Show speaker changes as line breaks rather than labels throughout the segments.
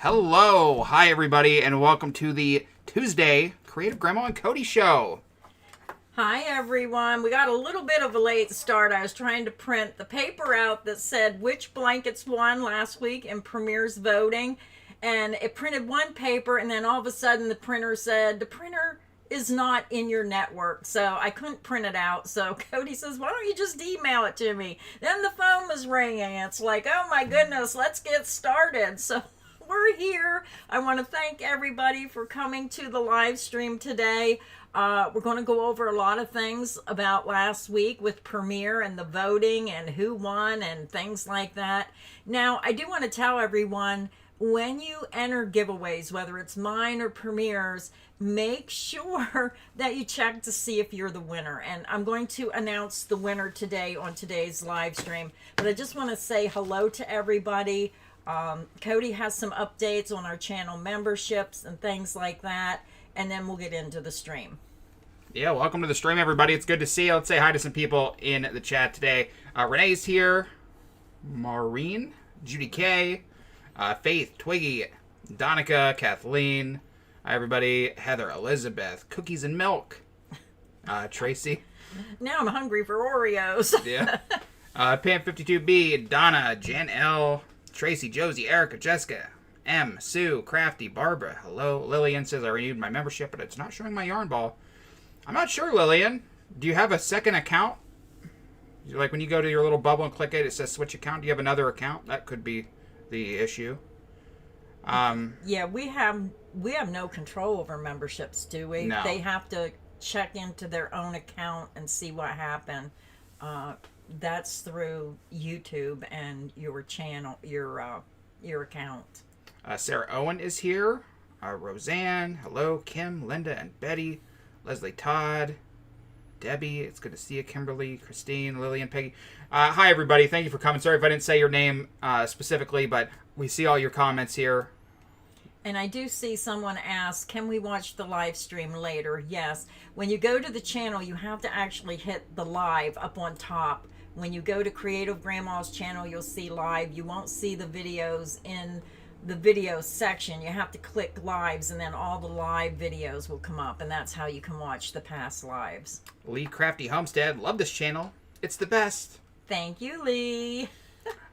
Hello, hi everybody, and welcome to the Tuesday Creative Grandma and Cody Show.
Hi everyone. We got a little bit of a late start. I was trying to print the paper out that said which blankets won last week in Premier's voting, and it printed one paper, and then all of a sudden the printer said the printer is not in your network, so I couldn't print it out. So Cody says, why don't you just email it to me? Then the phone was ringing. It's like, oh my goodness, let's get started. So we're here. I want to thank everybody for coming to the live stream today. We're going to go over a lot of things about last week with Premiere and the voting and who won and things like that. Now, I do want to tell everyone, when you enter giveaways, whether it's mine or Premiere's, make sure that you check to see if you're the winner. And I'm going to announce the winner today on today's live stream. But I just want to say hello to everybody. Cody has some updates on our channel memberships and things like that, and then we'll get into the stream.
Yeah, welcome to the stream, everybody. It's good to see you. Let's say hi to some people in the chat today. Renee's here, Maureen, Judy K, Faith, Twiggy, Donica, Kathleen, hi everybody, Heather, Elizabeth, Cookies and Milk, Tracy.
Now I'm hungry for Oreos.
Yeah. Pam52B, Donna, Jan L, Tracy, Josie, Erica, Jessica, M, Sue, Crafty, Barbara. Hello. Lillian says I renewed my membership, but it's not showing my yarn ball. I'm not sure, Lillian. Do you have a second account? Like when you go to your little bubble and click it, it says switch account. Do you have another account? That could be the issue.
Yeah, we have no control over memberships, do we?
No.
They have to check into their own account and see what happened. That's through YouTube and your channel, your account.
Sarah Owen is here. Roseanne, hello. Kim, Linda, and Betty. Leslie Todd. Debbie, it's good to see you. Kimberly, Christine, Lillian, Peggy. Hi, everybody. Thank you for coming. Sorry if I didn't say your name specifically, but we see all your comments here.
And I do see someone ask, can we watch the live stream later? Yes. When you go to the channel, you have to actually hit the live up on top. When you go to Creative Grandma's channel, you'll see live. You won't see the videos in the video section. You have to click lives, and then all the live videos will come up, and that's how you can watch the past lives.
Lee Crafty Homestead, love this channel. It's the best.
Thank you, Lee.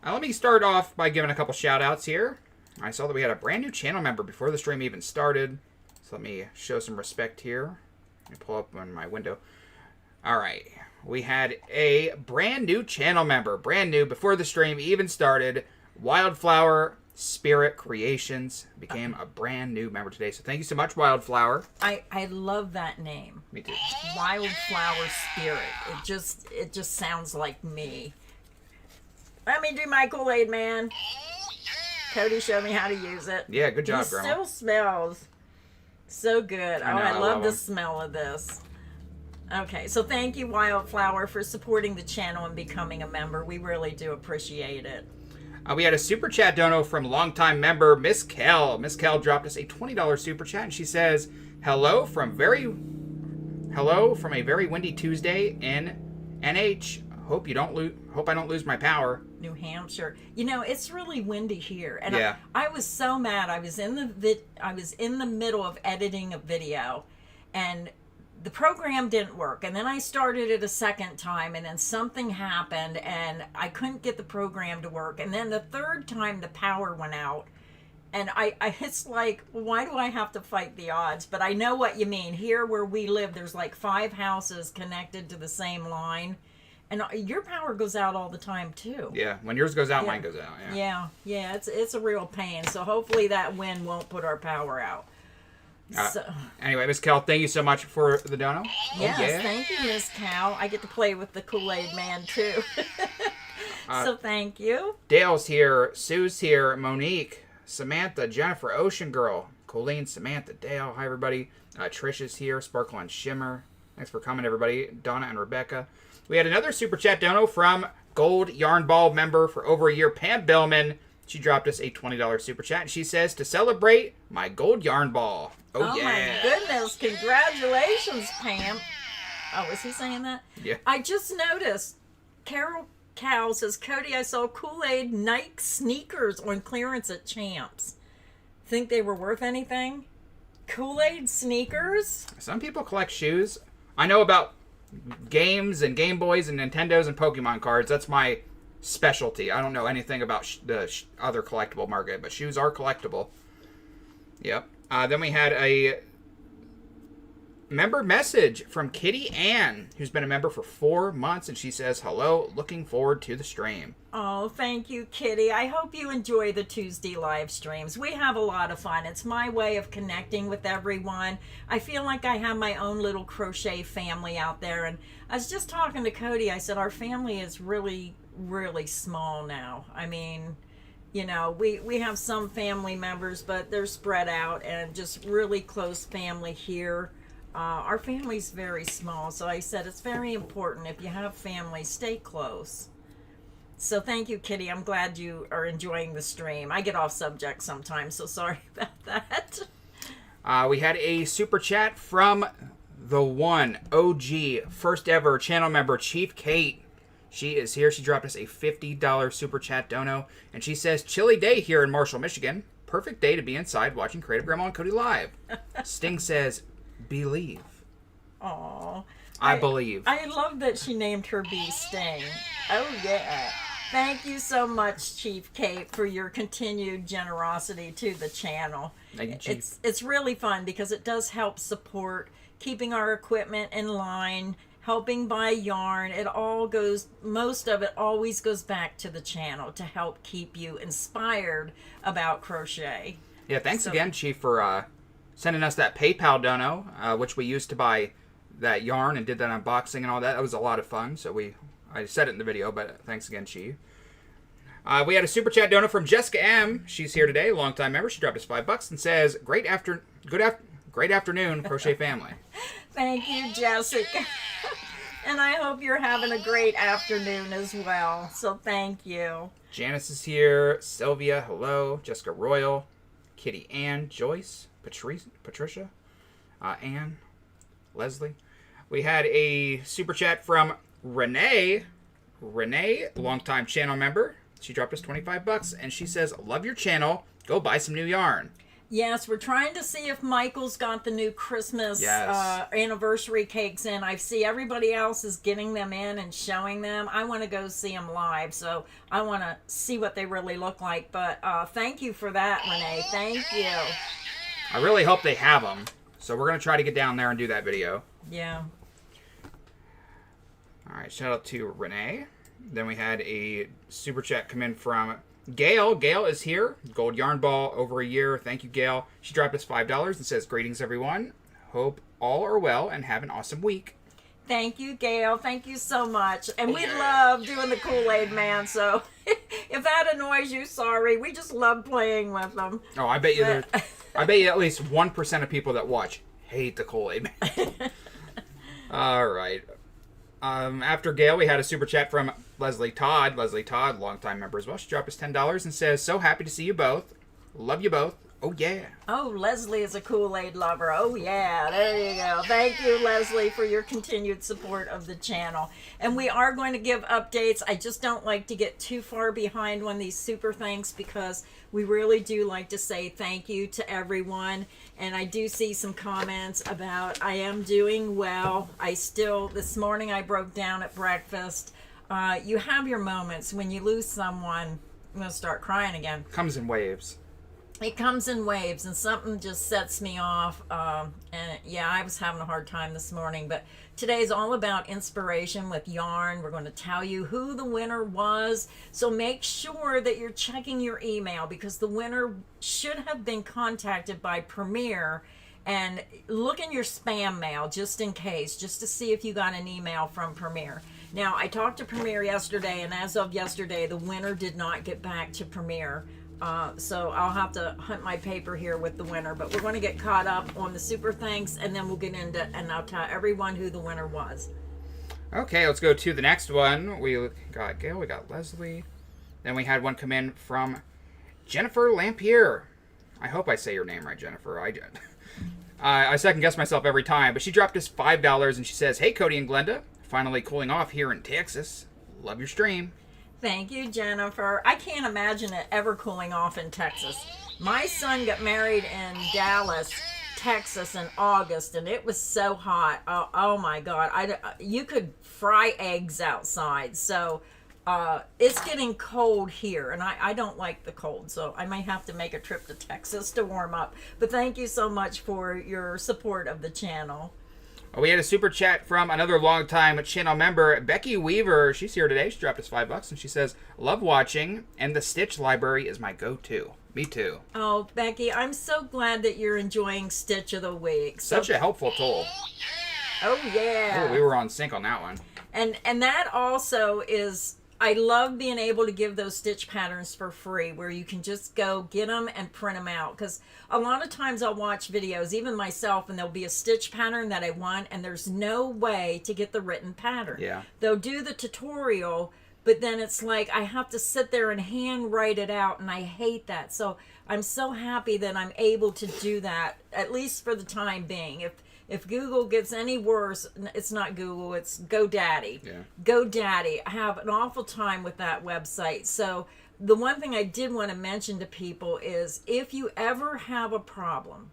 Let me start off by giving a couple shout outs here. I saw that we had a brand new channel member before the stream even started. So let me show some respect here. Let me pull up on my window. All right. We had a brand new channel member. Brand new before the stream even started. Wildflower Spirit Creations became a brand new member today. So thank you so much, Wildflower.
I love that name.
Me too.
Wildflower Spirit. It just sounds like me. Let me do my Kool-Aid Man. Cody showed me how to use it.
Yeah, good job,
it
Grandma.
Still smells so good. I love the smell of this. Okay, so thank you, Wildflower, for supporting the channel and becoming a member. We really do appreciate it.
We had a super chat dono from longtime member Miss Kel. Miss Kel dropped us a $20 super chat, and she says, hello from a very windy Tuesday in NH. Hope I don't lose my power.
New Hampshire. You know, it's really windy here, and
yeah.
I was so mad. I was in the middle of editing a video, and the program didn't work. And then I started it a second time, and then something happened, and I couldn't get the program to work. And then the third time, the power went out, and it's like, why do I have to fight the odds? But I know what you mean. Here where we live, there's like 5 houses connected to the same line. And your power goes out all the time, too.
Yeah, when yours goes out, mine goes out.
Yeah, it's a real pain. So hopefully that wind won't put our power out.
Anyway, Miss Cal, thank you so much for the dono.
Yes, thank you, Miss Cal. I get to play with the Kool-Aid Man, too. So thank you.
Dale's here. Sue's here. Monique, Samantha, Jennifer, Ocean Girl, Colleen, Samantha, Dale. Hi, everybody. Trish is here. Sparkle and Shimmer. Thanks for coming, everybody. Donna and Rebecca. We had another super chat dono from Gold Yarn Ball member for over a year, Pam Billman. She dropped us a $20 super chat, and she says, to celebrate my gold yarn ball. Oh yeah.
My goodness. Congratulations, Pam. Oh, was he saying that?
Yeah.
I just noticed Carol Cow says, Cody, I saw Kool-Aid Nike sneakers on clearance at Champs. think they were worth anything? Kool-Aid sneakers?
Some people collect shoes. I know about games and Game Boys and Nintendos and Pokemon cards. That's my specialty. I don't know anything about the other collectible market, but shoes are collectible. Yep. Then we had a member message from Kitty Ann, who's been a member for 4 months, and she says, hello, looking forward to the stream.
Oh, thank you, Kitty. I hope you enjoy the Tuesday live streams. We have a lot of fun. It's my way of connecting with everyone. I feel like I have my own little crochet family out there, and I was just talking to Cody. I said our family is really, really small now. I mean, you know, we have some family members, but they're spread out, and just really close family here. Our family's very small, so I said it's very important if you have family, stay close. So thank you, Kitty. I'm glad you are enjoying the stream. I get off subject sometimes, so sorry about that.
We had a super chat from the one OG first ever channel member, Chief Kate. She is here. She dropped us a $50 super chat dono, and she says, chilly day here in Marshall, Michigan. Perfect day to be inside watching Creative Grandma and Cody live. Sting says, believe.
Aww.
I believe.
I love that she named her bee Sting. Oh, yeah. Thank you so much, Chief Kate, for your continued generosity to the channel.
Thank you, Chief.
It's really fun because it does help support keeping our equipment in line, helping buy yarn. It all goes, most of it always goes back to the channel to help keep you inspired about crochet.
Yeah, thanks again, Chief, for sending us that PayPal dono, which we used to buy that yarn and did that unboxing and all that. That was a lot of fun. So I said it in the video, but thanks again, Chief. We had a super chat dono from Jessica M. She's here today, longtime member. She dropped us $5 and says, "Great afternoon, crochet family."
Thank you, Jessica. And I hope you're having a great afternoon as well. So thank you.
Janice is here. Sylvia, hello. Jessica Royal, Kitty Ann, Joyce, Patricia, Ann, Leslie. We had a super chat from Renee. Renee, longtime channel member. She dropped us $25 and she says, love your channel. Go buy some new yarn.
Yes, we're trying to see if Michael's got the new Christmas anniversary cakes in. I see everybody else is getting them in and showing them. I want to go see them live, so I want to see what they really look like. But thank you for that, Renee. Thank you.
I really hope they have them. So we're going to try to get down there and do that video.
Yeah.
All right, shout out to Renee. Then we had a super chat come in from Gail. Gail is here. Gold Yarn Ball, over a year. Thank you, Gail. She dropped us $5 and says, greetings, everyone. Hope all are well and have an awesome week.
Thank you, Gail. Thank you so much. And we love doing the Kool-Aid Man, so if that annoys you, sorry. We just love playing with them.
Oh, I bet you at least 1% of people that watch hate the Kool-Aid Man. All right. After Gail, we had a super chat from Leslie Todd. Leslie Todd, longtime member as well. She dropped us $10 and says, so happy to see you both. Love you both. Oh, yeah.
Oh, Leslie is a Kool-Aid lover. Oh, yeah. There you go. Thank you, Leslie, for your continued support of the channel. And we are going to give updates. I just don't like to get too far behind on these super thanks because we really do like to say thank you to everyone. And I do see some comments about I am doing well. This morning I broke down at breakfast. You have your moments when you lose someone. I'm going to start crying again.
Comes in waves.
It comes in waves, and something just sets me off. And yeah, I was having a hard time this morning, but today's all about inspiration with yarn. We're going to tell you who the winner was. So make sure that you're checking your email because the winner should have been contacted by Premier. And look in your spam mail just in case, just to see if you got an email from Premier. Now, I talked to Premier yesterday, and as of yesterday, the winner did not get back to Premier. So I'll have to hunt my paper here with the winner, but we're going to get caught up on the super thanks, and then we'll get into, and I'll tell everyone who the winner was.
Okay, let's go to the next one. We got Gail, we got Leslie. Then we had one come in from Jennifer Lampier. I hope I say your name right, Jennifer. I second guess myself every time, but she dropped us $5 and she says, hey, Cody and Glenda, finally cooling off here in Texas. Love your stream.
Thank you, Jennifer. I can't imagine it ever cooling off in Texas. My son got married in Dallas, Texas in August, and it was so hot. Oh my God. You could fry eggs outside. So it's getting cold here, and I don't like the cold, so I might have to make a trip to Texas to warm up. But thank you so much for your support of the channel.
We had a super chat from another longtime channel member, Becky Weaver. She's here today. She dropped us $5, and she says, "Love watching, and the Stitch library is my go-to." Me too.
Oh, Becky, I'm so glad that you're enjoying Stitch of the Week.
Such a helpful tool.
Oh yeah.
Oh, we were on sync on that one.
And that also is, I love being able to give those stitch patterns for free, where you can just go get them and print them out. Because a lot of times I'll watch videos, even myself, and there'll be a stitch pattern that I want, and there's no way to get the written pattern.
Yeah.
They'll do the tutorial, but then it's like I have to sit there and hand write it out, and I hate that. So I'm so happy that I'm able to do that, at least for the time being. If Google gets any worse, it's not Google, it's GoDaddy.
Yeah.
GoDaddy. I have an awful time with that website. So the one thing I did want to mention to people is, if you ever have a problem,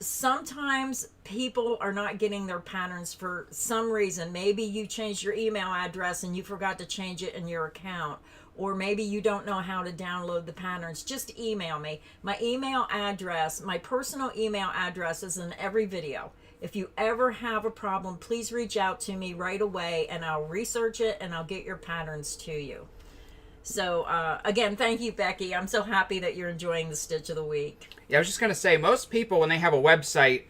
sometimes people are not getting their patterns for some reason. Maybe you changed your email address and you forgot to change it in your account. Or maybe you don't know how to download the patterns. Just email me. My email address, my personal email address, is in every video. If you ever have a problem, please reach out to me right away, and I'll research it and I'll get your patterns to you. So again, thank you, Becky. I'm so happy that you're enjoying the Stitch of the Week.
Yeah, I was just going to say, most people, when they have a website,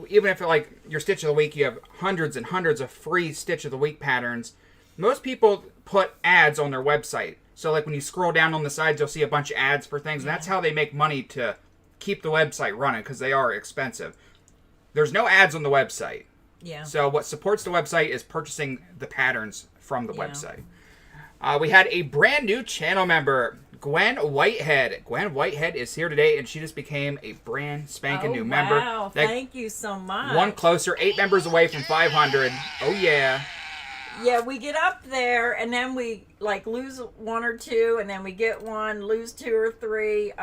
even if like your Stitch of the Week, you have hundreds and hundreds of free Stitch of the Week patterns, most people put ads on their website. So like when you scroll down on the sides, you'll see a bunch of ads for things, and that's how they make money to keep the website running, because they are expensive. There's no ads on the website.
Yeah.
So what supports the website is purchasing the patterns from the website. We had a brand new channel member, Gwen Whitehead. Gwen Whitehead is here today, and she just became a brand spanking new member.
Wow, thank you so much.
One closer, 8 members away from 500. Oh, yeah.
Yeah, we get up there, and then we like lose 1 or 2, and then we get 1, lose 2 or 3.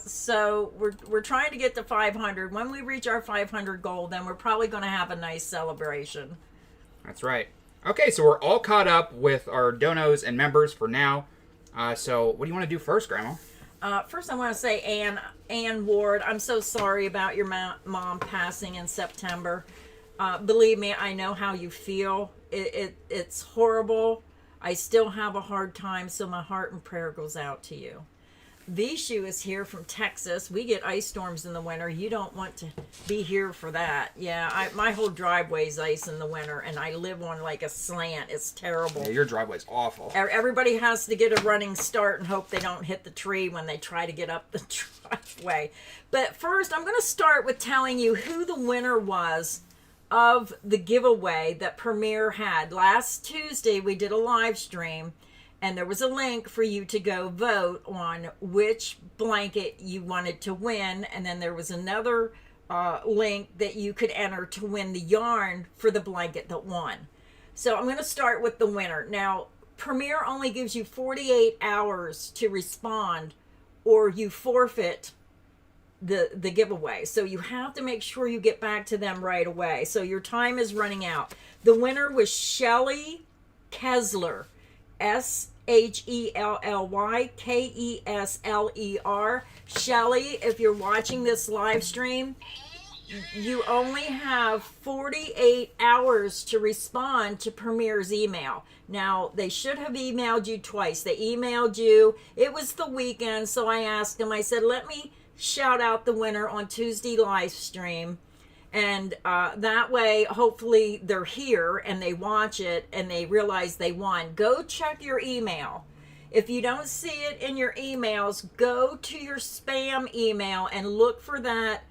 So we're trying to get to 500. When we reach our 500 goal, then we're probably going to have a nice celebration.
That's right. Okay, so we're all caught up with our donos and members for now. So what do you want to do first, Grandma?
First, I want to say, Ann Ward, I'm so sorry about your mom passing in September. Believe me, I know how you feel. It's horrible. I still have a hard time, so my heart and prayer goes out to you. Vishu is here from Texas. We get ice storms in the winter. You don't want to be here for that. Yeah, my whole driveway's ice in the winter, and I live on like a slant. It's terrible.
Yeah, your driveway's awful.
Everybody has to get a running start and hope they don't hit the tree when they try to get up the driveway. But first, I'm going to start with telling you who the winner was of the giveaway that Premier had. Last Tuesday, we did a live stream, and there was a link for you to go vote on which blanket you wanted to win. And then there was another link that you could enter to win the yarn for the blanket that won. So I'm going to start with the winner. Now, Premier only gives you 48 hours to respond, or you forfeit the giveaway. So you have to make sure you get back to them right away. So your time is running out. The winner was Shelly Kessler. SHELLY Shelly, if you're watching this live stream, you only have 48 hours to respond to Premier's email. Now, they should have emailed you twice. They emailed you. It was the weekend, so I asked them, I said, let me shout out the winner on Tuesday live stream. And that way, hopefully, they're here and they watch it and they realize they won. Go check your email. If you don't see it in your emails, go to your spam email and look for that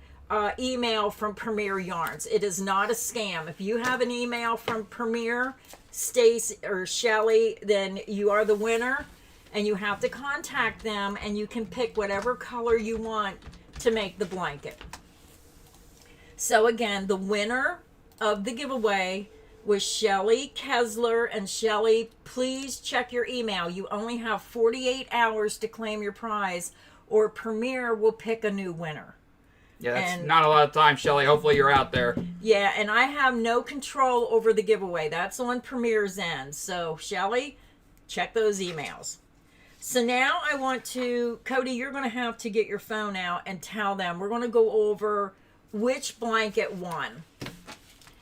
email from Premier Yarns. It is not a scam. If you have an email from Premier, Stacy, or Shelly, then you are the winner. And you have to contact them, and you can pick whatever color you want to make the blanket. So again, the winner of the giveaway was Shelly Kessler. And Shelly, please check your email. You only have 48 hours to claim your prize, or Premier will pick a new winner.
Yeah, that's not a lot of time, Shelly. Hopefully you're out there.
Yeah, and I have no control over the giveaway. That's on Premier's end. So, Shelly, check those emails. So now I want to, Cody, you're going to have to get your phone out and tell them. We're going to go over which blanket won.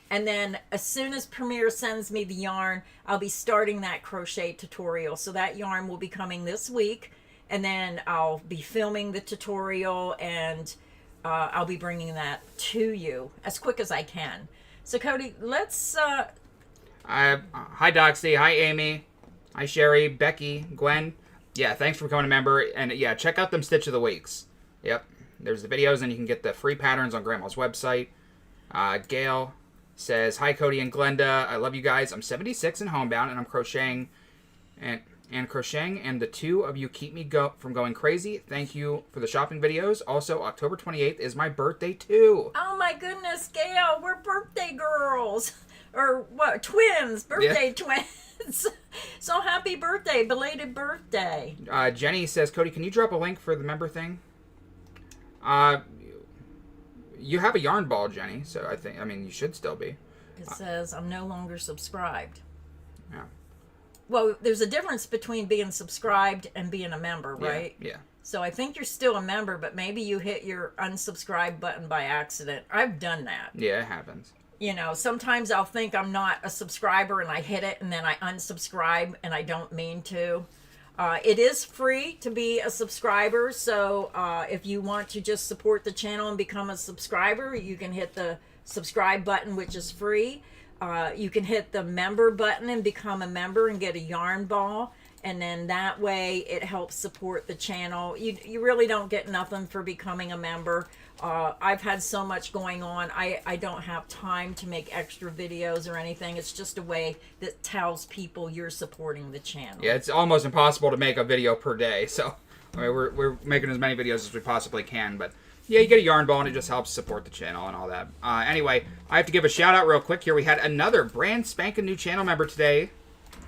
And then as soon as Premier sends me the yarn, I'll be starting that crochet tutorial. So that yarn will be coming this week. And then I'll be filming the tutorial and I'll be bringing that to you as quick as I can. So Cody, let's...
Hi Doxy, hi Amy, hi Sherry, Becky, Gwen. Yeah, thanks for becoming a member. And yeah, check out them Stitch of the Weeks. Yep, there's the videos and you can get the free patterns on Grandma's website. Gail says, hi Cody and Glenda, I love you guys. I'm 76 and homebound and I'm crocheting and the two of you keep me from going crazy. Thank you for the shopping videos. Also, October 28th is my birthday too.
Oh my goodness, Gail, we're birthday girls. Or what, twins, birthday twins. So happy birthday, belated birthday.
Jenny says, Cody, can you drop a link for the member thing? You have a yarn ball, Jenny, so I mean, you should still be.
It says, I'm no longer subscribed.
Yeah.
Well, there's a difference between being subscribed and being a member, right?
Yeah.
So I think you're still a member, but maybe you hit your unsubscribe button by accident. I've done that.
Yeah, it happens.
You know, sometimes I'll think I'm not a subscriber and I hit it and then I unsubscribe and I don't mean to. It is free to be a subscriber, so if you want to just support the channel and become a subscriber, you can hit the subscribe button, which is free. You can hit the member button and become a member and get a yarn ball, and then that way it helps support the channel. You really don't get nothing for becoming a member. I've had so much going on. I don't have time to make extra videos or anything. It's just a way that tells people you're supporting the channel.
Yeah, it's almost impossible to make a video per day, so I mean, we're making as many videos as we possibly can, but yeah, you get a yarn ball and it just helps support the channel and all that. Anyway, I have to give a shout out real quick here. We had another brand spanking new channel member today,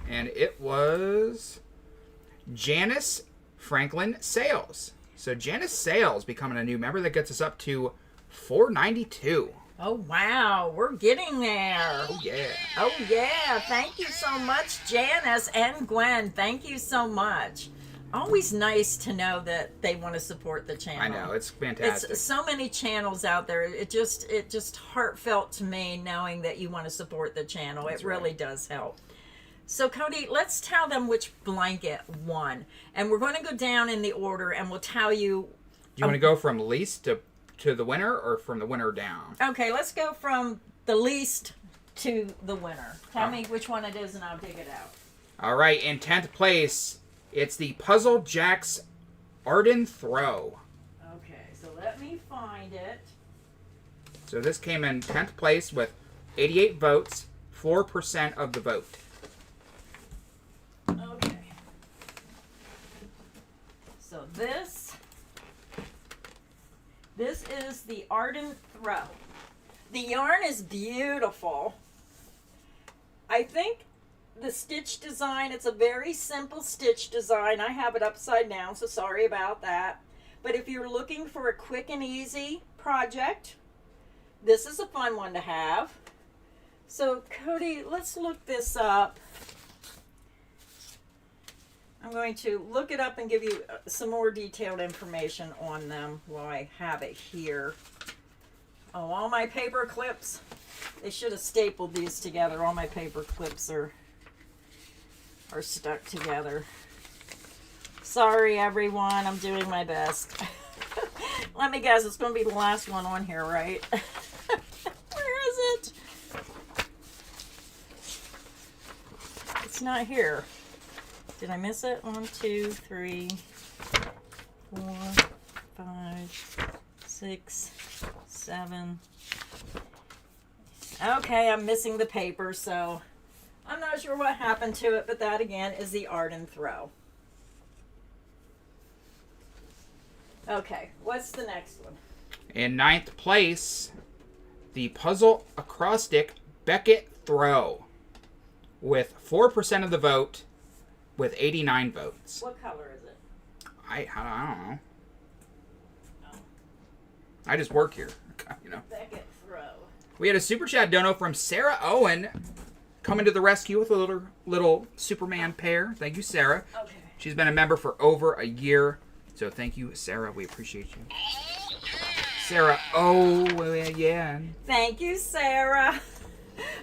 and it was Janice Franklin Sales. So Janice Sales becoming a new member that gets us up to 492.
Oh, wow. We're getting there.
Oh, yeah.
Oh, yeah. Thank you so much, Janice and Gwen. Thank you so much. Always nice to know that they want to support the channel.
I know. It's fantastic.
It's so many channels out there. It just heartfelt to me knowing that you want to support the channel. It really does help. So, Cody, let's tell them which blanket won. And we're going to go down in the order, and we'll tell you...
Do you want to go from least to the winner, or from the winner down?
Okay, let's go from the least to the winner. Tell me which one it is, and I'll dig it out.
All right, in 10th place, it's the Puzzle Jacks Arden Throw.
Okay, so let me find it.
So this came in 10th place with 88 votes, 4% of the vote.
Okay. So this is the Arden Throw. The yarn is beautiful. I think the stitch design, it's a very simple stitch design. I have it upside down, so sorry about that. But if you're looking for a quick and easy project, this is a fun one to have. So Cody, let's look this up. I'm going to look it up and give you some more detailed information on them while I have it here. Oh, all my paper clips. They should have stapled these together. All my paper clips are stuck together. Sorry, everyone. I'm doing my best. Let me guess. It's going to be the last one on here, right? Where is it? It's not here. Did I miss it? 1, 2, 3, 4, 5, 6, 7. Okay, I'm missing the paper, so I'm not sure what happened to it, but that again is the Arden Throw. Okay, what's the next one?
In 9th place, the Puzzle Acrostic Beckett Throw with 4% of the vote with 89 votes.
What color is it?
I don't know. I just work here. You know.
Beckett throw.
We had a super chat dono from Sarah Owen coming to the rescue with a little Superman pair. Thank you, Sarah.
Okay.
She's been a member for over a year. So thank you, Sarah. We appreciate you. Sarah, yeah.
Thank you, Sarah.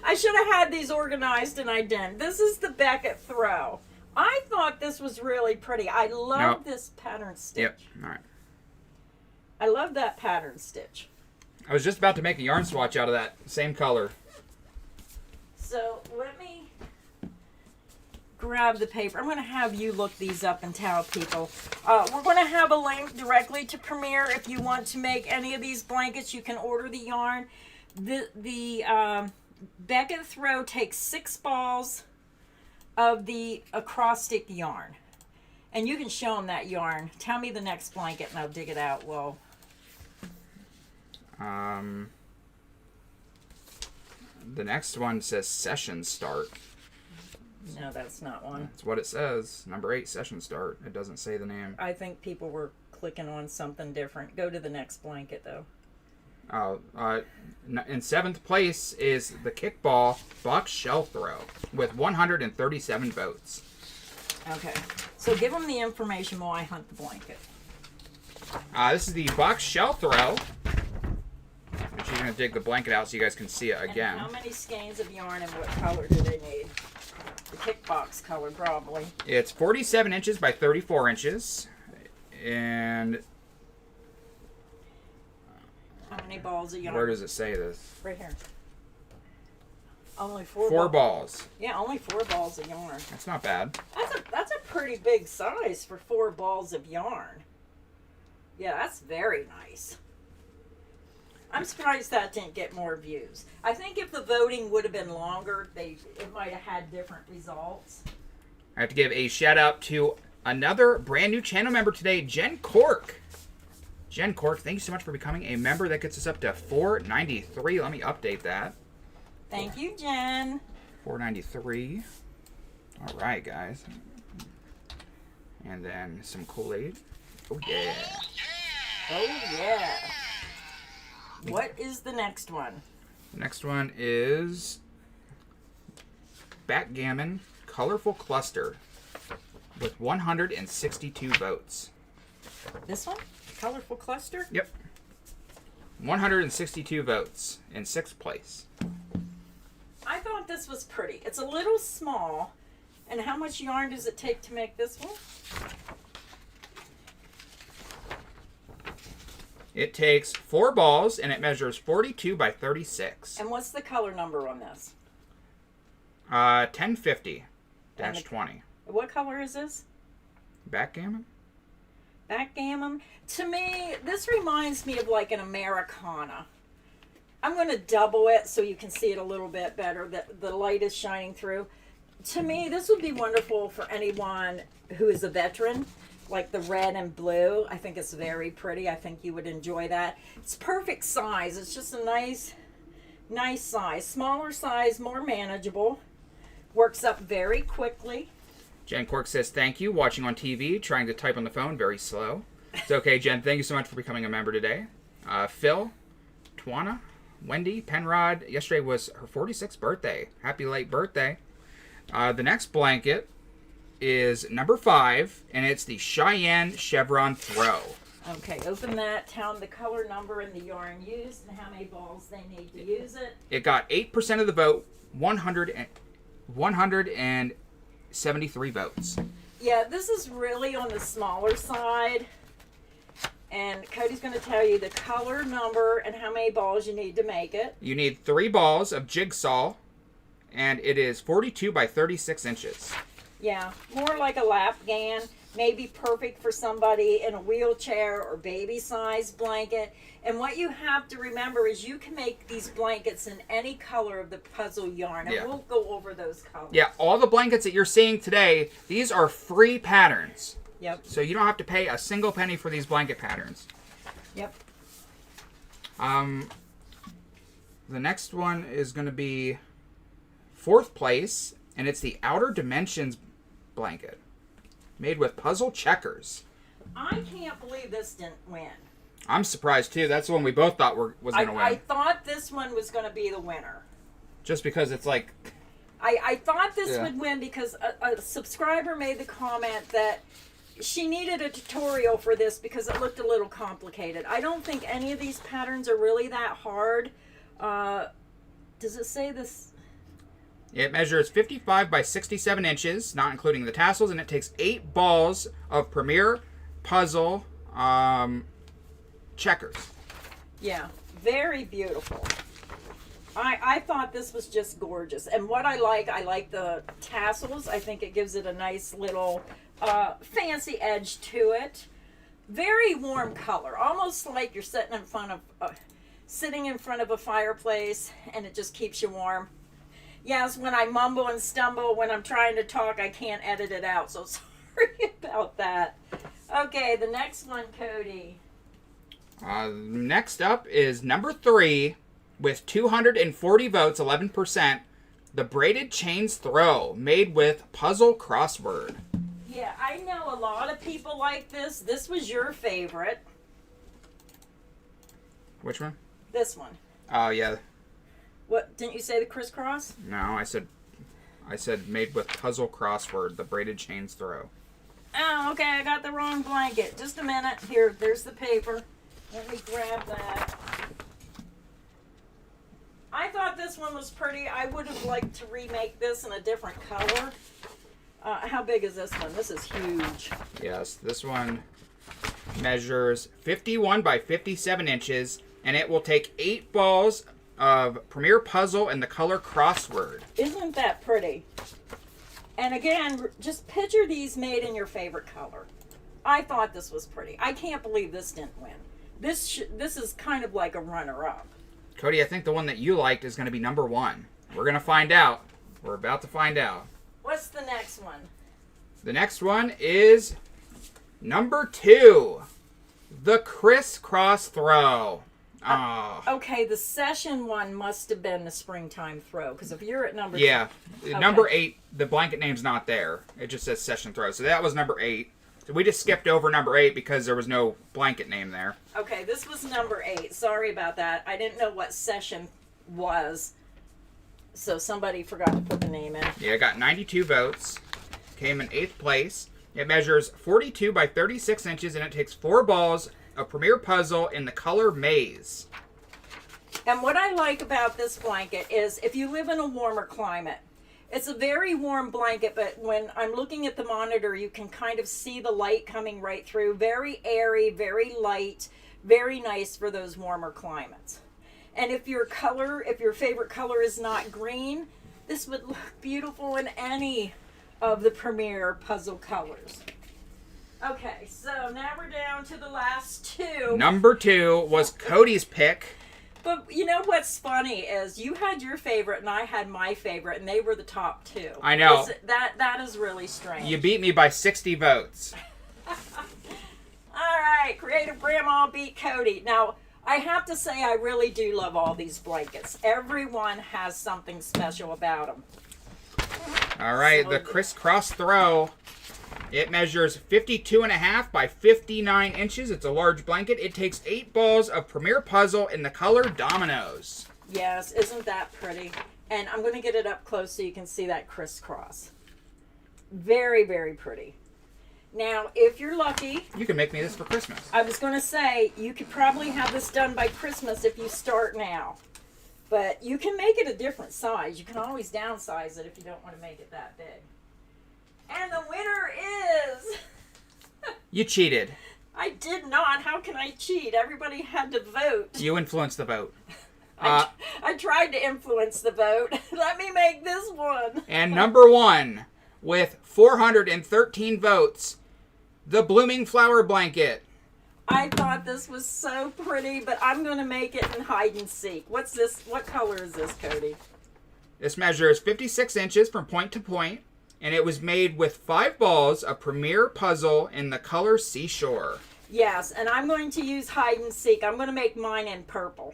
I should have had these organized and I didn't. This is the Beckett throw. I thought this was really pretty. I love this pattern stitch.
Yep. All right.
I love that pattern stitch.
I was just about to make a yarn swatch out of that same color.
So let me grab the paper. I'm going to have you look these up and tell people. We're going to have a link directly to Premier. If you want to make any of these blankets, you can order the yarn. The Beckett throw takes 6 balls of the acrostic yarn. And you can show them that yarn. Tell me the next blanket and I'll dig it out. Well,
the next one says session start.
no, that's not one.
That's what it says. Number 8, session start. It doesn't say the name.
I think people were clicking on something different. Go to the next blanket, though.
In 7th place is the kickball box shell throw with 137 votes.
Okay. So give them the information while I hunt the blanket.
This is the box shell throw. She's going to dig the blanket out so you guys can see it again.
And how many skeins of yarn and what color do they need? The kickbox color, probably.
It's 47 inches by 34 inches. And
how many balls of yarn?
where does it say this?
Right here. Only 4
4 balls.
Yeah, only 4 balls of yarn.
That's not bad.
That's a pretty big size for 4 balls of yarn. Yeah, that's very nice. I'm surprised that didn't get more views. I think if the voting would have been longer, it might have had different results.
I have to give a shout out to another brand new channel member today, Jen Cork. Jen Cork, thank you so much for becoming a member. That gets us up to 493. Let me update that.
Thank you, Jen.
493. All right, guys. And then some Kool-Aid. Oh, yeah.
Oh, yeah. What is the next one?
The next one is Backgammon Colorful Cluster with 162 votes.
This one? Colorful cluster?
Yep. 162 votes in 6th place.
I thought this was pretty. It's a little small. And how much yarn does it take to make this one?
It takes 4 balls and it measures 42 by 36.
And what's the color number on this?
1050-20.
What color is this?
Backgammon?
Backgammon. To me, this reminds me of like an Americana. I'm going to double it so you can see it a little bit better. The light is shining through. To me, this would be wonderful for anyone who is a veteran, like the red and blue. I think it's very pretty. I think you would enjoy that. It's perfect size. It's just a nice size. Smaller size, more manageable. Works up very quickly.
Jen Cork says, thank you. Watching on TV, trying to type on the phone, very slow. It's okay, Jen. Thank you so much for becoming a member today. Phil, Twana, Wendy, Penrod. Yesterday was her 46th birthday. Happy late birthday. The next blanket is number 5, and it's the Cheyenne Chevron Throw.
Okay, open that. Tell them the color number and the yarn used and how many balls they need to use it.
It got 8% of the vote, 173 votes.
Yeah, this is really on the smaller side. And Cody's going to tell you the color number and how many balls you need to make it.
You need 3 balls of jigsaw, and it is 42 by 36 inches.
Yeah, more like a lap gan. Maybe perfect for somebody in a wheelchair or baby size blanket. And what you have to remember is you can make these blankets in any color of the puzzle yarn. And we'll go over those colors.
Yeah, all the blankets that you're seeing today, these are free patterns.
Yep.
So you don't have to pay a single penny for these blanket patterns.
Yep.
The next one is going to be 4th place, and it's the Outer Dimensions blanket, made with puzzle checkers.
I can't believe this didn't win.
I'm surprised too. That's the one we both thought was going to win.
I thought this one was going to be the winner.
Just because it's like...
I thought this would win because a subscriber made the comment that she needed a tutorial for this because it looked a little complicated. I don't think any of these patterns are really that hard. Does it say this?
It measures 55 by 67 inches, not including the tassels, and it takes 8 balls of Premier Puzzle checkers.
Yeah, very beautiful. I thought this was just gorgeous. And what I like the tassels. I think it gives it a nice little fancy edge to it. Very warm color, almost like you're sitting in front of a fireplace and it just keeps you warm. Yes, when I mumble and stumble when I'm trying to talk, I can't edit it out, so sorry about that. Okay, the next one, Cody.
Next up is number 3 with 240 votes, 11%. The Braided Chains Throw, made with puzzle crossword.
Yeah, I know a lot of people like this. This was your favorite.
Which one?
This one.
Oh, yeah.
What, didn't you say the crisscross?
No, I said made with puzzle crossword, the Braided Chains Throw.
Oh, okay, I got the wrong blanket. Just a minute. Here, there's the paper. Let me grab that. I thought this one was pretty. I would have liked to remake this in a different color. How big is this one? This is huge.
Yes, this one measures 51 by 57 inches, and it will take 8 balls of Premier Puzzle in the color crossword.
Isn't that pretty? And again, just picture these made in your favorite color. I thought this was pretty. I can't believe this didn't win. This is kind of like a runner-up.
Cody, I think the one that you liked is going to be number 1. We're going to find out. We're about to find out.
What's the next one?
The next one is number 2. The Crisscross Throw. Oh.
Okay, the session one must have been the springtime throw, because if you're at number...
Yeah.
Okay.
Number 8, the blanket name's not there. It just says session throw. So that was number 8. So we just skipped over number 8 because there was no blanket name there.
Okay, this was number 8. Sorry about that. I didn't know what session was, so somebody forgot to put the name in.
Yeah, it got 92 votes. Came in 8th place. It measures 42 by 36 inches, and it takes 4 balls of Premier Puzzle in the color Maze.
And what I like about this blanket is if you live in a warmer climate, it's a very warm blanket, but when I'm looking at the monitor, you can kind of see the light coming right through. Very airy, very light, very nice for those warmer climates. And if your favorite color is not green, this would look beautiful in any of the Premier Puzzle colors. Okay, so now we're down to the last 2.
Number 2 was Cody's pick.
But you know what's funny is you had your favorite and I had my favorite, and they were the top 2.
I know.
That is really strange.
You beat me by 60 votes.
All right, Creative Grandma beat Cody. Now, I have to say I really do love all these blankets. Everyone has something special about them.
All right,
So
the Crisscross Throw. It measures 52.5 by 59 inches. It's a large blanket. It takes 8 balls of Premier Puzzle in the color Dominoes.
Yes, isn't that pretty? And I'm going to get it up close so you can see that crisscross. Very, very pretty. Now, if you're lucky...
You can make me this for Christmas.
I was going to say, you could probably have this done by Christmas if you start now. But you can make it a different size. You can always downsize it if you don't want to make it that big. And the winner is...
You cheated.
I did not. How can I cheat? Everybody had to vote.
You influenced the vote.
I tried to influence the vote. Let me make this one.
And number 1, with 413 votes, the Blooming Flower Blanket.
I thought this was so pretty, but I'm going to make it in hide and seek. What's this? What color is this, Cody?
This measures 56 inches from point to point, and it was made with 5 balls of Premier Puzzle in the color Seashore.
Yes, and I'm going to use hide and seek. I'm going to make mine in purple.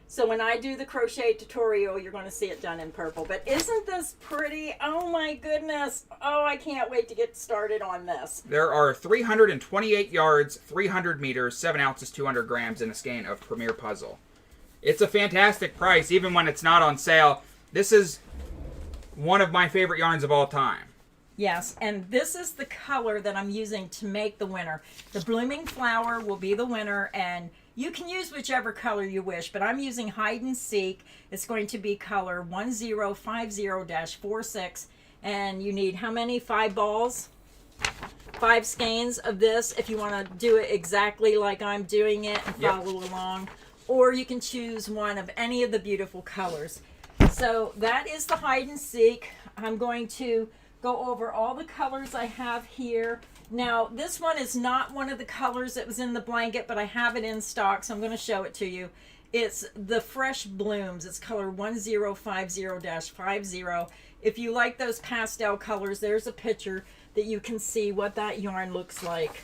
So when I do the crochet tutorial, you're going to see it done in purple. But isn't this pretty? Oh my goodness. Oh, I can't wait to get started on this.
There are 328 yards, 300 meters, 7 ounces, 200 grams in a skein of Premier Puzzle. It's a fantastic price, even when it's not on sale. This is one of my favorite yarns of all time.
Yes, and this is the color that I'm using to make the winner. The Blooming Flower will be the winner, and you can use whichever color you wish, but I'm using Hide and Seek. It's going to be color 1050-46, and you need how many? 5 balls? 5 skeins of this if you want to do it exactly like I'm doing it and follow along. Or you can choose one of any of the beautiful colors. So that is the Hide and Seek. I'm going to go over all the colors I have here. Now, this one is not one of the colors that was in the blanket, but I have it in stock, so I'm going to show it to you. It's the Fresh Blooms. It's color 1050-50. If you like those pastel colors, there's a picture that you can see what that yarn looks like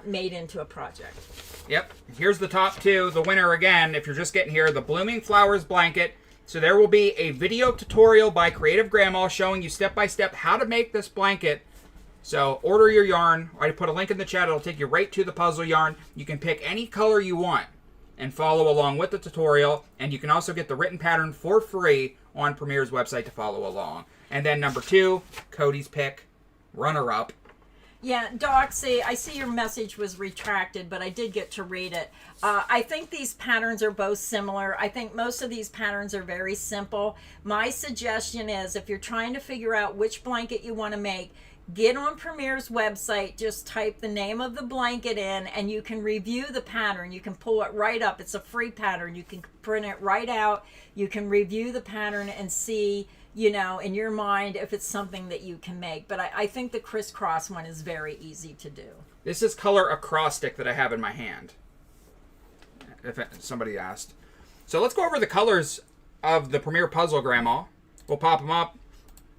made into a project.
Yep. Here's the top two. The winner again, if you're just getting here, the Blooming Flowers blanket. So there will be a video tutorial by Creative Grandma showing you step-by-step how to make this blanket. So order your yarn. I put a link in the chat. It'll take you right to the puzzle yarn. You can pick any color you want and follow along with the tutorial. And you can also get the written pattern for free on Premier's website to follow along. And then number 2, Cody's pick, runner-up.
Yeah, Doxy, I see your message was retracted, but I did get to read it. I think these patterns are both similar. I think most of these patterns are very simple. My suggestion is if you're trying to figure out which blanket you want to make, get on Premier's website, just type the name of the blanket in, and you can review the pattern. You can pull it right up. It's a free pattern. You can print it right out. You can review the pattern and see, you know, in your mind if it's something that you can make. But I think the crisscross one is very easy to do.
This is color acrostic that I have in my hand, if somebody asked. So let's go over the colors of the Premier Puzzle, Grandma. We'll pop them up.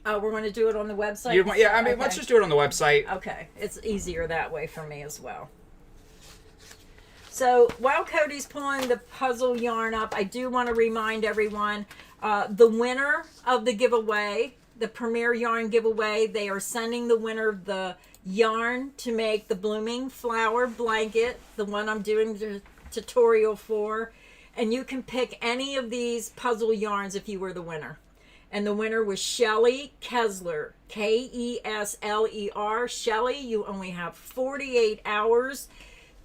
We're going to do it on the website?
Yeah, I mean, let's just do it on the website.
Okay, it's easier that way for me as well. So while Cody's pulling the puzzle yarn up, I do want to remind everyone, the winner of the giveaway, the Premier Yarn giveaway, they are sending the winner the yarn to make the Blooming Flower blanket, the one I'm doing the tutorial for. And you can pick any of these puzzle yarns if you were the winner. And the winner was Shelly Kessler, Kesler. Shelly, you only have 48 hours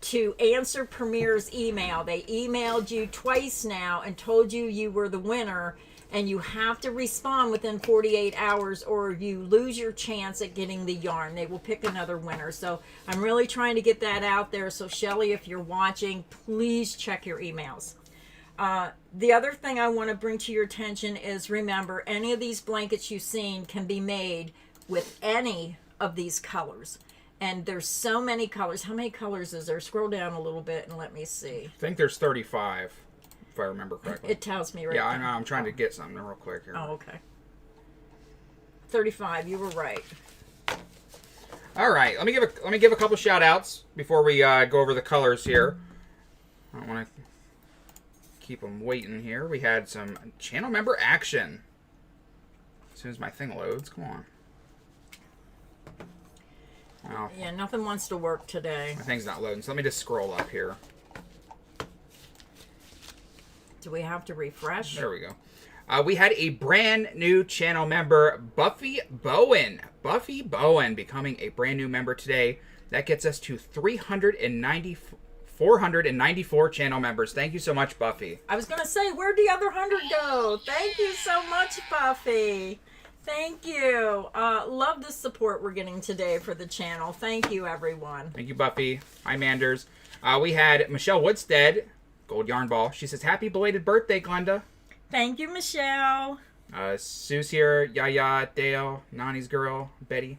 to answer Premier's email. They emailed you twice now and told you you were the winner, and you have to respond within 48 hours or you lose your chance at getting the yarn. They will pick another winner. So I'm really trying to get that out there. So Shelly, if you're watching, please check your emails. The other thing I want to bring to your attention is, remember, any of these blankets you've seen can be made with any of these colors. And there's so many colors. How many colors is there? Scroll down a little bit and let me see.
I think there's 35, if I remember correctly.
It tells me right
Yeah,
now.
I know. I'm trying to get something real quick here.
Oh, okay. 35, you were right.
All right, let me give a couple shout outs before we go over the colors here. I don't want to keep them waiting here. We had some channel member action. As soon as my thing loads, come on. Wow.
Yeah, nothing wants to work today.
My thing's not loading, so let me just scroll up here.
Do we have to refresh?
There we go. We had a brand new channel member, Buffy Bowen. Buffy Bowen becoming a brand new member today. That gets us to 494 channel members. Thank you so much, Buffy.
I was going to say, where'd the other 100 go? Thank you so much, Buffy. Thank you. Love the support we're getting today for the channel. Thank you, everyone.
Thank you, Buffy. Hi, Manders. We had Michelle Woodstead, Gold Yarn Ball. She says, happy belated birthday, Glenda.
Thank you, Michelle.
Sue's here, Yaya, Dale, Nani's girl, Betty.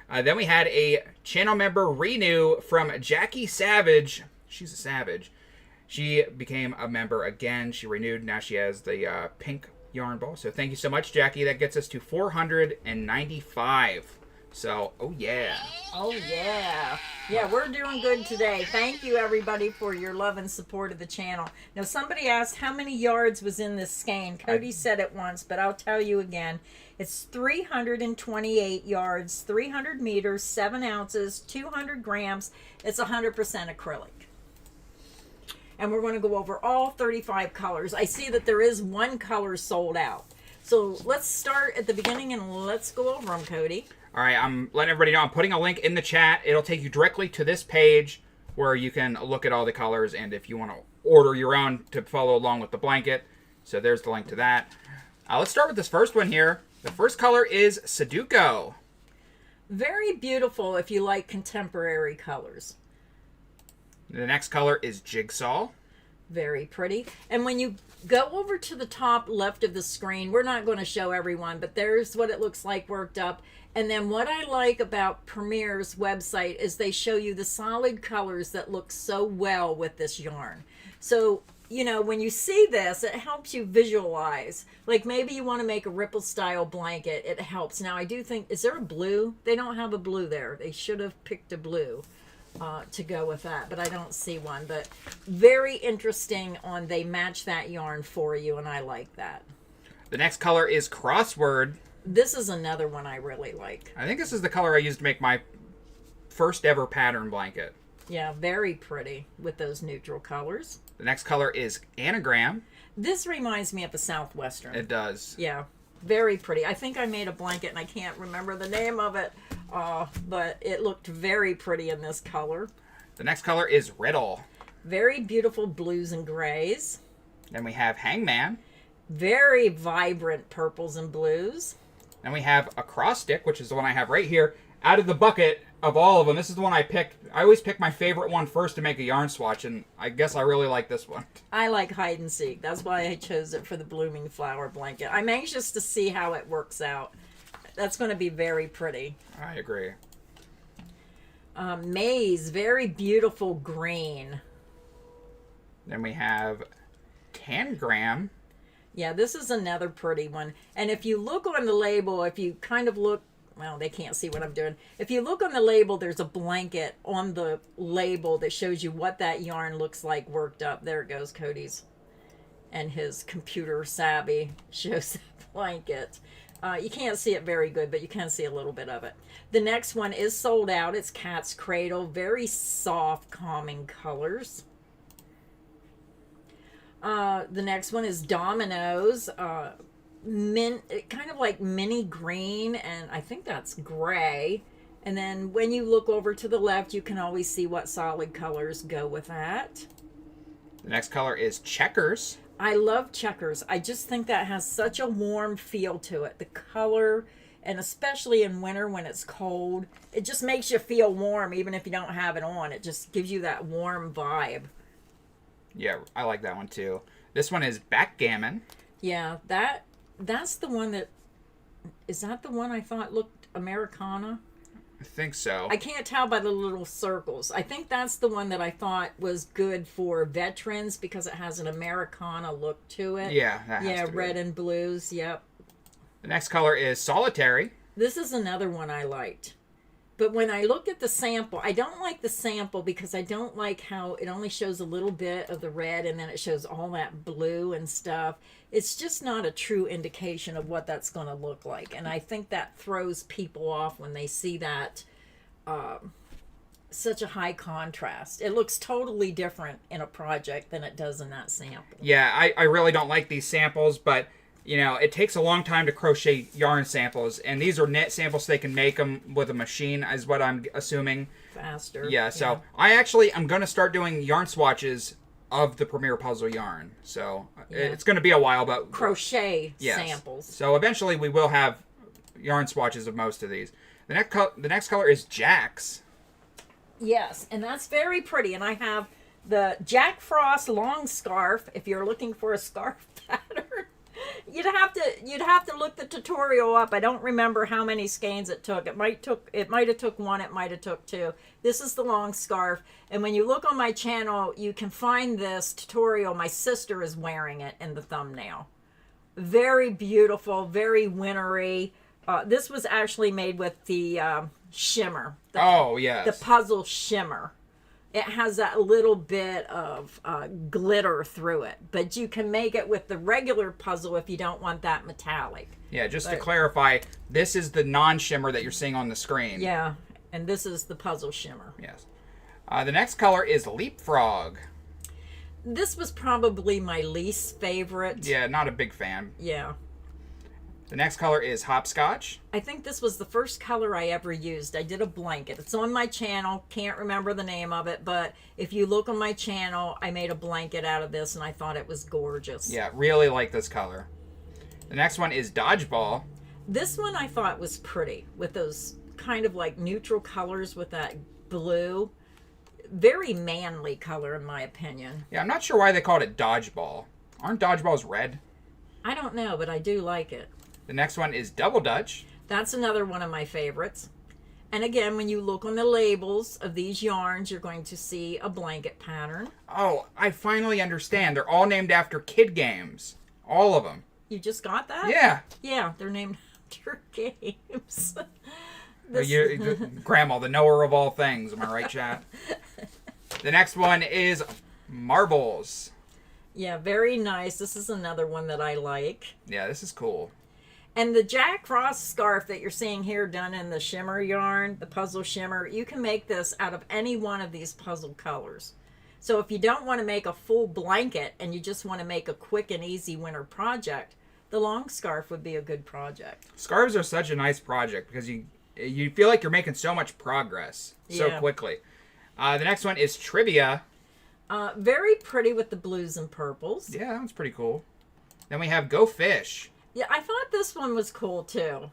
Then we had a channel member renew from Jackie Savage. She's a savage. She became a member again. She renewed. Now she has the pink yarn ball. So thank you so much, Jackie. That gets us to 495. So, oh yeah.
Oh, yeah. Yeah, we're doing good today. Thank you, everybody, for your love and support of the channel. Now, somebody asked how many yards was in this skein. Cody said it once, but I'll tell you again. It's 328 yards, 300 meters, 7 ounces, 200 grams. It's 100% acrylic. And we're going to go over all 35 colors. I see that there is one color sold out. So let's start at the beginning and let's go over them, Cody.
All right, I'm letting everybody know I'm putting a link in the chat. It'll take you directly to this page where you can look at all the colors and if you want to order your own to follow along with the blanket. So there's the link to that. Let's start with this first one here. The first color is Sudoku.
Very beautiful if you like contemporary colors.
The next color is Jigsaw.
Very pretty. And when you go over to the top left of the screen, we're not going to show everyone, but there's what it looks like worked up. And then what I like about Premier's website is they show you the solid colors that look so well with this yarn. So, you know, when you see this, it helps you visualize. Like maybe you want to make a ripple style blanket. It helps. Now, I do think, is there a blue? They don't have a blue there. They should have picked a blue to go with that, but I don't see one. But very interesting on they match that yarn for you, and I like that.
The next color is Crossword.
This is another one I really like.
I think this is the color I used to make my first ever pattern blanket.
Yeah, very pretty with those neutral colors.
The next color is Anagram.
This reminds me of a Southwestern.
It does.
Yeah, very pretty. I think I made a blanket and I can't remember the name of it, but it looked very pretty in this color.
The next color is Riddle.
Very beautiful blues and grays.
Then we have Hangman.
Very vibrant purples and blues.
Then we have Acrostic, which is the one I have right here. Out of the bucket of all of them, this is the one I picked. I always pick my favorite one first to make a yarn swatch, and I guess I really like this one.
I like hide and seek. That's why I chose it for the blooming flower blanket. I'm anxious to see how it works out. That's going to be very pretty.
I agree.
Maze, very beautiful green.
Then we have Tangram.
Yeah, this is another pretty one. And if you look on the label, if you kind of look, well, they can't see what I'm doing. If you look on the label, there's a blanket on the label that shows you what that yarn looks like worked up. There it goes, Cody's. And his computer savvy shows the blanket. You can't see it very good, but you can see a little bit of it. The next one is sold out. It's Cat's Cradle. Very soft, calming colors. The next one is Dominoes. Kind of like mini green, and I think that's gray. And then when you look over to the left, you can always see what solid colors go with that.
The next color is Checkers.
I love Checkers. I just think that has such a warm feel to it. The color, and especially in winter when it's cold, it just makes you feel warm even if you don't have it on. It just gives you that warm vibe.
Yeah, I like that one too. This one is Backgammon.
Yeah, that's the one that... Is that the one I thought looked Americana?
I think so.
I can't tell by the little circles. I think that's the one that I thought was good for veterans because it has an Americana look to it.
Yeah, that has to be.
Red and blues, yep.
The next color is Solitary.
This is another one I liked. But when I look at the sample, I don't like the sample because I don't like how it only shows a little bit of the red and then it shows all that blue and stuff. It's just not a true indication of what that's going to look like. And I think that throws people off when they see that such a high contrast. It looks totally different in a project than it does in that sample.
Yeah, I really don't like these samples, but... You know, it takes a long time to crochet yarn samples, and these are knit samples, so they can make them with a machine, is what I'm assuming.
Faster.
Yeah, so I'm going to start doing yarn swatches of the Premier Puzzle yarn. So it's going to be a while, but...
Crochet samples.
So eventually we will have yarn swatches of most of these. The next color is Jack's.
Yes, and that's very pretty, and I have the Jack Frost long scarf, if you're looking for a scarf pattern. You'd have to look the tutorial up. I don't remember how many skeins it took. It might have took one, it might have took two. This is the long scarf, and when you look on my channel, you can find this tutorial. My sister is wearing it in the thumbnail. Very beautiful, very wintry. This was actually made with the Shimmer.
Oh, yes.
The puzzle Shimmer. It has that little bit of glitter through it, but you can make it with the regular puzzle if you don't want that metallic.
Yeah, just to clarify, this is the non-shimmer that you're seeing on the screen.
Yeah, and this is the puzzle Shimmer.
Yes. The next color is Leapfrog.
This was probably my least favorite.
Yeah, not a big fan.
Yeah.
The next color is Hopscotch.
I think this was the first color I ever used. I did a blanket. It's on my channel. Can't remember the name of it, but if you look on my channel, I made a blanket out of this, and I thought it was gorgeous.
Yeah, really like this color. The next one is Dodgeball.
This one I thought was pretty, with those kind of like neutral colors with that blue. Very manly color, in my opinion.
Yeah, I'm not sure why they called it Dodgeball. Aren't Dodgeballs red?
I don't know, but I do like it.
The next one is Double Dutch.
That's another one of my favorites. And again, when you look on the labels of these yarns, you're going to see a blanket pattern.
Oh, I finally understand. They're all named after kid games. All of them.
You just got that?
Yeah.
Yeah, they're named after games.
Grandma, the knower of all things. Am I right, chat? The next one is Marbles.
Yeah, very nice. This is another one that I like.
Yeah, this is cool.
And the Jack Frost scarf that you're seeing here done in the Shimmer yarn, the puzzle Shimmer, you can make this out of any one of these puzzle colors. So if you don't want to make a full blanket and you just want to make a quick and easy winter project, the long scarf would be a good project.
Scarves are such a nice project because you feel like you're making so much progress so quickly. The next one is Trivia.
Very pretty with the blues and purples.
Yeah, that's pretty cool. Then we have Go Fish.
Yeah, I thought this one was cool too.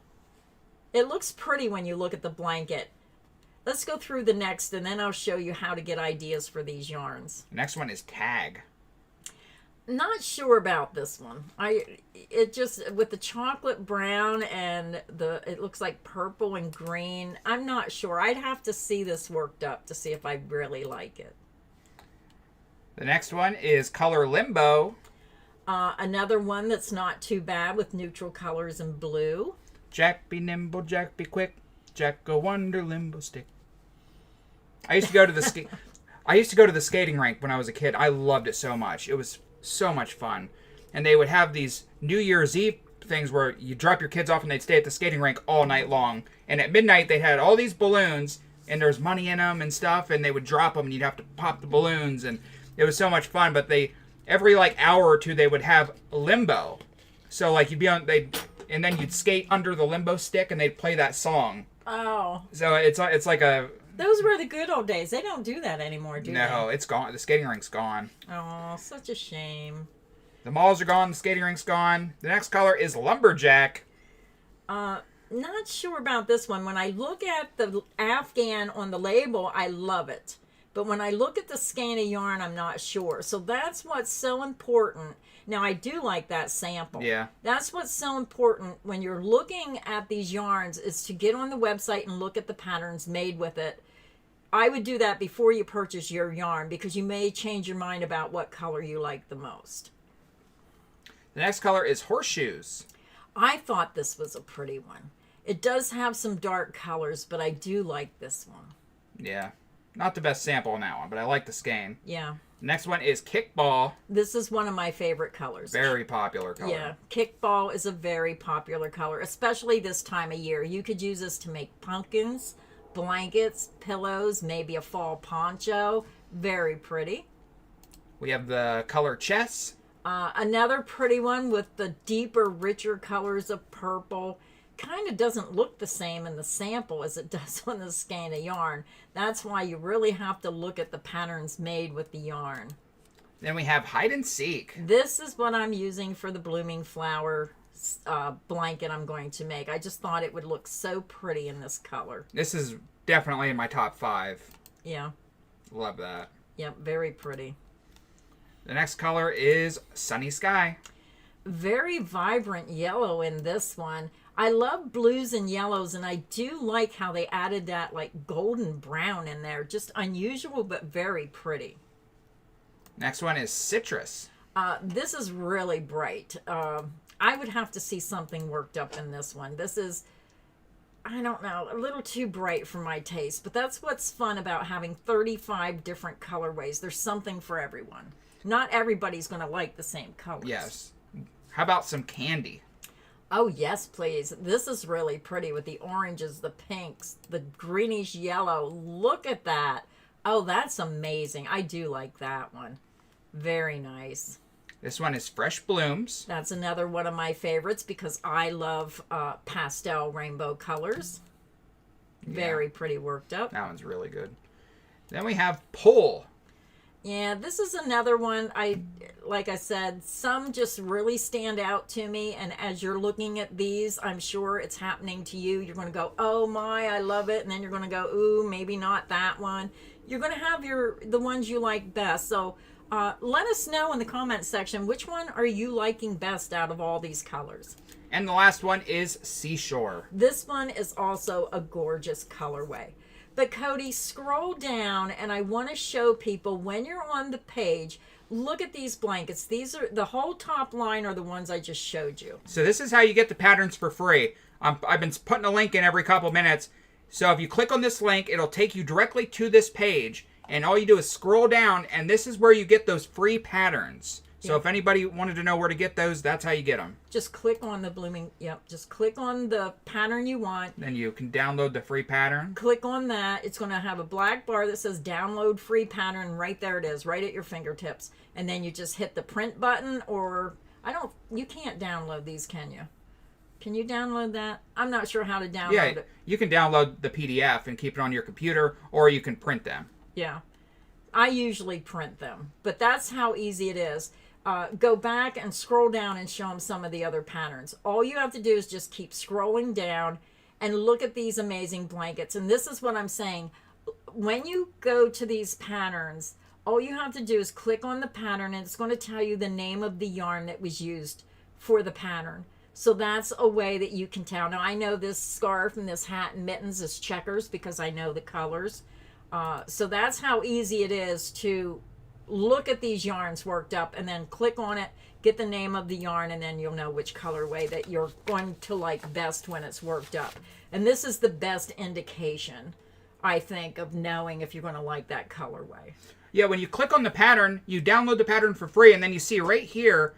It looks pretty when you look at the blanket. Let's go through the next and then I'll show you how to get ideas for these yarns.
The next one is Tag.
Not sure about this one. It just with the chocolate brown and it looks like purple and green. I'm not sure. I'd have to see this worked up to see if I really like it.
The next one is Color Limbo.
Another one that's not too bad with neutral colors and blue.
Jack be nimble, Jack be quick, Jack go under limbo stick. I used to go to the skating rink when I was a kid. I loved it so much. It was so much fun. And they would have these New Year's Eve things where you drop your kids off and they'd stay at the skating rink all night long. And at midnight they had all these balloons and there's money in them and stuff, and they would drop them and you'd have to pop the balloons, and it was so much fun. But every like hour or two they would have limbo. So like you'd be on and then you'd skate under the limbo stick and they'd play that song.
Oh.
So it's like a...
Those were the good old days. They don't do that anymore, do they?
No, it's gone. The skating rink's gone.
Oh, such a shame.
The malls are gone. The skating rink's gone. The next color is Lumberjack.
Not sure about this one. When I look at the Afghan on the label, I love it. But when I look at the skein of yarn, I'm not sure. So that's what's so important. Now, I do like that sample.
Yeah.
That's what's so important when you're looking at these yarns is to get on the website and look at the patterns made with it. I would do that before you purchase your yarn because you may change your mind about what color you like the most.
The next color is Horseshoes.
I thought this was a pretty one. It does have some dark colors, but I do like this one.
Yeah. Not the best sample on that one, but I like the skein.
Yeah.
The next one is Kickball.
This is one of my favorite colors.
Very popular color.
Yeah. Kickball is a very popular color, especially this time of year. You could use this to make pumpkins, blankets, pillows, maybe a fall poncho. Very pretty.
We have the color Chess.
Another pretty one with the deeper, richer colors of purple. Kind of doesn't look the same in the sample as it does on the skein of yarn. That's why you really have to look at the patterns made with the yarn.
Then we have Hide and Seek.
This is what I'm using for the blooming flower blanket I'm going to make. I just thought it would look so pretty in this color.
This is definitely in my top 5.
Yeah.
Love that.
Yep, very pretty.
The next color is Sunny Sky.
Very vibrant yellow in this one. I love blues and yellows, and I do like how they added that like golden brown in there. Just unusual, but very pretty.
Next one is Citrus.
This is really bright. I would have to see something worked up in this one. This is I don't know, a little too bright for my taste. But that's what's fun about having 35 different colorways. There's something for everyone. Not everybody's going to like the same colors.
Yes. How about some candy?
Oh, yes, please. This is really pretty with the oranges, the pinks, the greenish yellow. Look at that. Oh, that's amazing. I do like that one. Very nice.
This one is Fresh Blooms.
That's another one of my favorites because I love pastel rainbow colors. Very pretty worked up.
That one's really good. Then we have Pull.
Yeah, this is another one. Like I said, some just really stand out to me. And as you're looking at these, I'm sure it's happening to you. You're going to go, oh my, I love it. And then you're going to go, ooh, maybe not that one. You're going to have the ones you like best. So let us know in the comment section, which one are you liking best out of all these colors?
And the last one is Seashore.
This one is also a gorgeous colorway. But Cody, scroll down, and I want to show people when you're on the page, look at these blankets. These are the whole top line are the ones I just showed you.
So this is how you get the patterns for free. I've been putting a link in every couple minutes. So if you click on this link, it'll take you directly to this page, and all you do is scroll down, and this is where you get those free patterns. So if anybody wanted to know where to get those, that's how you get them.
Just click on the blooming, just click on the pattern you want.
Then you can download the free pattern.
Click on that. It's going to have a black bar that says download free pattern. Right there it is, right at your fingertips. And then you just hit the print button, or you can't download these, can you? Can you download that? I'm not sure how to download it.
You can download the PDF and keep it on your computer, or you can print them.
Yeah. I usually print them, but that's how easy it is. Go back and scroll down and show them some of the other patterns. All you have to do is just keep scrolling down and look at these amazing blankets. And this is what I'm saying. When you go to these patterns, all you have to do is click on the pattern, and it's going to tell you the name of the yarn that was used for the pattern. So that's a way that you can tell. Now, I know this scarf and this hat and mittens is checkers because I know the colors. So that's how easy it is to look at these yarns worked up and then click on it, get the name of the yarn, and then you'll know which colorway that you're going to like best when it's worked up. And this is the best indication, I think, of knowing if you're going to like that colorway.
Yeah, when you click on the pattern, you download the pattern for free, and then you see right here,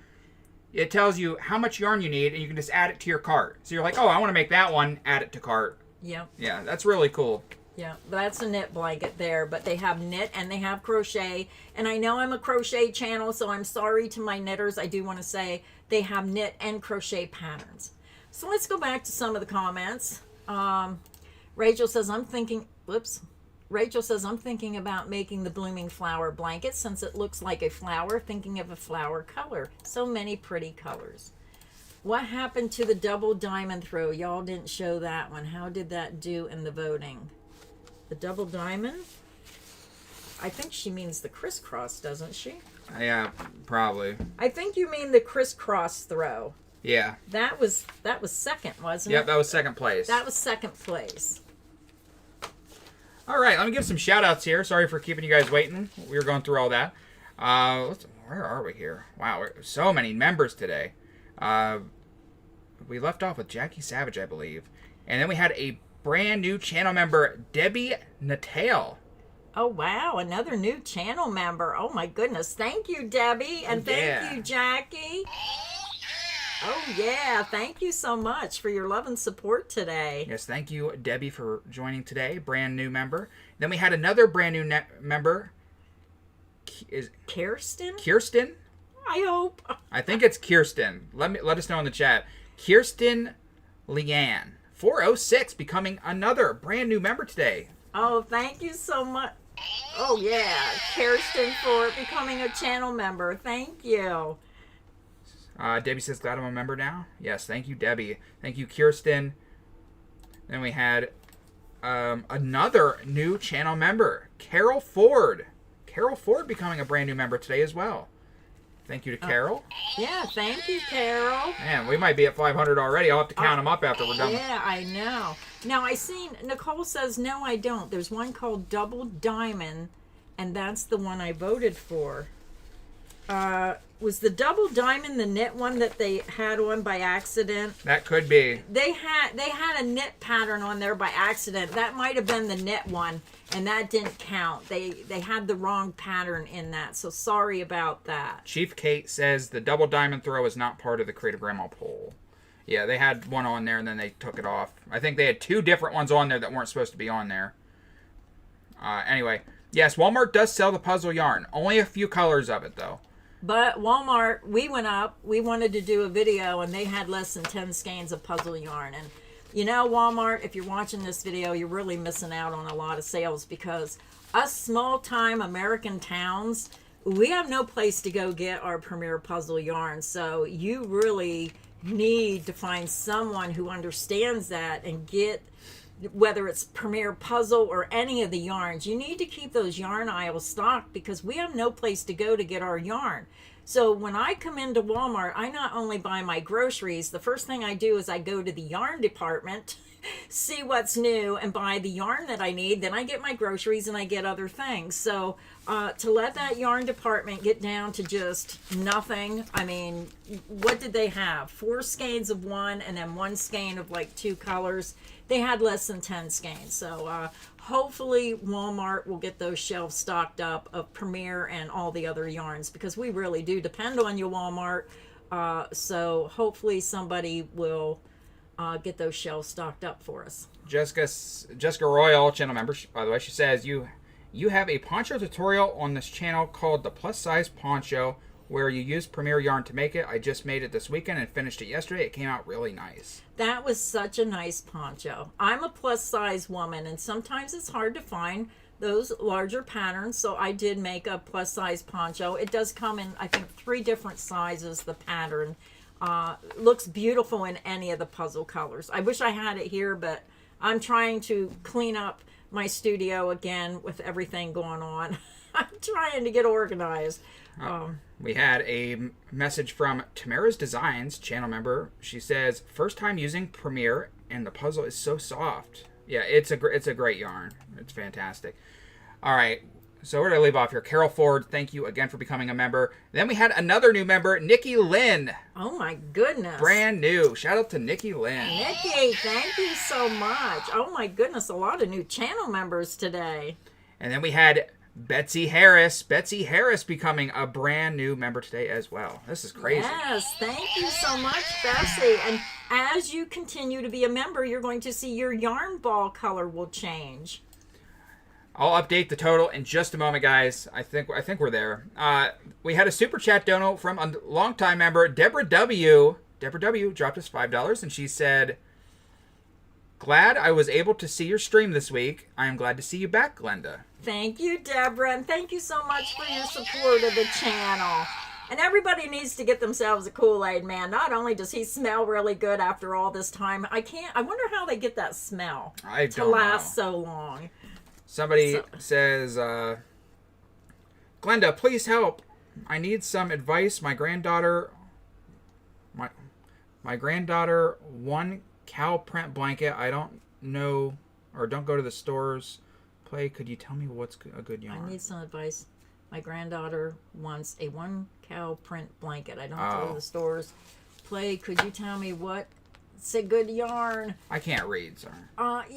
it tells you how much yarn you need, and you can just add it to your cart. So you're like, oh, I want to make that one, add it to cart.
Yep.
Yeah, that's really cool.
Yeah, that's a knit blanket there, but they have knit and they have crochet. And I know I'm a crochet channel, so I'm sorry to my knitters. I do want to say they have knit and crochet patterns. So let's go back to some of the comments. Rachel says, Rachel says, I'm thinking about making the blooming flower blanket since it looks like a flower, thinking of a flower color. So many pretty colors. What happened to the double diamond throw? Y'all didn't show that one. How did that do in the voting? The double diamond? I think she means the crisscross, doesn't she?
Yeah, probably.
I think you mean the crisscross throw.
Yeah.
That was second, wasn't it?
Yep, that was second place.
That was second place.
All right, let me give some shout-outs here. Sorry for keeping you guys waiting. We were going through all that. Where are we here? Wow, so many members today. We left off with Jackie Savage, I believe. And then we had a brand new channel member, Debbie Natale.
Oh, wow. Another new channel member. Oh, my goodness. Thank you, Debbie. And thank you, Jackie. Oh, yeah. Thank you so much for your love and support today.
Yes, thank you, Debbie, for joining today. Brand new member. Then we had another brand new member.
Kirsten?
Kirsten?
I hope.
I think it's Kirsten. Let us know in the chat. Kirsten Leanne. 406 becoming another brand new member today.
Oh, thank you so much. Oh, yeah. Kirsten for becoming a channel member. Thank you.
Debbie says, glad I'm a member now. Yes, thank you, Debbie. Thank you, Kirsten. Then we had another new channel member, Carol Ford. Carol Ford becoming a brand new member today as well. Thank you to Carol.
Yeah, thank you, Carol.
Man, we might be at 500 already. I'll have to count them up after we're done.
Yeah, I know. Now, I seen, Nicole says, no, I don't. There's one called Double Diamond, and that's the one I voted for. Was the double diamond the knit one that they had on by accident?
That could be.
They had a knit pattern on there by accident. That might have been the knit one, and that didn't count. They had the wrong pattern in that, so sorry about that.
Chief Kate says the double diamond throw is not part of the Creative Grandma poll. Yeah, they had one on there and then they took it off. I think they had 2 different ones on there that weren't supposed to be on there. Anyway, yes, Walmart does sell the puzzle yarn. Only a few colors of it, though.
But Walmart, we went up, we wanted to do a video, and they had less than 10 skeins of puzzle yarn. And you know, Walmart, if you're watching this video, you're really missing out on a lot of sales, because us small-time American towns, we have no place to go get our Premier puzzle yarn. So you really need to find someone who understands that and get, whether it's Premier Puzzle or any of the yarns, you need to keep those yarn aisles stocked, because we have no place to go to get our yarn. So when I come into Walmart, I not only buy my groceries, the first thing I do is I go to the yarn department, see what's new, and buy the yarn that I need. Then I get my groceries and I get other things. So to let that yarn department get down to just nothing, I mean, what did they have? 4 skeins of one and then 1 skein of like 2 colors. They had less than 10 skeins. So hopefully Walmart will get those shelves stocked up of Premier and all the other yarns, because we really do depend on you, Walmart. So hopefully somebody will get those shelves stocked up for us.
Jessica Royal, channel member, by the way, she says, you have a poncho tutorial on this channel called the Plus Size Poncho, where you use Premier yarn to make it. I just made it this weekend and finished it yesterday. It came out really nice.
That was such a nice poncho. I'm a plus size woman, and sometimes it's hard to find those larger patterns, so I did make a plus size poncho. It does come in, I think, 3 different sizes, the pattern. Looks beautiful in any of the puzzle colors. I wish I had it here, but I'm trying to clean up my studio again with everything going on. I'm trying to get organized.
We had a message from Tamara's Designs, channel member. She says, first time using Premier, and the puzzle is so soft. Yeah, it's a great yarn. It's fantastic. All right, so where did I leave off here? Carol Ford, thank you again for becoming a member. Then we had another new member, Nikki Lynn.
Oh my goodness.
Brand new. Shout out to Nikki Lynn.
Nikki, thank you so much. Oh my goodness, a lot of new channel members today.
And then we had Betsy Harris. Betsy Harris becoming a brand new member today as well. This is crazy.
Yes, thank you so much, Betsy. And as you continue to be a member, you're going to see your yarn ball color will change.
I'll update the total in just a moment, guys. I think we're there. We had a super chat dono from a longtime member, Deborah W. Deborah W. dropped us $5, and she said, glad I was able to see your stream this week. I am glad to see you back, Glenda.
Thank you, Deborah, and thank you so much for your support of the channel. And everybody needs to get themselves a Kool-Aid Man. Not only does he smell really good after all this time, I wonder how they get that smell to last so long.
Somebody says, Glenda, please help. I need some advice. My granddaughter, one cow print blanket. I don't know, or don't go to the stores. Could you tell me what's a good yarn?
I need some advice. My granddaughter wants a 1 cow print blanket. I don't go to the stores. Could you tell me what's a good yarn?
I can't read, sorry.
I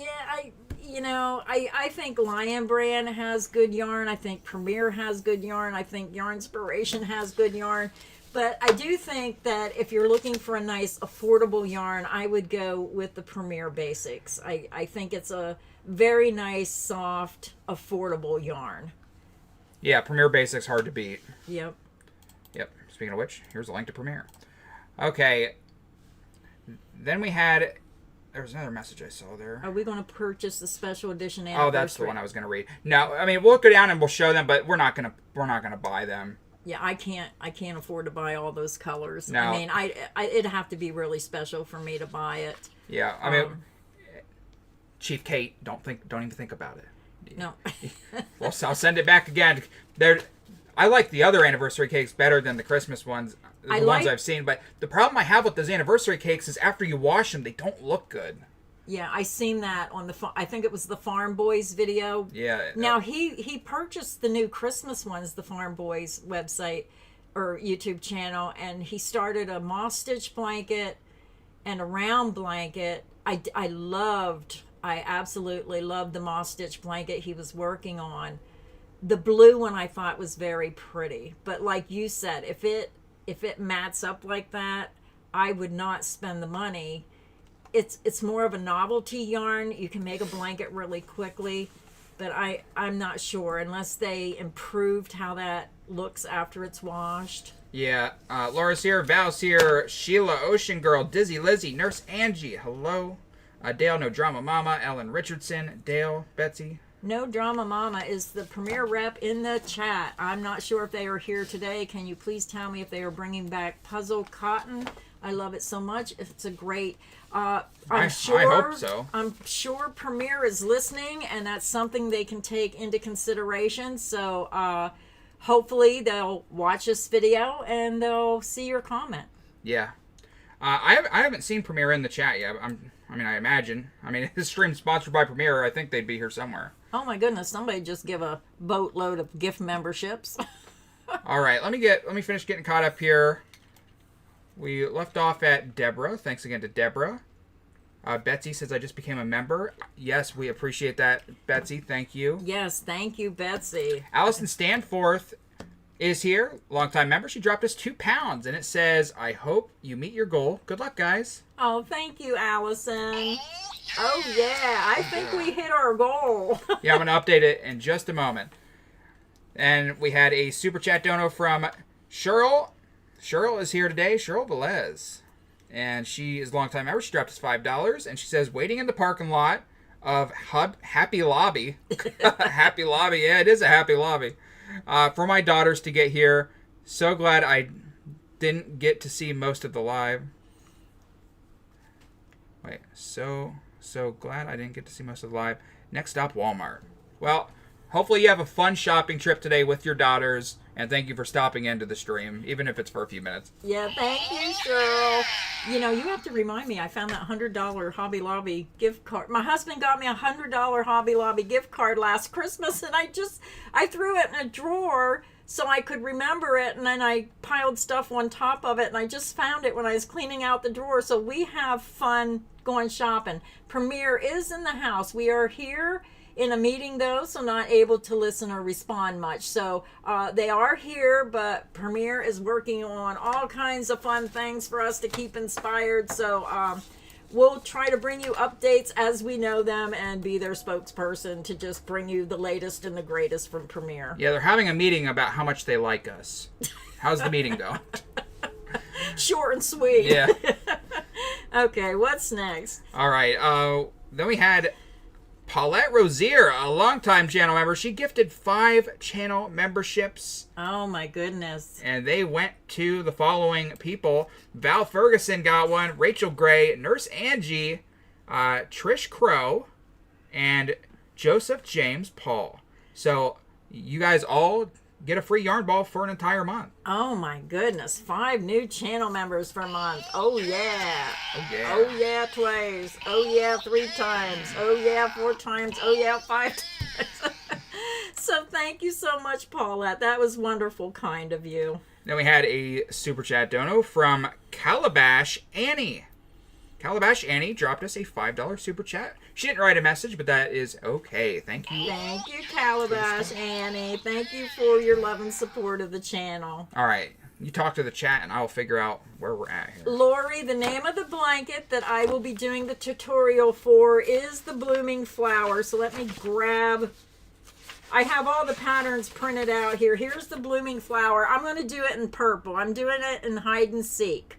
think Lion Brand has good yarn. I think Premier has good yarn. I think Yarnspiration has good yarn. But I do think that if you're looking for a nice, affordable yarn, I would go with the Premier Basics. I think it's a very nice, soft, affordable yarn.
Yeah, Premier Basics, hard to beat.
Yep.
Speaking of which, here's a link to Premier. Okay. Then we had... There was another message I saw there.
Are we going to purchase the special edition anniversary?
Oh, that's the one I was going to read. No, I mean, we'll go down and we'll show them, but we're not going to buy them.
Yeah, I can't afford to buy all those colors.
No.
I mean, it'd have to be really special for me to buy it.
Yeah, I mean, Chief Kate, don't even think about it.
No.
Well, I'll send it back again. I like the other anniversary cakes better than the Christmas ones, ones I've seen. But the problem I have with those anniversary cakes is after you wash them, they don't look good.
Yeah, I seen that on I think it was the Farm Boys video.
Yeah.
Now he purchased the new Christmas ones, the Farm Boys website, or YouTube channel, and he started a moss stitch blanket and a round blanket. I absolutely loved the moss stitch blanket he was working on. The blue one I thought was very pretty, but like you said, if it mats up like that, I would not spend the money. It's more of a novelty yarn. You can make a blanket really quickly, but I'm not sure unless they improved how that looks after it's washed.
Yeah, Laura's here, Val's here, Sheila, Ocean Girl, Dizzy, Lizzie, Nurse Angie, hello. Dale, No Drama Mama, Ellen Richardson, Dale, Betsy.
No Drama Mama is the premier rep in the chat. I'm not sure if they are here today. Can you please tell me if they are bringing back Puzzle Cotton? I love it so much. It's a great... I hope so. I'm sure Premier is listening, and that's something they can take into consideration. So hopefully they'll watch this video and they'll see your comment.
Yeah. I haven't seen Premier in the chat yet. I imagine. This stream's sponsored by Premier. I think they'd be here somewhere.
Oh my goodness! Somebody just give a boatload of gift memberships.
All right, let me finish getting caught up here. We left off at Deborah. Thanks again to Deborah. Betsy says, I just became a member. Yes, we appreciate that, Betsy. Thank you.
Yes, thank you, Betsy.
Allison Stanforth is here. Longtime member. She dropped us 2 pounds, and it says, I hope you meet your goal. Good luck, guys.
Oh, thank you, Allison. Oh, yeah. I think we hit our goal.
Yeah, I'm going to update it in just a moment. And we had a super chat dono from Cheryl. Cheryl is here today. Cheryl Velez. And she is a longtime member. She dropped us $5. And she says, waiting in the parking lot of Happy Lobby. Happy Lobby. Yeah, it is a happy lobby. For my daughters to get here. So glad I didn't get to see most of the live. Wait, so glad I didn't get to see most of the live. Next stop, Walmart. Well, hopefully you have a fun shopping trip today with your daughters. And thank you for stopping into the stream, even if it's for a few minutes.
Yeah, thank you, Cheryl. You know, you have to remind me, I found that $100 Hobby Lobby gift card. My husband got me a $100 Hobby Lobby gift card last Christmas, and I threw it in a drawer so I could remember it, and then I piled stuff on top of it, and I just found it when I was cleaning out the drawer. So we have fun going shopping. Premier is in the house. We are here in a meeting, though, so not able to listen or respond much. So they are here, but Premier is working on all kinds of fun things for us to keep inspired. So we'll try to bring you updates as we know them and be their spokesperson to just bring you the latest and the greatest from Premier.
Yeah, they're having a meeting about how much they like us. How's the meeting going?
Short and sweet.
Yeah.
Okay, what's next?
All right. Then we had Paulette Rozier, a longtime channel member. She gifted 5 channel memberships.
Oh my goodness.
And they went to the following people. Val Ferguson got one, Rachel Gray, Nurse Angie, Trish Crow, and Joseph James Paul. So you guys all get a free yarn ball for an entire month.
Oh my goodness. 5 new channel members per month. Oh yeah.
Oh yeah.
Oh yeah, twice. Oh yeah, 3 times. Oh yeah, 4 times. Oh yeah, 5 times. So thank you so much, Paulette. That was wonderful, kind of you.
Then we had a super chat dono from Calabash Annie. Calabash Annie dropped us a $5 super chat. She didn't write a message, but that is okay. Thank you.
Thank you, Calabash Annie. Thank you for your love and support of the channel.
All right. You talk to the chat, and I'll figure out where we're at here.
Lori, the name of the blanket that I will be doing the tutorial for is the Blooming Flower. So let me grab... I have all the patterns printed out here. Here's the Blooming Flower. I'm going to do it in purple. I'm doing it in Hide and Seek.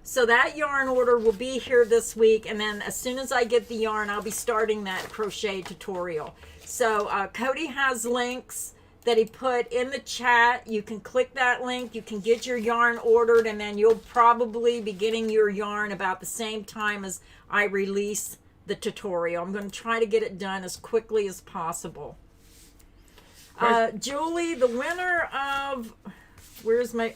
So that yarn order will be here this week, and then as soon as I get the yarn, I'll be starting that crochet tutorial. So Cody has links that he put in the chat. You can click that link, you can get your yarn ordered, and then you'll probably be getting your yarn about the same time as I release the tutorial. I'm going to try to get it done as quickly as possible. Julie, the winner of... Where's my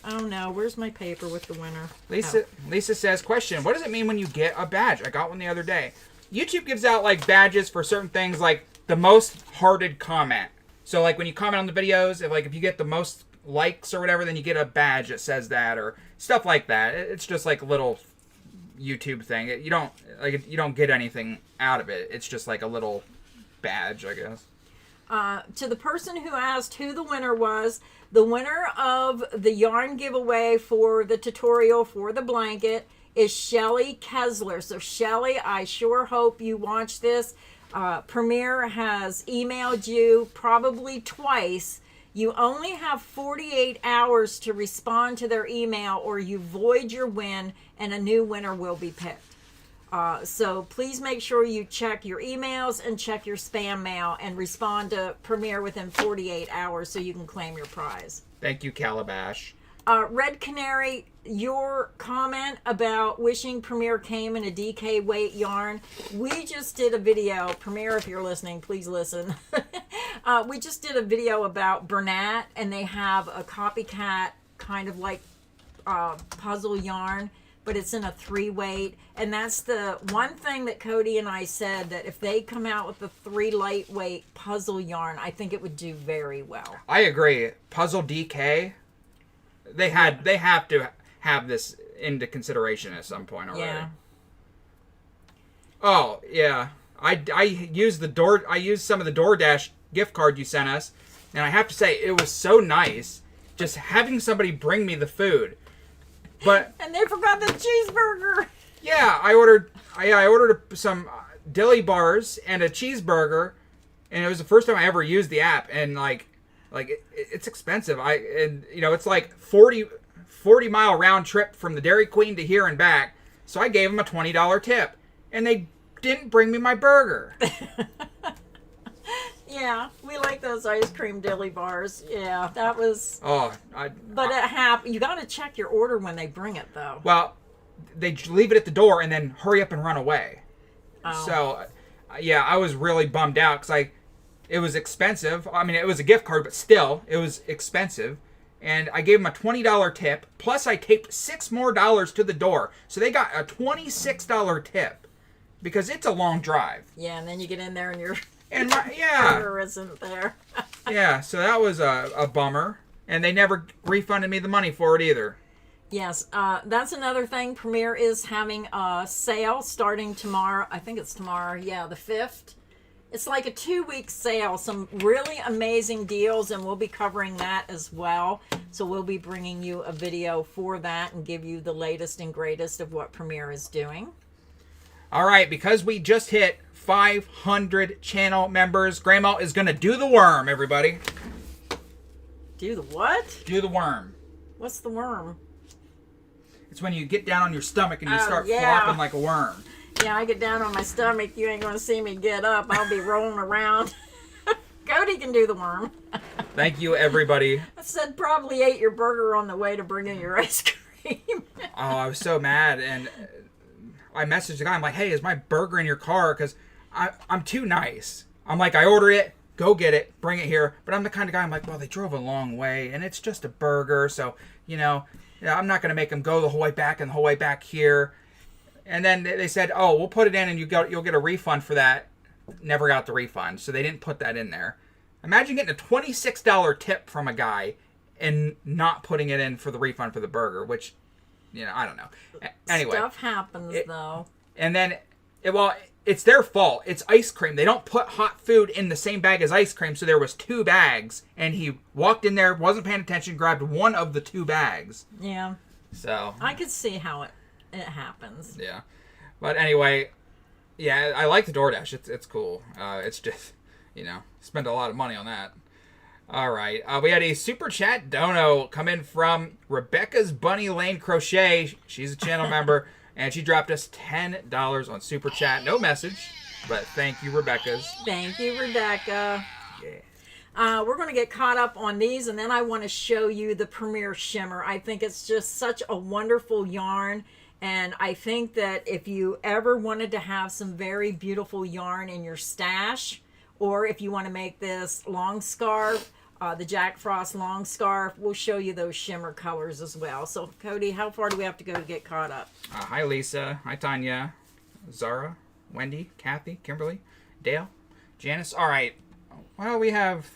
paper with the winner?
Lisa says, question, what does it mean when you get a badge? I got one the other day. YouTube gives out like badges for certain things, like the most hearted comment. So like when you comment on the videos, if you get the most likes or whatever, then you get a badge that says that or stuff like that. It's just like a little YouTube thing. You don't get anything out of it. It's just like a little badge, I guess.
To the person who asked who the winner was, the winner of the yarn giveaway for the tutorial for the blanket is Shelly Kessler. So Shelly, I sure hope you watch this. Premier has emailed you probably twice. You only have 48 hours to respond to their email or you void your win and a new winner will be picked. So please make sure you check your emails and check your spam mail and respond to Premier within 48 hours so you can claim your prize.
Thank you, Calabash.
Red Canary, your comment about wishing Premier came in a DK weight yarn. We just did a video. Premier, if you're listening, please listen. We just did a video about Bernat, and they have a copycat kind of like puzzle yarn, but it's in a 3 weight. And that's the one thing that Cody and I said, that if they come out with a 3 lightweight puzzle yarn, I think it would do very well.
I agree. Puzzle DK, they have to have this into consideration at some point already.
Yeah.
Oh, yeah. I used some of the DoorDash gift card you sent us, and I have to say it was so nice just having somebody bring me the food. But
and they forgot the cheeseburger.
Yeah, I ordered some dilly bars and a cheeseburger, and it was the first time I ever used the app, and it's expensive. It's like 40-mile round trip from the Dairy Queen to here and back. So I gave them a $20 tip, and they didn't bring me my burger.
Yeah, we like those ice cream dilly bars. Yeah, that was.
But
it happened. You got to check your order when they bring it, though.
Well, they leave it at the door and then hurry up and run away.
Oh.
So, yeah, I was really bummed out because it was expensive. I mean, it was a gift card, but still, it was expensive. And I gave them a $20 tip, plus I taped $6 more to the door. So they got a $26 tip because it's a long drive.
Yeah, and then you get in there and your
yeah,
burger isn't there.
Yeah, so that was a bummer. And they never refunded me the money for it either.
Yes, that's another thing. Premier is having a sale starting tomorrow. I think it's tomorrow. Yeah, the 5th. It's like a 2-week sale. Some really amazing deals, and we'll be covering that as well. So we'll be bringing you a video for that and give you the latest and greatest of what Premier is doing.
All right, because we just hit 500 channel members, Grandma is going to do the worm, everybody.
Do the what?
Do the worm.
What's the worm?
It's when you get down on your stomach and you start
yeah.
flopping like a worm.
Yeah, I get down on my stomach. You ain't going to see me get up. I'll be rolling around. Cody can do the worm.
Thank you, everybody.
I said probably ate your burger on the way to bring in your ice cream.
Oh, I was so mad. And I messaged the guy. I'm like, hey, is my burger in your car? Because I'm too nice. I'm like, I order it. Go get it. Bring it here. But I'm the kind of guy, I'm like, well, they drove a long way. And it's just a burger. So, I'm not going to make them go the whole way back and the whole way back here. And then they said, oh, we'll put it in and you'll get a refund for that. Never got the refund. So they didn't put that in there. Imagine getting a $26 tip from a guy and not putting it in for the refund for the burger, which, I don't know. Anyway.
Stuff happens, though.
And then, it's their fault. It's ice cream. They don't put hot food in the same bag as ice cream, so there was 2 bags. And he walked in there, wasn't paying attention, grabbed one of the 2 bags.
Yeah.
So.
I could see how it happens.
Yeah. But anyway, yeah, I like the DoorDash. It's cool. It's just, spend a lot of money on that. All right. We had a super chat dono come in from Rebecca's Bunny Lane Crochet. She's a channel member, and she dropped us $10 on super chat. No message, but thank you, Rebecca's.
Thank you, Rebecca.
Yeah.
We're going to get caught up on these, and then I want to show you the Premier Shimmer. I think it's just such a wonderful yarn. And I think that if you ever wanted to have some very beautiful yarn in your stash, or if you want to make this long scarf, the Jack Frost long scarf, we'll show you those shimmer colors as well. So, Cody, how far do we have to go to get caught up?
Hi, Lisa. Hi, Tanya. Zara, Wendy, Kathy, Kimberly, Dale, Janice. All right. Well, we have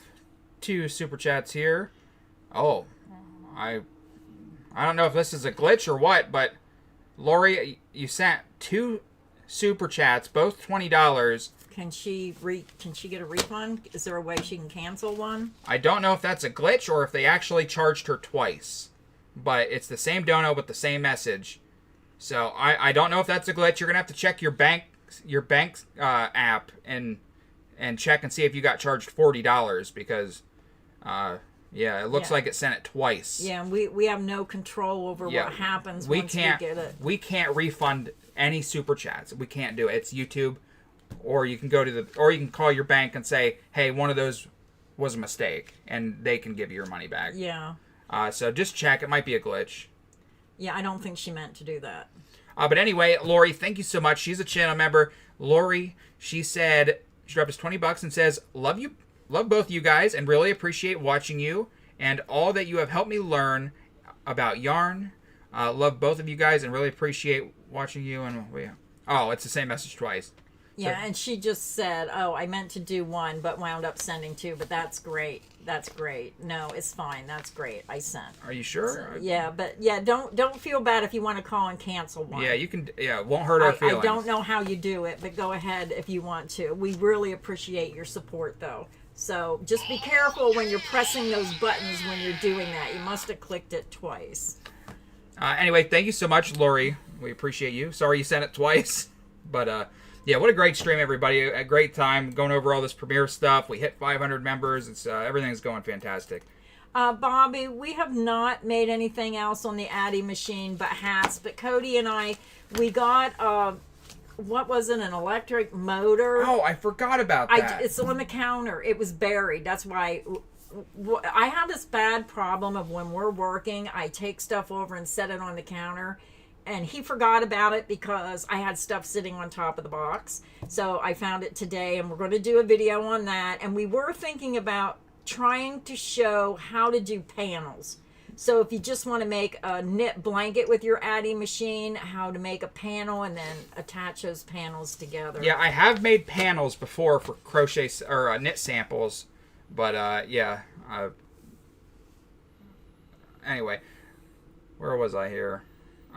2 super chats here. Oh, I don't know if this is a glitch or what, but Lori, you sent 2 super chats, both $20.
Can she get a refund? Is there a way she can cancel one?
I don't know if that's a glitch or if they actually charged her twice, but it's the same dono with the same message. So I don't know if that's a glitch. You're gonna have to check your bank app and check and see if you got charged $40 because yeah, it looks like it sent it twice.
Yeah, and we have no control over what happens once we get it.
We can't refund any super chats. We can't do it. It's YouTube, or you can or you can call your bank and say, "Hey, one of those was a mistake," and they can give you your money back.
Yeah.
So just check. It might be a glitch.
Yeah, I don't think she meant to do that.
But anyway, Lori, thank you so much. She's a channel member. Lori, she said, she dropped us $20 and says, love both of you guys and really appreciate watching you and all that you have helped me learn about yarn. Love both of you guys and really appreciate watching you. And oh, it's the same message twice.
Yeah, and she just said, oh, I meant to do 1, but wound up sending 2, but that's great. That's great. No, it's fine. That's great. I sent.
Are you sure?
So, yeah, but yeah, don't feel bad if you want to call and cancel one.
Yeah, you can. Yeah, it won't hurt our feelings.
I don't know how you do it, but go ahead if you want to. We really appreciate your support, though. So just be careful when you're pressing those buttons when you're doing that. You must have clicked it twice.
Anyway, thank you so much, Lori. We appreciate you. Sorry you sent it twice, but yeah, what a great stream, everybody. A great time going over all this Premiere stuff. We hit 500 members. It's everything's going fantastic.
Bobby, we have not made anything else on the Addy machine but hats. But Cody and I, we got, what was it, an electric motor?
Oh, I forgot about that.
It's on the counter. It was buried. That's why I have this bad problem of when we're working, I take stuff over and set it on the counter. And he forgot about it because I had stuff sitting on top of the box. So I found it today, and we're going to do a video on that. And we were thinking about trying to show how to do panels. So if you just want to make a knit blanket with your Addy machine, how to make a panel and then attach those panels together.
Yeah, I have made panels before for crochet or knit samples. But yeah. Anyway, where was I here?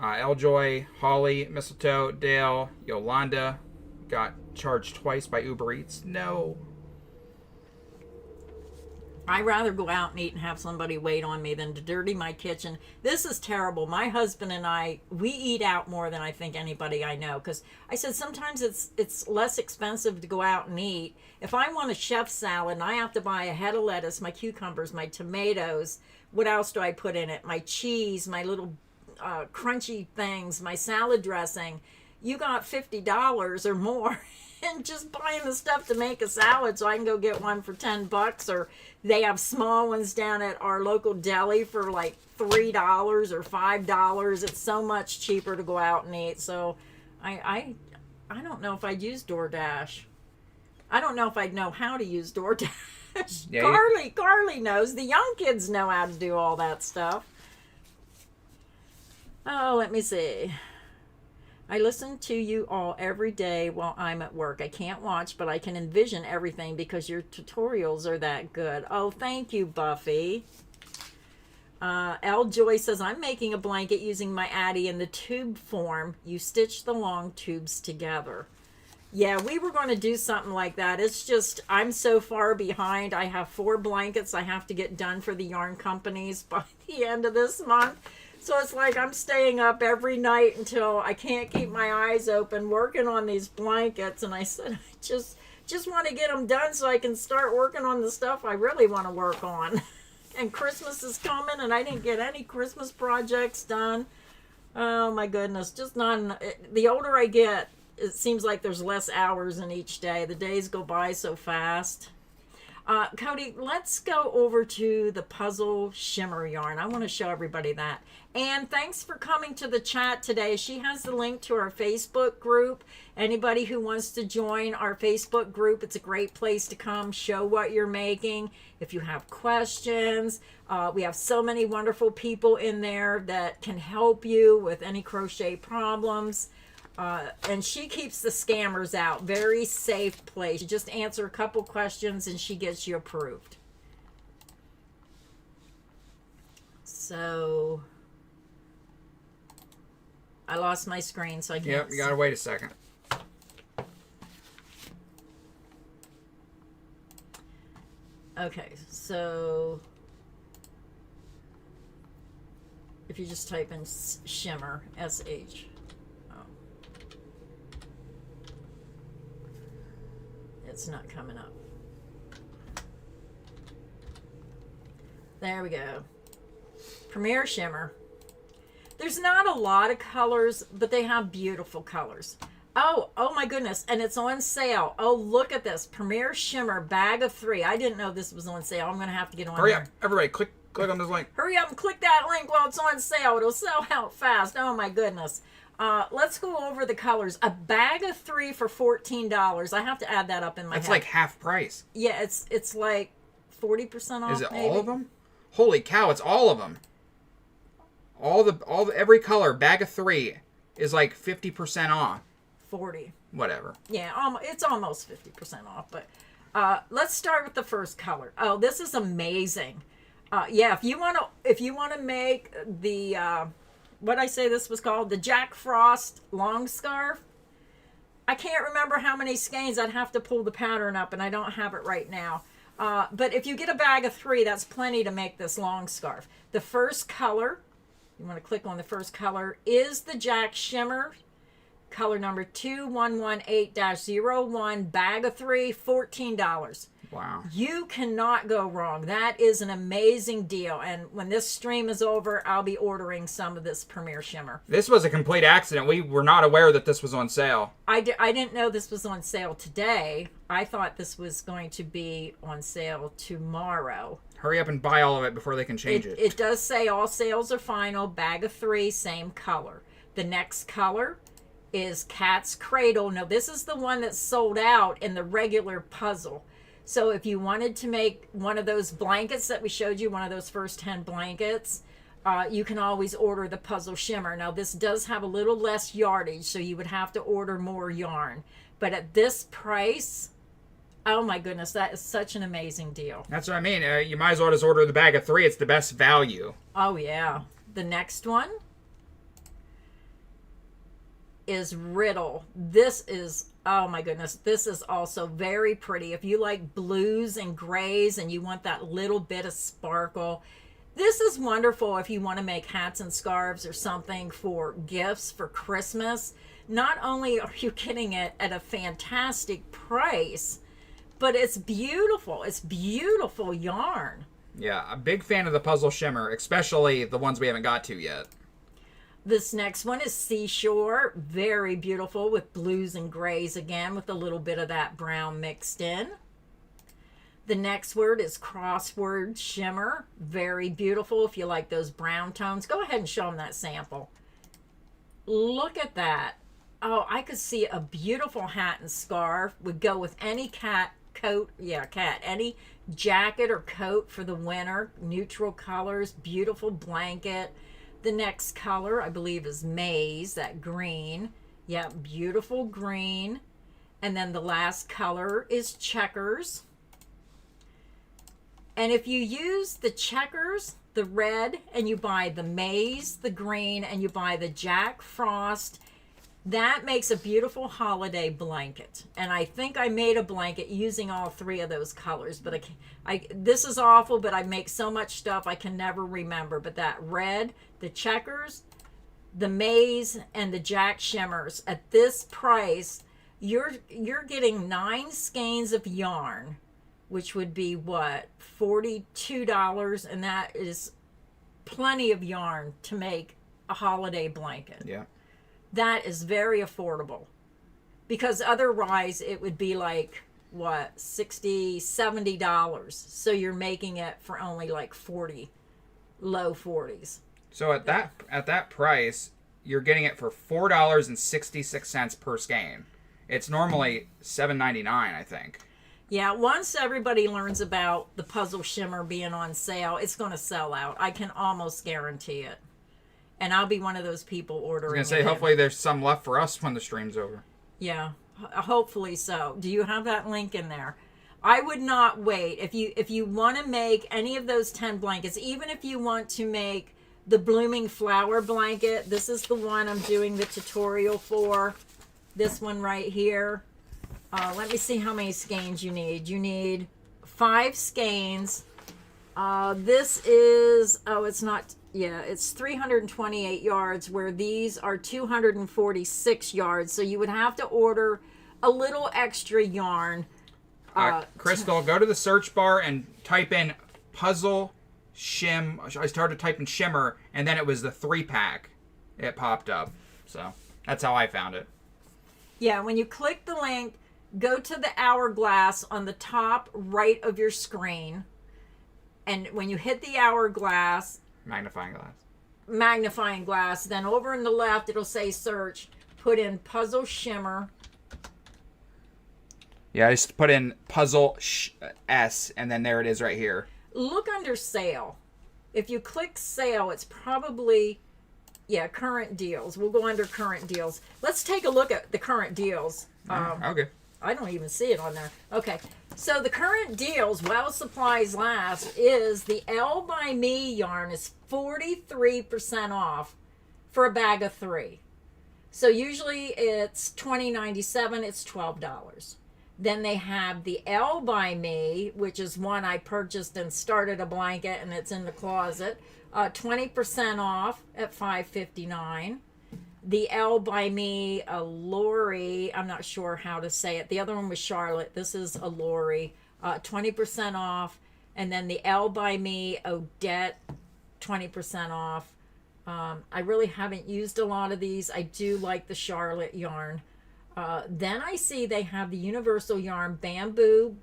Eljoy, Holly, Mistletoe, Dale, Yolanda got charged twice by Uber Eats. No.
I'd rather go out and eat and have somebody wait on me than to dirty my kitchen. This is terrible. My husband and I, we eat out more than I think anybody I know. Because I said sometimes it's less expensive to go out and eat. If I want a chef salad and I have to buy a head of lettuce, my cucumbers, my tomatoes, what else do I put in it? My cheese, my little crunchy things, my salad dressing, you got $50 or more and just buying the stuff to make a salad so I can go get one for $10, or they have small ones down at our local deli for like $3 or $5. It's so much cheaper to go out and eat. So I don't know if I'd use DoorDash. I don't know if I'd know how to use DoorDash. Yeah, Carly knows. The young kids know how to do all that stuff. Oh, let me see. I listen to you all every day while I'm at work. I can't watch, but I can envision everything because your tutorials are that good. Oh, thank you, Buffy. L. Joy says, I'm making a blanket using my Addy in the tube form. You stitch the long tubes together. Yeah, we were going to do something like that. It's just, I'm so far behind. I have 4 blankets I have to get done for the yarn companies by the end of this month. So it's like I'm staying up every night until I can't keep my eyes open working on these blankets. And I said, I just want to get them done so I can start working on the stuff I really want to work on. And Christmas is coming and I didn't get any Christmas projects done. Oh my goodness, just not. The older I get, it seems like there's less hours in each day. The days go by so fast. Cody, let's go over to the puzzle shimmer yarn. I want to show everybody that. And thanks for coming to the chat today. She has the link to our Facebook group. Anybody who wants to join our Facebook group, it's a great place to come, show what you're making. If you have questions, we have so many wonderful people in there that can help you with any crochet problems. And she keeps the scammers out. Very safe place. You just answer a couple questions and she gets you approved. So I lost my screen, so I can't.
Yep, you gotta wait a second.
Okay, so if you just type in Shimmer, S-H. Oh. It's not coming up. There we go. Premier Shimmer. There's not a lot of colors, but they have beautiful colors. Oh my goodness. And it's on sale. Oh, look at this. Premier Shimmer bag of 3. I didn't know this was on sale. I'm going to have to get on
Hurry
there.
up. Everybody, click on this link.
Hurry up and click that link while it's on sale. It'll sell out fast. Oh my goodness. Let's go over the colors. A bag of 3 for $14. I have to add that up in my head.
That's like half price.
Yeah, it's like 40% off.
Is it
maybe?
all of them? Holy cow, it's all of them. Every color, bag of 3 is like 50% off.
40.
Whatever.
Yeah, it's almost 50% off. But let's start with the first color. Oh, this is amazing. Yeah, if you want to make the what I say this was called, the Jack Frost long scarf. I can't remember how many skeins. I'd have to pull the pattern up, and I don't have it right now. But if you get a bag of 3, that's plenty to make this long scarf. The first color, you want to click on the first color, is the Jack Shimmer. Color number 2118-01, bag of 3, $14.
Wow.
You cannot go wrong. That is an amazing deal. And when this stream is over, I'll be ordering some of this Premier Shimmer.
This was a complete accident. We were not aware that this was on sale.
I didn't know this was on sale today. I thought this was going to be on sale tomorrow.
Hurry up and buy all of it before they can change it.
It does say all sales are final. Bag of 3, same color. The next color is Cat's Cradle. Now, this is the one that's sold out in the regular puzzle. So if you wanted to make one of those blankets that we showed you, one of those first 10 blankets, you can always order the Puzzle Shimmer. Now, this does have a little less yardage, so you would have to order more yarn. But at this price, oh my goodness, that is such an amazing deal.
That's what I mean. You might as well just order the bag of 3. It's the best value.
Oh, yeah. The next one is Riddle. This is, oh my goodness, this is also very pretty. If you like blues and grays and you want that little bit of sparkle, this is wonderful if you want to make hats and scarves or something for gifts for Christmas. Not only are you getting it at a fantastic price, but it's beautiful. It's beautiful yarn.
Yeah, a big fan of the Puzzle Shimmer, especially the ones we haven't got to yet.
This next one is Seashore. Very beautiful with blues and grays again with a little bit of that brown mixed in. The next word is Crossword Shimmer. Very beautiful if you like those brown tones. Go ahead and show them that sample. Look at that. Oh, I could see a beautiful hat and scarf. Would go with any cat coat. Yeah, cat. Any jacket or coat for the winter. Neutral colors. Beautiful blanket. The next color, I believe, is Maize, that green. Yeah, beautiful green. And then the last color is Checkers. And if you use the Checkers, the red, and you buy the Maize, the green, and you buy the Jack Frost, that makes a beautiful holiday blanket. And I think I made a blanket using all 3 of those colors. But this is awful, but I make so much stuff I can never remember. But that red, the Checkers, the Maize, and the Jack Shimmers, at this price, you're getting 9 skeins of yarn, which would be what, $42, and that is plenty of yarn to make a holiday blanket.
Yeah.
That is very affordable, because otherwise it would be like, what, $60, $70. So you're making it for only like 40, low 40s.
So at that price, you're getting it for $4.66 per skein. It's normally $7.99, I think.
Yeah, once everybody learns about the Puzzle Shimmer being on sale, it's going to sell out. I can almost guarantee it. And I'll be one of those people ordering.
I was going to say, hopefully there's some left for us when the stream's over.
Yeah, hopefully so. Do you have that link in there? I would not wait. If you want to make any of those 10 blankets, even if you want to make the blooming flower blanket, this is the one I'm doing the tutorial for. This one right here. Let me see how many skeins you need. You need 5 skeins. This is, it's not, it's 328 yards, where these are 246 yards. So you would have to order a little extra yarn.
Crystal, go to the search bar and type in puzzle I started typing Shimmer, and then it was the 3-pack. It popped up. So that's how I found it.
Yeah, when you click the link, go to the hourglass on the top right of your screen. And when you hit the hourglass,
magnifying glass, then over in the left, it'll say search. Put in puzzle Shimmer. Yeah, I just put in puzzle S, and then there it is right here.
Look under sale. If you click sale, it's probably, current deals. We'll go under current deals. Let's take a look at the current deals.
Okay.
I don't even see it on there. Okay. So the current deals, while supplies last, is the L by Me yarn is 43% off for a bag of 3. So usually it's $20.97. It's $12. Then they have the L by Me, which is one I purchased and started a blanket, and it's in the closet. 20% off at $5.59. The L by Me, a Lori, I'm not sure how to say it. The other one was Charlotte. This is a Lori. 20% off. And then the L by Me, Odette, 20% off. I really haven't used a lot of these. I do like the Charlotte yarn. Then I see they have the Universal Yarn Bamboo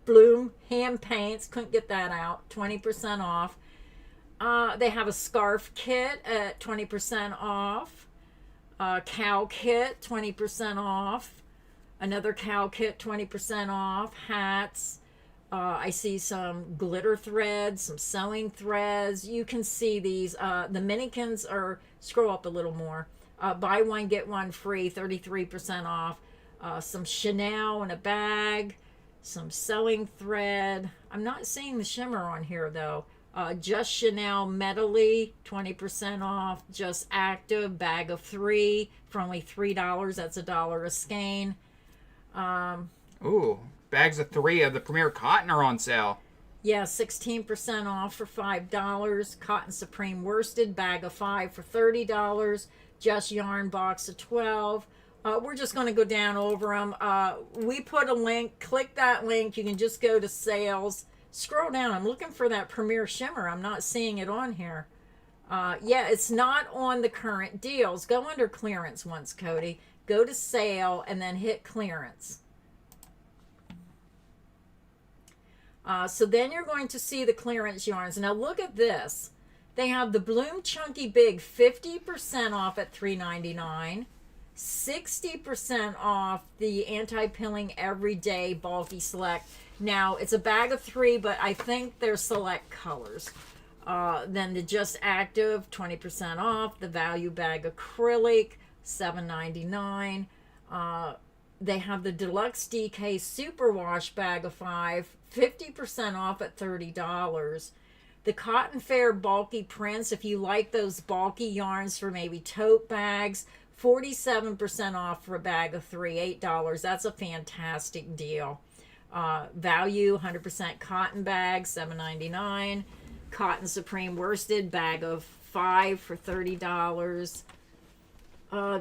Bloom Hand Paints. Couldn't get that out. 20% off. They have a scarf kit at 20% off. Cow kit, 20% off. Another cow kit, 20% off. Hats. I see some glitter threads, some sewing threads. You can see these. The Minikins are, scroll up a little more. Buy one, get one free, 33% off. Some Chanel in a bag. Some sewing thread. I'm not seeing the Shimmer on here though. Just Chanel Metally, 20% off. Just Active, bag of 3 for only $3. That's $1 a skein.
Ooh, bags of 3 of the Premier Cotton are on sale.
Yeah, 16% off for $5. Cotton Supreme Worsted, bag of 5 for $30. Just Yarn box of 12. We're just going to go down over them. We put a link. Click that link. You can just go to sales. Scroll down. I'm looking for that Premier Shimmer. I'm not seeing it on here. It's not on the current deals. Go under clearance once, Cody. Go to sale and then hit clearance. So then you're going to see the clearance yarns. Now look at this. They have the Bloom Chunky Big 50% off at $3.99. 60% off the Anti-Pilling Everyday Bulky Select. Now, it's a bag of 3, but I think they're select colors. Then the Just Active, 20% off. The Value Bag Acrylic, $7.99. They have the Deluxe DK Superwash Bag of 5, 50% off at $30. The Cotton Fair Bulky Prints, if you like those bulky yarns for maybe tote bags, 47% off for a bag of 3, $8. That's a fantastic deal. Value, 100% cotton bag, $7.99. Cotton Supreme Worsted, bag of 5 for $30.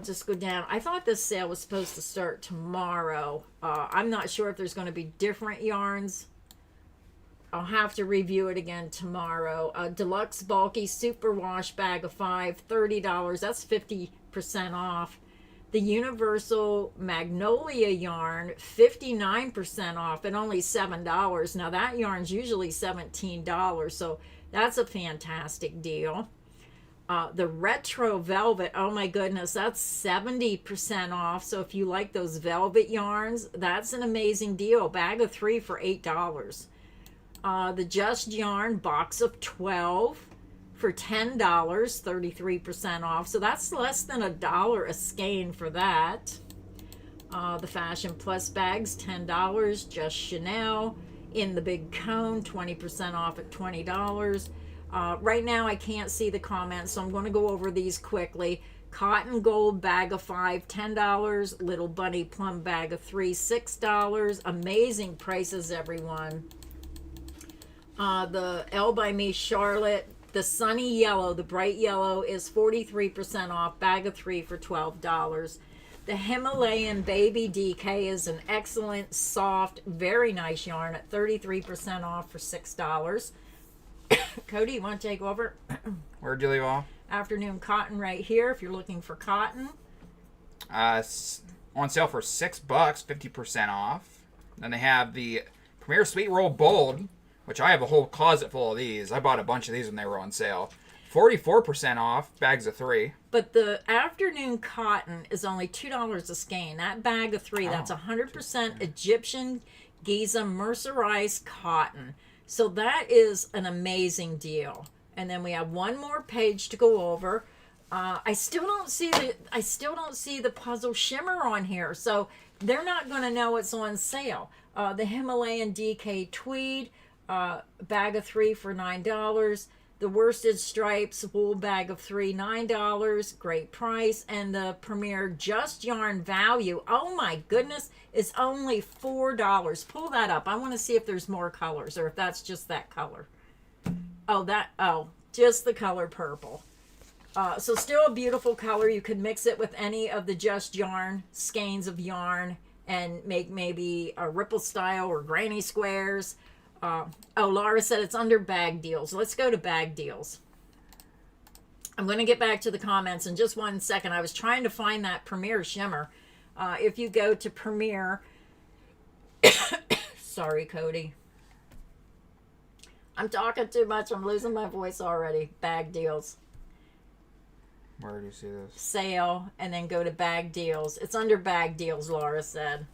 Just go down. I thought this sale was supposed to start tomorrow. I'm not sure if there's going to be different yarns. I'll have to review it again tomorrow. Deluxe Bulky Superwash bag of 5, $30. That's 50% off. The Universal Magnolia yarn, 59% off at only $7. Now that yarn's usually $17, so that's a fantastic deal. The Retro Velvet, oh my goodness, that's 70% off. So if you like those velvet yarns, that's an amazing deal. Bag of 3 for $8. The Just Yarn box of 12 for $10, 33% off. So that's less than $1 a skein for that. The Fashion Plus bags, $10, just Chanel. In the big cone, 20% off at $20. Right now, I can't see the comments, so I'm going to go over these quickly. Cotton Gold bag of 5, $10. Little Bunny Plum bag of 3, $6. Amazing prices, everyone. The L by Me Charlotte, the Sunny Yellow, the bright yellow, is 43% off. Bag of 3 for $12. The Himalayan Baby DK is an excellent, soft, very nice yarn at 33% off for $6. Cody, you want to take over?
Where'd you leave off?
Afternoon cotton right here if you're looking for cotton.
On sale for $6, 50% off. Then they have the Premier Sweet Roll Bold, which I have a whole closet full of these. I bought a bunch of these when they were on sale. 44% off, bags of 3.
But the afternoon cotton is only $2 a skein. That bag of 3, that's 100% Egyptian Giza mercerized cotton. So that is an amazing deal. And then we have one more page to go over. I still don't see the puzzle shimmer on here, so they're not going to know it's on sale. The Himalayan DK tweed, bag of 3 for $9. The Worsted Stripes wool bag of 3, $9. Great price. And the Premier Just Yarn Value, oh my goodness, is only $4. Pull that up. I want to see if there's more colors or if that's just that color. Just the color purple. So still a beautiful color. You could mix it with any of the Just Yarn skeins of yarn and make maybe a ripple style or granny squares. Laura said it's under bag deals. Let's go to bag deals. I'm going to get back to the comments in just 1 second. I was trying to find that Premier Shimmer. If you go to Premier, sorry, Cody. I'm talking too much. I'm losing my voice already. Bag deals.
Where do you see this?
Sale, and then go to bag deals. It's under bag deals, Laura said.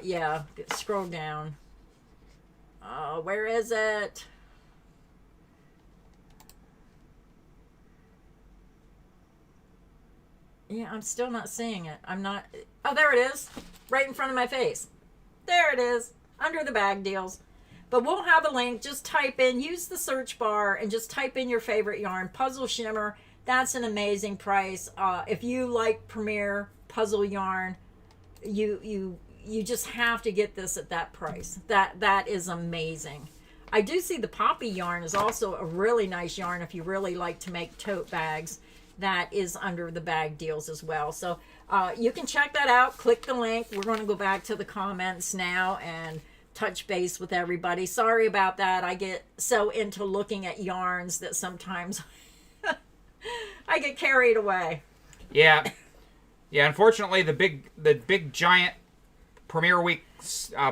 Yeah, scroll down. Where is it? Yeah, I'm still not seeing it. I'm not... Oh, there it is. Right in front of my face. There it is. Under the bag deals. But we'll have a link. Just type in, use the search bar, and just type in your favorite yarn. Puzzle Shimmer. That's an amazing price. If you like Premier puzzle yarn, you just have to get this at that price. That is amazing. I do see the Poppy yarn is also a really nice yarn if you really like to make tote bags. That is under the bag deals as well. So you can check that out. Click the link. We're going to go back to the comments now and touch base with everybody. Sorry about that. I get so into looking at yarns that sometimes I get carried away.
Yeah. Unfortunately, the big giant Premier Week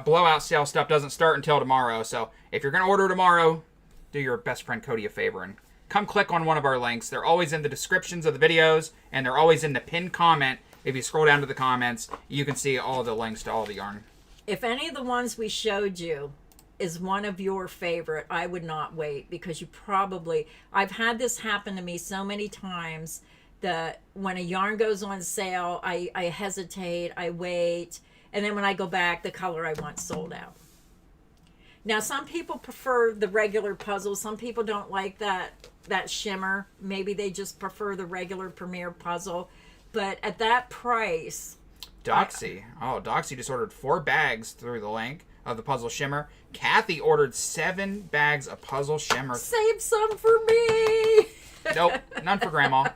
blowout sale stuff doesn't start until tomorrow. So if you're going to order tomorrow, do your best friend Cody a favor and come click on one of our links. They're always in the descriptions of the videos, and they're always in the pinned comment. If you scroll down to the comments, you can see all the links to all the yarn.
If any of the ones we showed you is one of your favorite, I would not wait, because you probably... I've had this happen to me so many times that when a yarn goes on sale, I hesitate, I wait, and then when I go back, the color I want sold out. Now, some people prefer the regular puzzle. Some people don't like that shimmer. Maybe they just prefer the regular Premier puzzle. But at that price...
Doxy. Doxy just ordered 4 bags through the link of the Puzzle Shimmer. Kathy ordered 7 bags of Puzzle Shimmer.
Save some for me!
Nope, none for Grandma.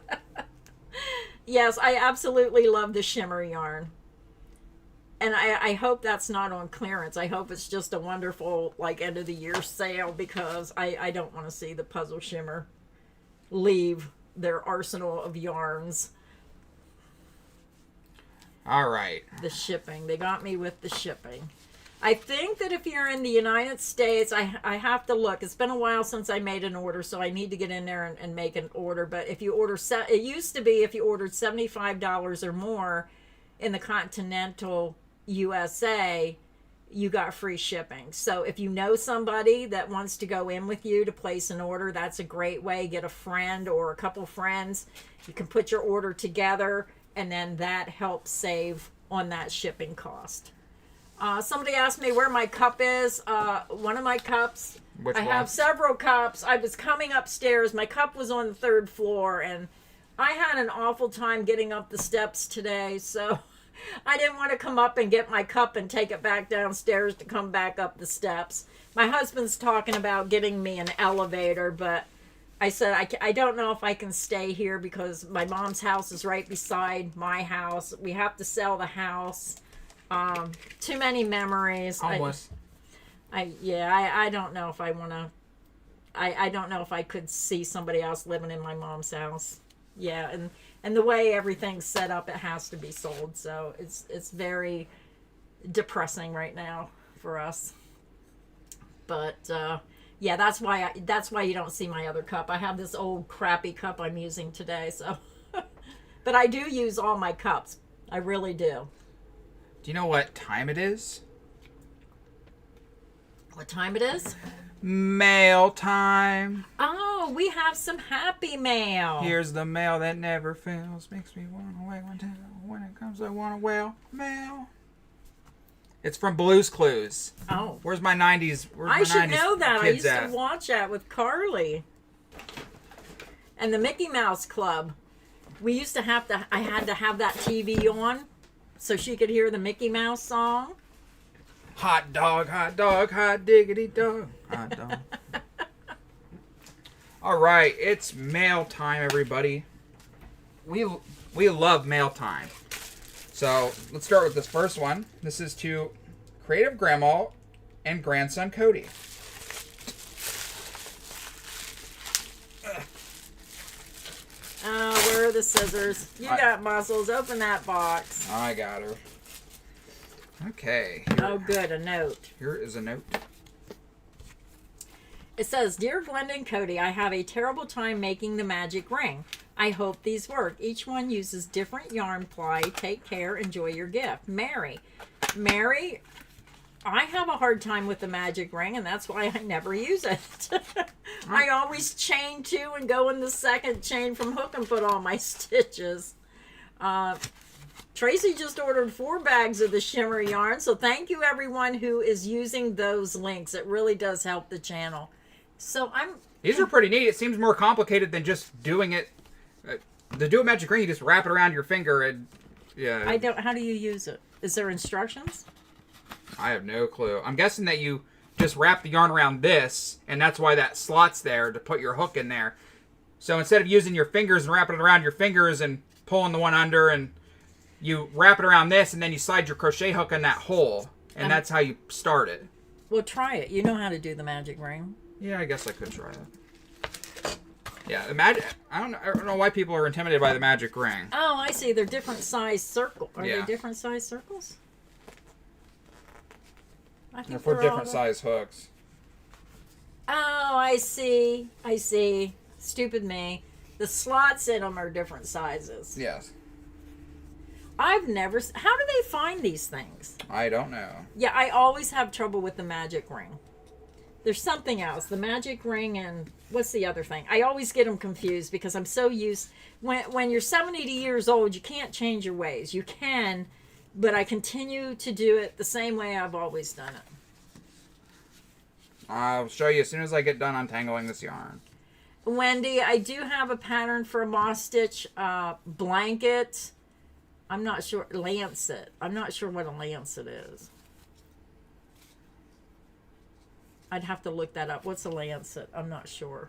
Yes, I absolutely love the shimmer yarn. And I hope that's not on clearance. I hope it's just a wonderful, end of the year sale, because I don't want to see the Puzzle Shimmer leave their arsenal of yarns.
All right.
The shipping. They got me with the shipping. I think that if you're in the United States, I have to look. It's been a while since I made an order, so I need to get in there and make an order. But if you order, it used to be if you ordered $75 or more in the continental USA, you got free shipping. So if you know somebody that wants to go in with you to place an order, that's a great way. Get a friend or a couple friends. You can put your order together, and then that helps save on that shipping cost. Somebody asked me where my cup is. One of my cups.
Which one?
Have several cups. I was coming upstairs. My cup was on the 3rd floor, and I had an awful time getting up the steps today, so I didn't want to come up and get my cup and take it back downstairs to come back up the steps. My husband's talking about getting me an elevator, but I said I don't know if I can stay here because my mom's house is right beside my house. We have to sell the house. Too many memories.
Almost.
I don't know if I want to. I don't know if I could see somebody else living in my mom's house. Yeah, and the way everything's set up, it has to be sold. So it's very depressing right now for us. But yeah, that's why you don't see my other cup. I have this old crappy cup I'm using today. So, but I do use all my cups. I really do.
Do you know what time it is?
What time it is?
Mail time.
Oh, we have some happy mail.
Here's the mail that never fails. Makes me want to wait when it comes. I want to wail. Mail. It's from Blue's Clues.
Oh.
Where's my 90s?
I should know that. I used
to
watch that with Carly. And the Mickey Mouse Club. We used to have to. I had to have that TV on so she could hear the Mickey Mouse song.
Hot dog, hot diggity dog, hot dog. All right, it's mail time, everybody. We love mail time. So let's start with this first one. This is to Creative Grandma and grandson Cody.
Oh, where are the scissors? You got muscles. Open that box.
I got her. Okay.
Oh, good. A note.
Here is a note.
It says, Dear Glenda and Cody, I have a terrible time making the magic ring. I hope these work. Each one uses different yarn ply. Take care. Enjoy your gift. Mary. Mary, I have a hard time with the magic ring, and that's why I never use it. I always chain two and go in the second chain from hook and put all my stitches. Tracy just ordered 4 bags of the Shimmer yarn, so thank you everyone who is using those links. It really does help the channel. So
These are pretty neat. It seems more complicated than just doing it. To do a magic ring, you just wrap it around your finger and yeah.
How do you use it? Is there instructions?
I have no clue. I'm guessing that you just wrap the yarn around this, and that's why that slot's there to put your hook in there. So instead of using your fingers and wrapping it around your fingers and pulling the one under, and you wrap it around this, and then you slide your crochet hook in that hole, and that's how you start it.
Well, try it. You know how to do the magic ring.
Yeah, I guess I could try that. Yeah, the magic. I don't know why people are intimidated by the magic ring.
Oh, I see. They're different size circles. Are they different size circles? I think
they're for different size hooks.
Oh, I see. I see. Stupid me. The slots in them are different sizes.
Yes.
I've never... How do they find these things?
I don't know.
Yeah, I always have trouble with the magic ring. There's something else. The magic ring and... What's the other thing? I always get them confused because I'm so used... When you're 70 years old, you can't change your ways. You can, but I continue to do it the same way I've always done it.
I'll show you as soon as I get done untangling this yarn.
Wendy, I do have a pattern for a moss stitch blanket. I'm not sure. Lancet. I'm not sure what a lancet is. I'd have to look that up. What's a lancet? I'm not sure.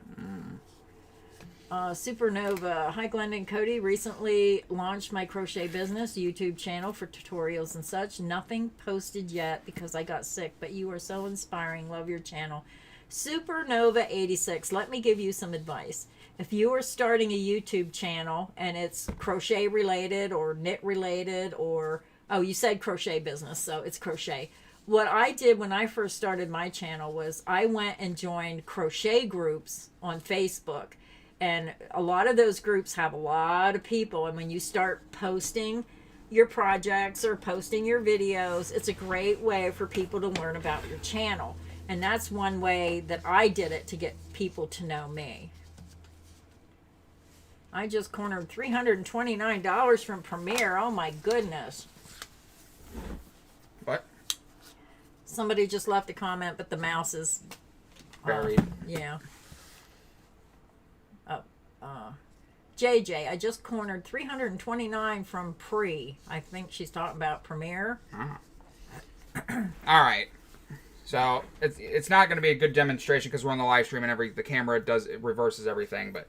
Supernova. Hi, Glenda and Cody. Recently launched my crochet business YouTube channel for tutorials and such. Nothing posted yet because I got sick, but you are so inspiring. Love your channel. Supernova 86. Let me give you some advice. If you are starting a YouTube channel and it's crochet related or knit related or, oh, you said crochet business, so it's crochet. What I did when I first started my channel was I went and joined crochet groups on Facebook. And a lot of those groups have a lot of people. And when you start posting your projects or posting your videos, it's a great way for people to learn about your channel. And that's one way that I did it to get people to know me. I just cornered $329 from Premiere. Oh my goodness.
What?
Somebody just left a comment, but the mouse is
Buried.
yeah. JJ, I just cornered 329 from Pre. I think she's talking about Premiere.
All right. So it's not going to be a good demonstration because we're on the live stream and the camera reverses everything. But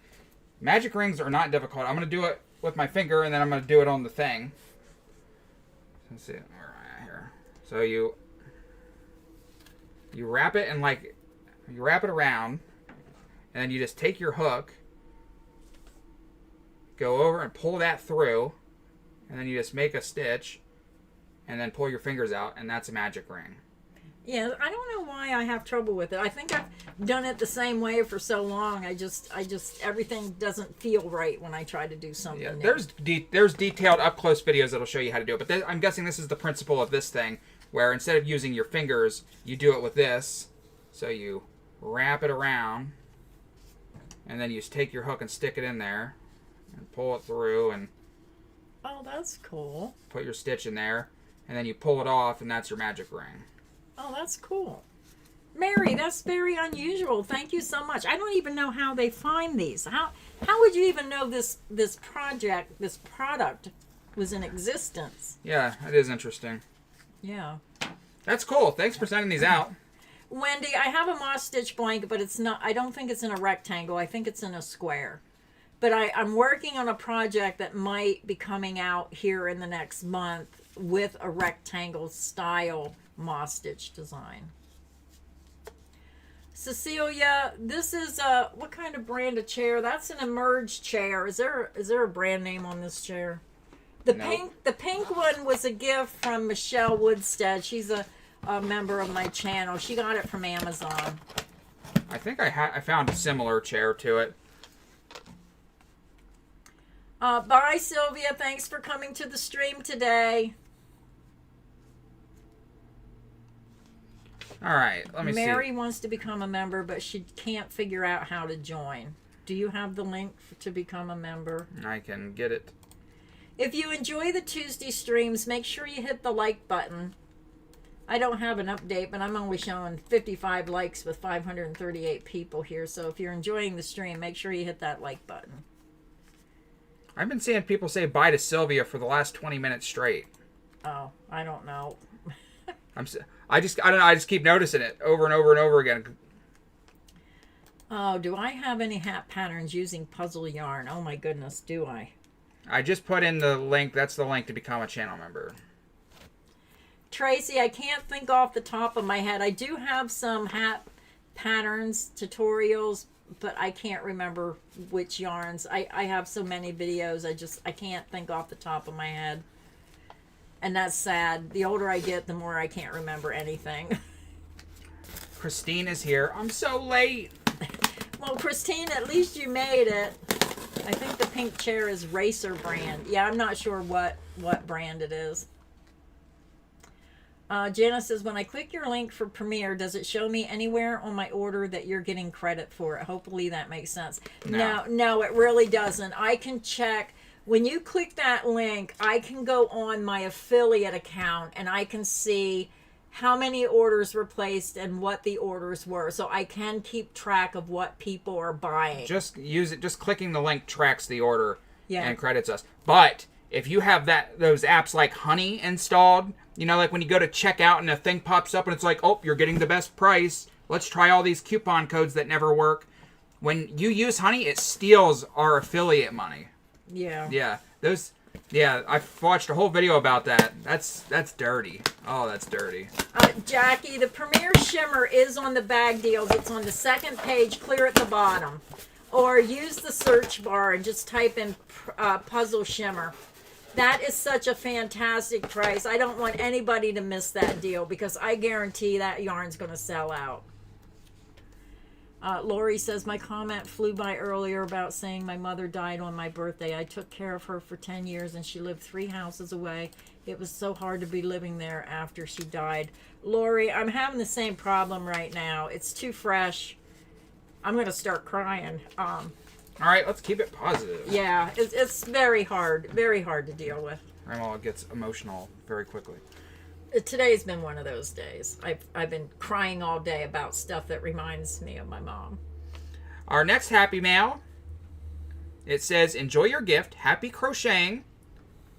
magic rings are not difficult. I'm going to do it with my finger and then I'm going to do it on the thing. Let's see. All right, here. So you wrap it and you wrap it around, and then you just take your hook, go over and pull that through, and then you just make a stitch, and then pull your fingers out, and that's a magic ring.
Yeah, I don't know why I have trouble with it. I think I've done it the same way for so long. I just everything doesn't feel right when I try to do something.
Yeah,
new.
there's detailed up close videos that'll show you how to do it. But I'm guessing this is the principle of this thing, where instead of using your fingers, you do it with this. So you wrap it around, and then you just take your hook and stick it in there, and pull it through, and
Oh, that's cool.
put your stitch in there, and then you pull it off, and that's your magic ring.
Oh, that's cool. Mary, that's very unusual. Thank you so much. I don't even know how they find these. How would you even know this product was in existence?
Yeah, it is interesting.
Yeah.
That's cool. Thanks for sending these out.
Wendy, I have a moss stitch blanket, but it's not. I don't think it's in a rectangle. I think it's in a square. But I'm working on a project that might be coming out here in the next month with a rectangle style moss stitch design. Cecilia, this is what kind of brand of chair? That's an Emerge chair. Is there a brand name on this chair? The pink one was a gift from Michelle Woodstead. She's a member of my channel. She got it from Amazon.
I think I found a similar chair to it.
Bye, Sylvia. Thanks for coming to the stream today.
All right, let me see.
Mary wants to become a member, but she can't figure out how to join. Do you have the link to become a member?
I can get it.
If you enjoy the Tuesday streams, make sure you hit the like button. I don't have an update, but I'm only showing 55 likes with 538 people here. So if you're enjoying the stream, make sure you hit that like button.
I've been seeing people say bye to Sylvia for the last 20 minutes straight.
Oh, I don't know.
I don't know. I just keep noticing it over and over and over again.
Oh, do I have any hat patterns using puzzle yarn? Oh my goodness, do I?
I just put in the link. That's the link to become a channel member.
Tracy, I can't think off the top of my head. I do have some hat patterns, tutorials, but I can't remember which yarns. I have so many videos, I can't think off the top of my head. And that's sad. The older I get, the more I can't remember anything.
Christine is here. I'm so late.
Well, Christine, at least you made it. I think the pink chair is Racer brand. Yeah, I'm not sure what brand it is. Jana says, when I click your link for Premiere, does it show me anywhere on my order that you're getting credit for it? Hopefully that makes sense. No, it really doesn't. I can check. When you click that link, I can go on my affiliate account and I can see how many orders were placed and what the orders were. So I can keep track of what people are buying.
Just use it. Just clicking the link tracks the order and credits us. But if you have those apps like Honey installed, you know, like when you go to checkout and a thing pops up and it's like, oh, you're getting the best price. Let's try all these coupon codes that never work. When you use Honey, it steals our affiliate money.
Yeah.
Yeah. I've watched a whole video about that. That's dirty. Oh, that's dirty.
Jackie, the Premiere Shimmer is on the bag deals. It's on the second page, clear at the bottom. Or use the search bar and just type in Puzzle Shimmer. That is such a fantastic price. I don't want anybody to miss that deal because I guarantee that yarn's going to sell out. Lori says, my comment flew by earlier about saying my mother died on my birthday. I took care of her for 10 years and she lived 3 houses away. It was so hard to be living there after she died. Lori, I'm having the same problem right now. It's too fresh. I'm going to start crying.
All right, let's keep it positive.
Yeah, it's very hard to deal with.
Grandma gets emotional very quickly.
Today's been one of those days. I've been crying all day about stuff that reminds me of my mom.
Our next happy mail, it says, enjoy your gift. Happy crocheting.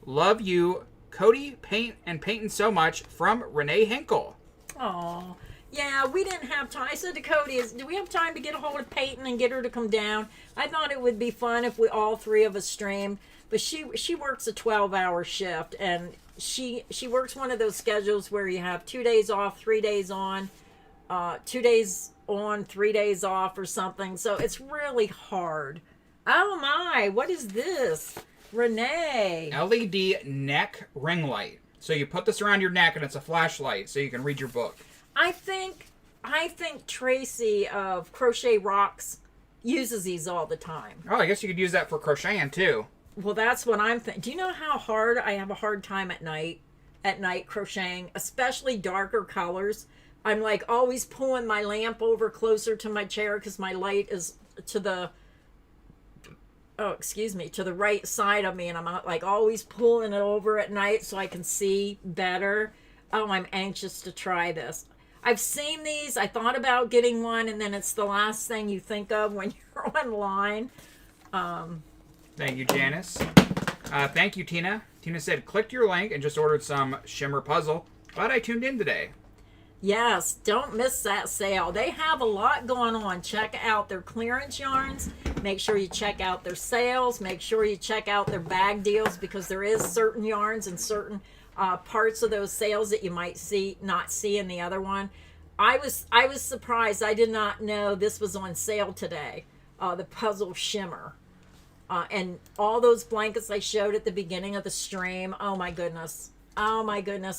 Love you, Cody, Peyton so much, from Renee Hinkle.
Oh, yeah, we didn't have time. I said to Cody, do we have time to get a hold of Peyton and get her to come down? I thought it would be fun if we all three of us streamed. But she works a 12-hour shift, and she works one of those schedules where you have 2 days off, 3 days on, 2 days on, 3 days off or something. So it's really hard. Oh my, what is this? Renee.
LED neck ring light. So you put this around your neck and it's a flashlight so you can read your book.
I think Tracy of Crochet Rocks uses these all the time.
Oh, I guess you could use that for crocheting too.
Well, that's what I'm thinking. Do you know how hard I have a hard time at night crocheting, especially darker colors? I'm like always pulling my lamp over closer to my chair because my light is to the right side of me, and I'm like always pulling it over at night so I can see better. Oh, I'm anxious to try this. I've seen these. I thought about getting one, and then it's the last thing you think of when you're online.
Thank you, Janice. Thank you, Tina. Tina said, clicked your link and just ordered some Shimmer puzzle. Glad I tuned in today.
Yes, don't miss that sale. They have a lot going on. Check out their clearance yarns. Make sure you check out their sales. Make sure you check out their bag deals, because there is certain yarns and certain parts of those sales that you might not see in the other one. I was surprised. I did not know this was on sale today. The puzzle Shimmer. And all those blankets I showed at the beginning of the stream, oh my goodness,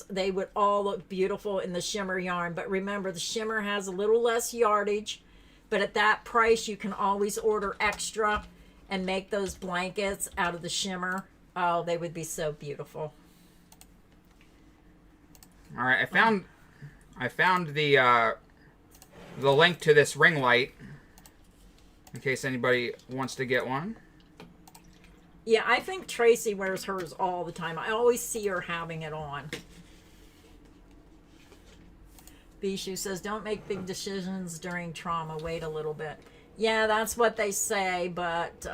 they would all look beautiful in the Shimmer yarn. But remember, the Shimmer has a little less yardage, but at that price you can always order extra and make those blankets out of the Shimmer. Oh, they would be so beautiful.
All right, I found the link to this ring light in case anybody wants to get one.
Yeah, I think Tracy wears hers all the time. I always see her having it on. Bishu says, don't make big decisions during trauma. Wait a little bit. Yeah, that's what they say. But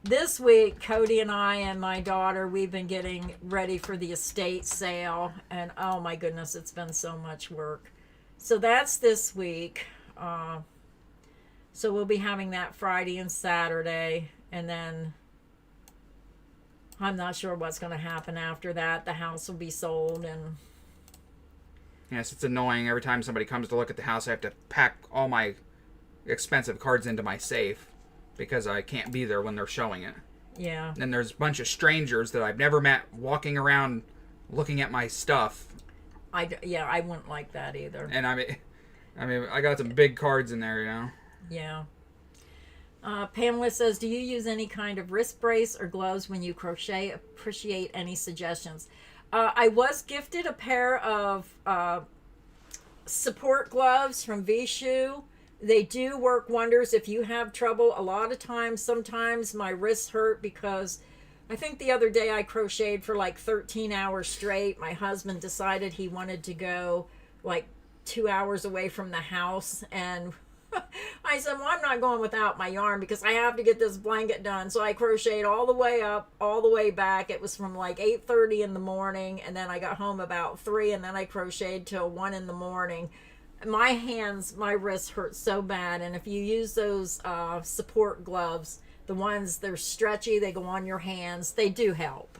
this week, Cody and I and my daughter, we've been getting ready for the estate sale. And oh my goodness, it's been so much work. So that's this week. So we'll be having that Friday and Saturday. And then I'm not sure what's going to happen after that. The house will be sold, and
yes, it's annoying. Every time somebody comes to look at the house, I have to pack all my expensive cards into my safe because I can't be there when they're showing it.
Yeah.
And there's a bunch of strangers that I've never met walking around looking at my stuff.
I wouldn't like that either.
And I mean, I got some big cards in there, you know.
Yeah. Pamela says, do you use any kind of wrist brace or gloves when you crochet? Appreciate any suggestions. I was gifted a pair of support gloves from Vishu. They do work wonders if you have trouble. A lot of times, sometimes my wrists hurt because I think the other day I crocheted for like 13 hours straight. My husband decided he wanted to go like 2 hours away from the house, and I said, well, I'm not going without my yarn because I have to get this blanket done. So I crocheted all the way up, all the way back. It was from like 8:30 in the morning, and then I got home about 3, and then I crocheted till 1 in the morning. My wrists hurt so bad. And if you use those support gloves, the ones, they're stretchy, they go on your hands, they do help.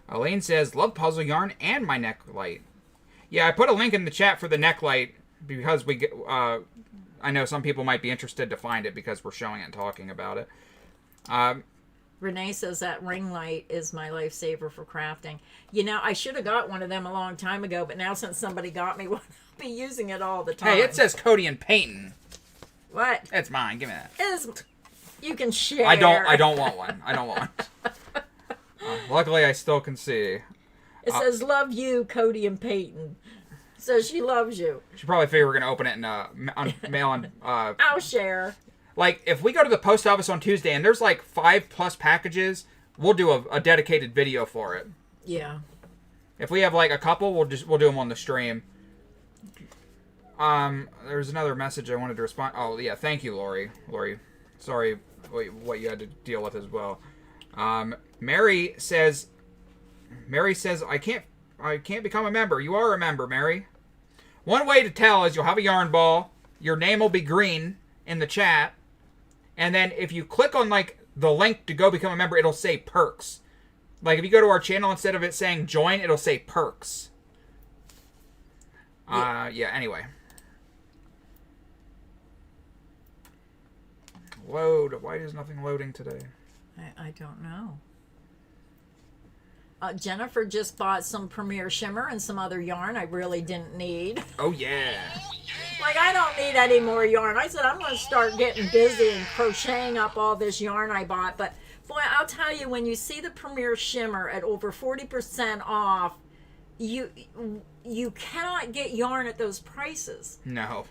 Elaine says, love puzzle yarn and my neck light. Yeah, I put a link in the chat for the neck light because I know some people might be interested to find it because we're showing it and talking about it.
Renee says that ring light is my lifesaver for crafting. You know, I should have got one of them a long time ago, but now since somebody got me one, I'll be using it all the time.
Hey, it says Cody and Peyton.
What?
It's mine. Give me that.
You can share.
I don't want one. I don't want one. Luckily, I still can see.
It says, love you, Cody and Peyton. Says she loves you.
She probably figured we're going to open it in mail on...
I'll share.
Like, if we go to the post office on Tuesday and there's like 5+ packages, we'll do a dedicated video for it.
Yeah.
If we have like a couple, we'll do them on the stream. There's another message I wanted to respond. Oh yeah, thank you, Lori. Sorry what you had to deal with as well. Mary says I can't become a member. You are a member, Mary. One way to tell is you'll have a yarn ball. Your name will be green in the chat, and then if you click on like the link to go become a member, it'll say perks. Like if you go to our channel, instead of it saying join, it'll say perks. Yeah. Anyway. Load. Why is nothing loading today?
I don't know. Jennifer just bought some Premier Shimmer and some other yarn I really didn't need.
Oh, yeah.
Like, I don't need any more yarn. I said I'm going to start getting busy and crocheting up all this yarn I bought. But, boy, I'll tell you, when you see the Premier Shimmer at over 40% off, you cannot get yarn at those prices.
No.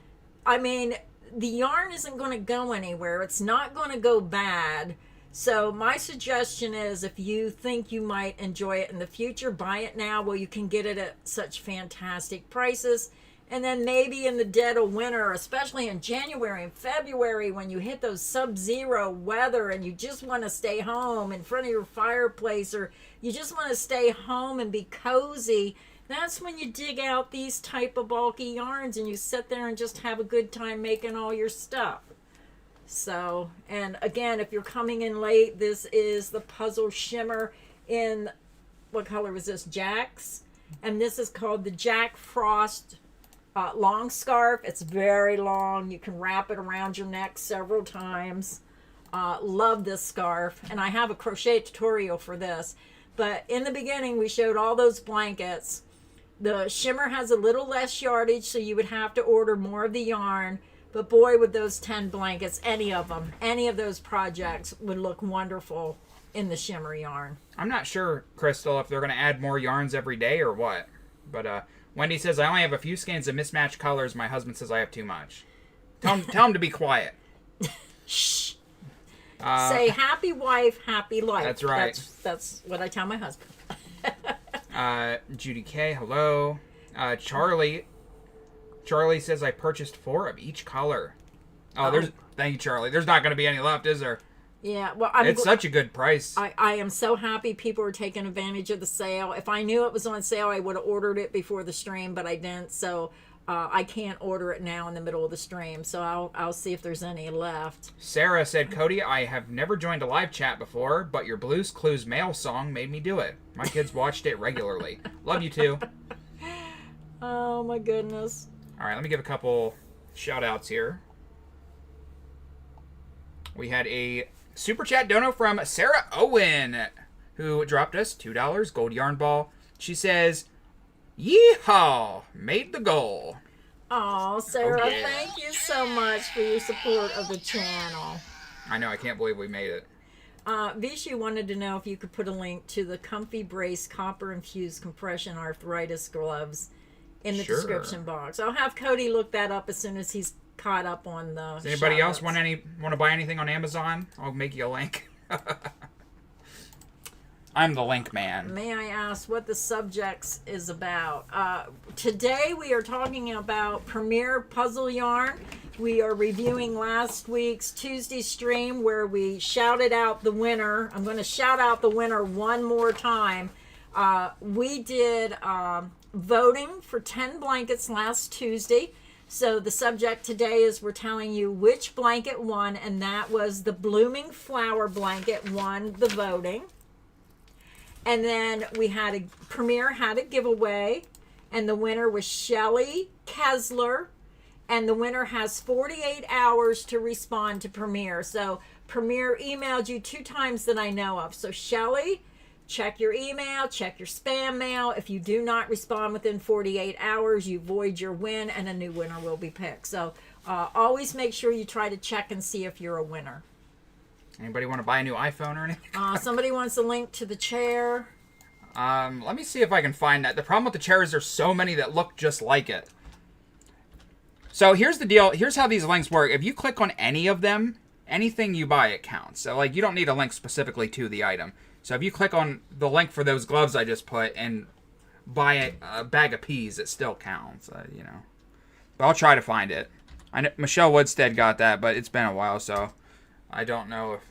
I mean, the yarn isn't going to go anywhere. It's not going to go bad. So my suggestion is, if you think you might enjoy it in the future, buy it now while you can get it at such fantastic prices. And then maybe in the dead of winter, especially in January and February, when you hit those sub-zero weather and you just want to stay home in front of your fireplace, or you just want to stay home and be cozy, that's when you dig out these type of bulky yarns and you sit there and just have a good time making all your stuff. So, and again, if you're coming in late, this is the Puzzle Shimmer in, what color was this? Jack's. And this is called the Jack Frost long scarf. It's very long. You can wrap it around your neck several times. Love this scarf. And I have a crochet tutorial for this. But in the beginning, we showed all those blankets. The Shimmer has a little less yardage, so you would have to order more of the yarn. But boy, with those 10 blankets, any of those projects would look wonderful in the Shimmer yarn.
I'm not sure, Crystal, if they're going to add more yarns every day or what. But Wendy says, I only have a few skeins of mismatched colors. My husband says I have too much. Tell him to be quiet.
Shh. Say, happy wife, happy life.
That's right.
That's what I tell my husband.
Judy K, hello. Charlie says I purchased 4 of each color. Thank you, Charlie. There's not going to be any left, is there?
Yeah, well,
it's such a good price.
I am so happy people are taking advantage of the sale. If I knew it was on sale, I would have ordered it before the stream, but I didn't. So I can't order it now in the middle of the stream. So I'll see if there's any left.
Sarah said, Cody, I have never joined a live chat before, but your Blues Clues mail song made me do it. My kids watched it regularly. Love you too.
Oh my goodness.
All right, let me give a couple shout-outs here. We had a super chat dono from Sarah Owen, who dropped us $2 gold yarn ball. She says, yeehaw, made the goal.
Oh, Sarah,
Oh, yeah.
Thank you so much for your support of the channel.
I know, I can't believe we made it.
Vishu wanted to know if you could put a link to the Comfy Brace copper-infused compression arthritis gloves in the description box. I'll have Cody look that up as soon as he's caught up on the
Does anybody else
shoutouts.
want to buy anything on Amazon? I'll make you a link. I'm the link man.
May I ask what the subjects is about? Today we are talking about Premier Puzzle Yarn. We are reviewing last week's Tuesday stream where we shouted out the winner. I'm going to shout out the winner one more time. We did voting for 10 blankets last Tuesday. So the subject today is we're telling you which blanket won, and that was the Blooming Flower blanket won the voting. And then we had Premier had a giveaway, and the winner was Shelly Kessler, and the winner has 48 hours to respond to Premier. So Premier emailed you 2 times that I know of. So Shelly, check your email, check your spam mail. If you do not respond within 48 hours, you void your win, and a new winner will be picked. So always make sure you try to check and see if you're a winner.
Anybody want to buy a new iPhone or anything?
Somebody wants a link to the chair.
Let me see if I can find that. The problem with the chair is there's so many that look just like it. So here's the deal. Here's how these links work. If you click on any of them, anything you buy, it counts. So like you don't need a link specifically to the item. So if you click on the link for those gloves I just put and buy a bag of peas, it still counts, you know. But I'll try to find it. I know Michelle Woodstead got that, but it's been a while, so I don't know if...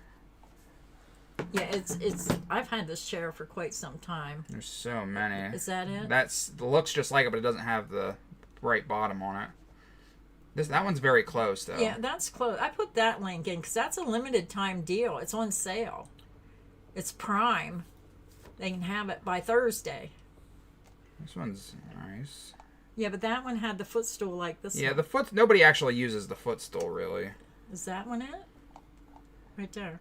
Yeah, it's. I've had this chair for quite some time.
There's so many.
Is that it?
It looks just like it, but it doesn't have the right bottom on it. That one's very close, though.
Yeah, that's close. I put that link in because that's a limited time deal. It's on sale. It's Prime. They can have it by Thursday.
This one's nice.
Yeah, but that one had the footstool like this.
Yeah,
one.
Nobody actually uses the footstool, really.
Is that one it? Right there.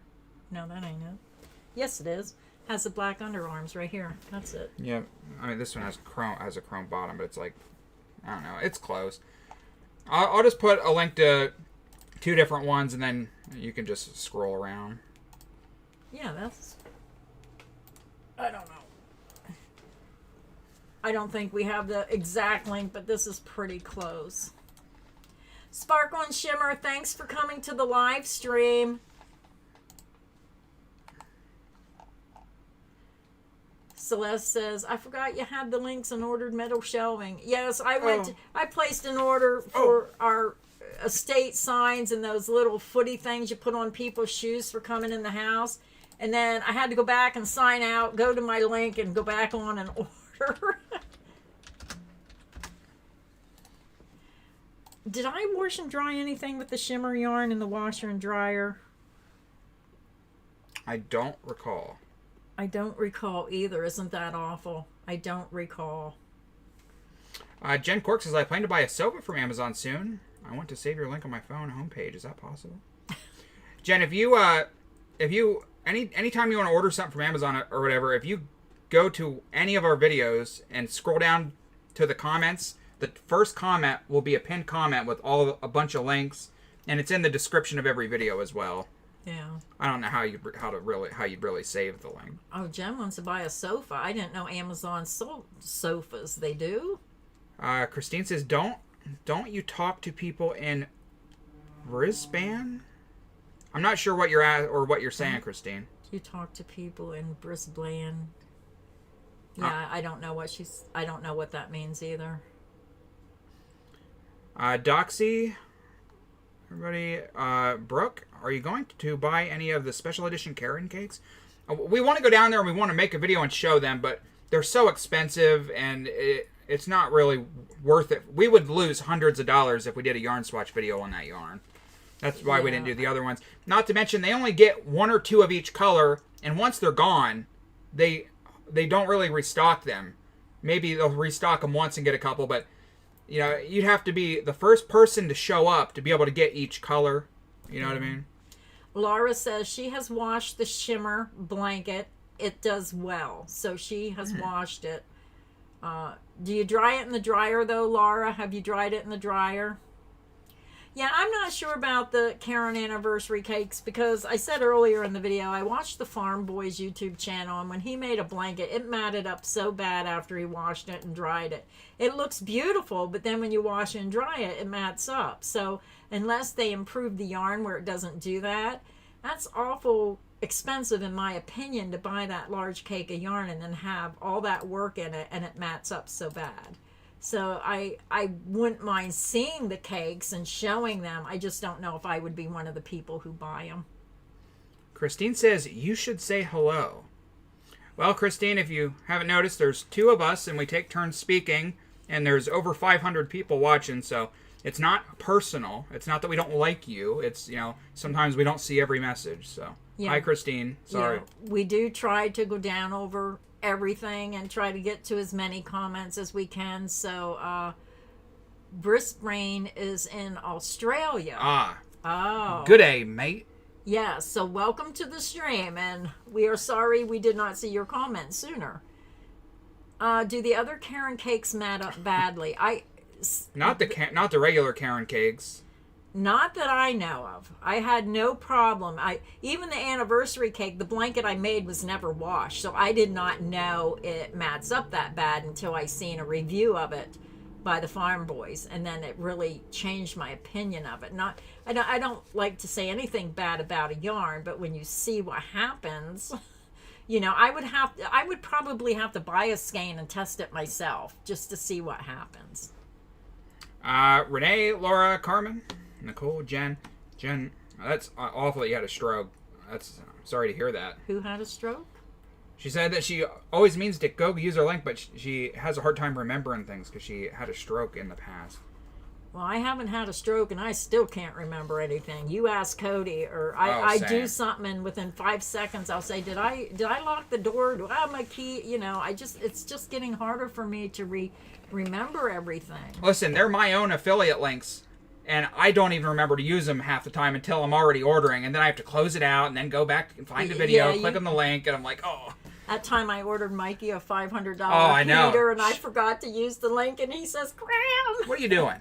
No, that ain't it. Yes, it is. Has the black underarms right here. That's it.
Yeah, I mean this one has a chrome bottom, but it's like, I don't know, it's close. I'll just put a link to 2 different ones, and then you can just scroll around.
Yeah, that's. I don't know. I don't think we have the exact link, but this is pretty close. Sparkle and Shimmer, thanks for coming to the live stream. Celeste says, I forgot you had the links and ordered metal shelving. Yes, I placed an order for our estate signs and those little footy things you put on people's shoes for coming in the house. And then I had to go back and sign out, go to my link, and go back on and order. Did I wash and dry anything with the Shimmer yarn in the washer and dryer?
I don't recall.
I don't recall either. Isn't that awful? I don't recall.
Jen Cork says, I plan to buy a sofa from Amazon soon. I want to save your link on my phone homepage. Is that possible? Jen, anytime you want to order something from Amazon or whatever, if you go to any of our videos and scroll down to the comments, the first comment will be a pinned comment with a bunch of links, and it's in the description of every video as well.
Yeah.
I don't know how you'd really save the link.
Oh, Jen wants to buy a sofa. I didn't know Amazon sold sofas. They do?
Christine says, don't you talk to people in Brisbane? I'm not sure what you're at or what you're saying, Christine.
You talk to people in Brisbane. Yeah, I don't know what that means either.
Doxy, everybody, Brooke, are you going to buy any of the special edition Karen cakes? We want to go down there and we want to make a video and show them, but they're so expensive and it's not really worth it. We would lose hundreds of dollars if we did a yarn swatch video on that yarn. That's why we didn't do the other ones. Not to mention, they only get 1 or 2 of each color, and once they're gone, they don't really restock them. Maybe they'll restock them once and get a couple, but you know, you'd have to be the first person to show up to be able to get each color. You know what I mean?
Laura says she has washed the Shimmer blanket. It does well, so she has washed it. Do you dry it in the dryer, though, Laura? Have you dried it in the dryer? Yeah, I'm not sure about the Karen anniversary cakes because I said earlier in the video, I watched the Farm Boys YouTube channel, and when he made a blanket, it matted up so bad after he washed it and dried it. It looks beautiful, but then when you wash and dry it, it mats up. So unless they improve the yarn where it doesn't do that, that's awful expensive in my opinion to buy that large cake of yarn and then have all that work in it and it mats up so bad. So I wouldn't mind seeing the cakes and showing them. I just don't know if I would be one of the people who buy them.
Christine says, you should say hello. Well, Christine, if you haven't noticed, there's 2 of us and we take turns speaking, and there's over 500 people watching, so it's not personal. It's not that we don't like you. It's, you know, sometimes we don't see every message. So, yeah. Hi, Christine. Sorry.
Yeah, we do try to go down over everything and try to get to as many comments as we can. So Brisbane is in Australia. Oh,
good day, mate.
Yeah, so welcome to the stream, and we are sorry we did not see your comment sooner. Do the other Karen cakes mat up badly?
Not the regular Karen cakes.
Not that I know of. I had no problem. Even the anniversary cake, the blanket I made was never washed, so I did not know it mats up that bad until I seen a review of it by the Farm Boys, and then it really changed my opinion of it. I don't like to say anything bad about a yarn, but when you see what happens, You know, I would probably have to buy a skein and test it myself just to see what happens.
Renee, Laura, Carmen, Nicole, Jen. That's awful that you had a stroke. Sorry to hear that.
Who had a stroke?
She said that she always means to go use her link, but she has a hard time remembering things because she had a stroke in the past.
Well, I haven't had a stroke, and I still can't remember anything. You ask Cody, or I do something, and within 5 seconds, I'll say, "Did I lock the door? Do I have my key?" You know, it's just getting harder for me to remember everything.
Listen, they're my own affiliate links, and I don't even remember to use them half the time until I'm already ordering, and then I have to close it out and then go back and find the video, click on the link, and I'm like, oh.
That time I ordered Mikey a $500
heater,
and I forgot to use the link, and he says, "Graham,
what are you doing?"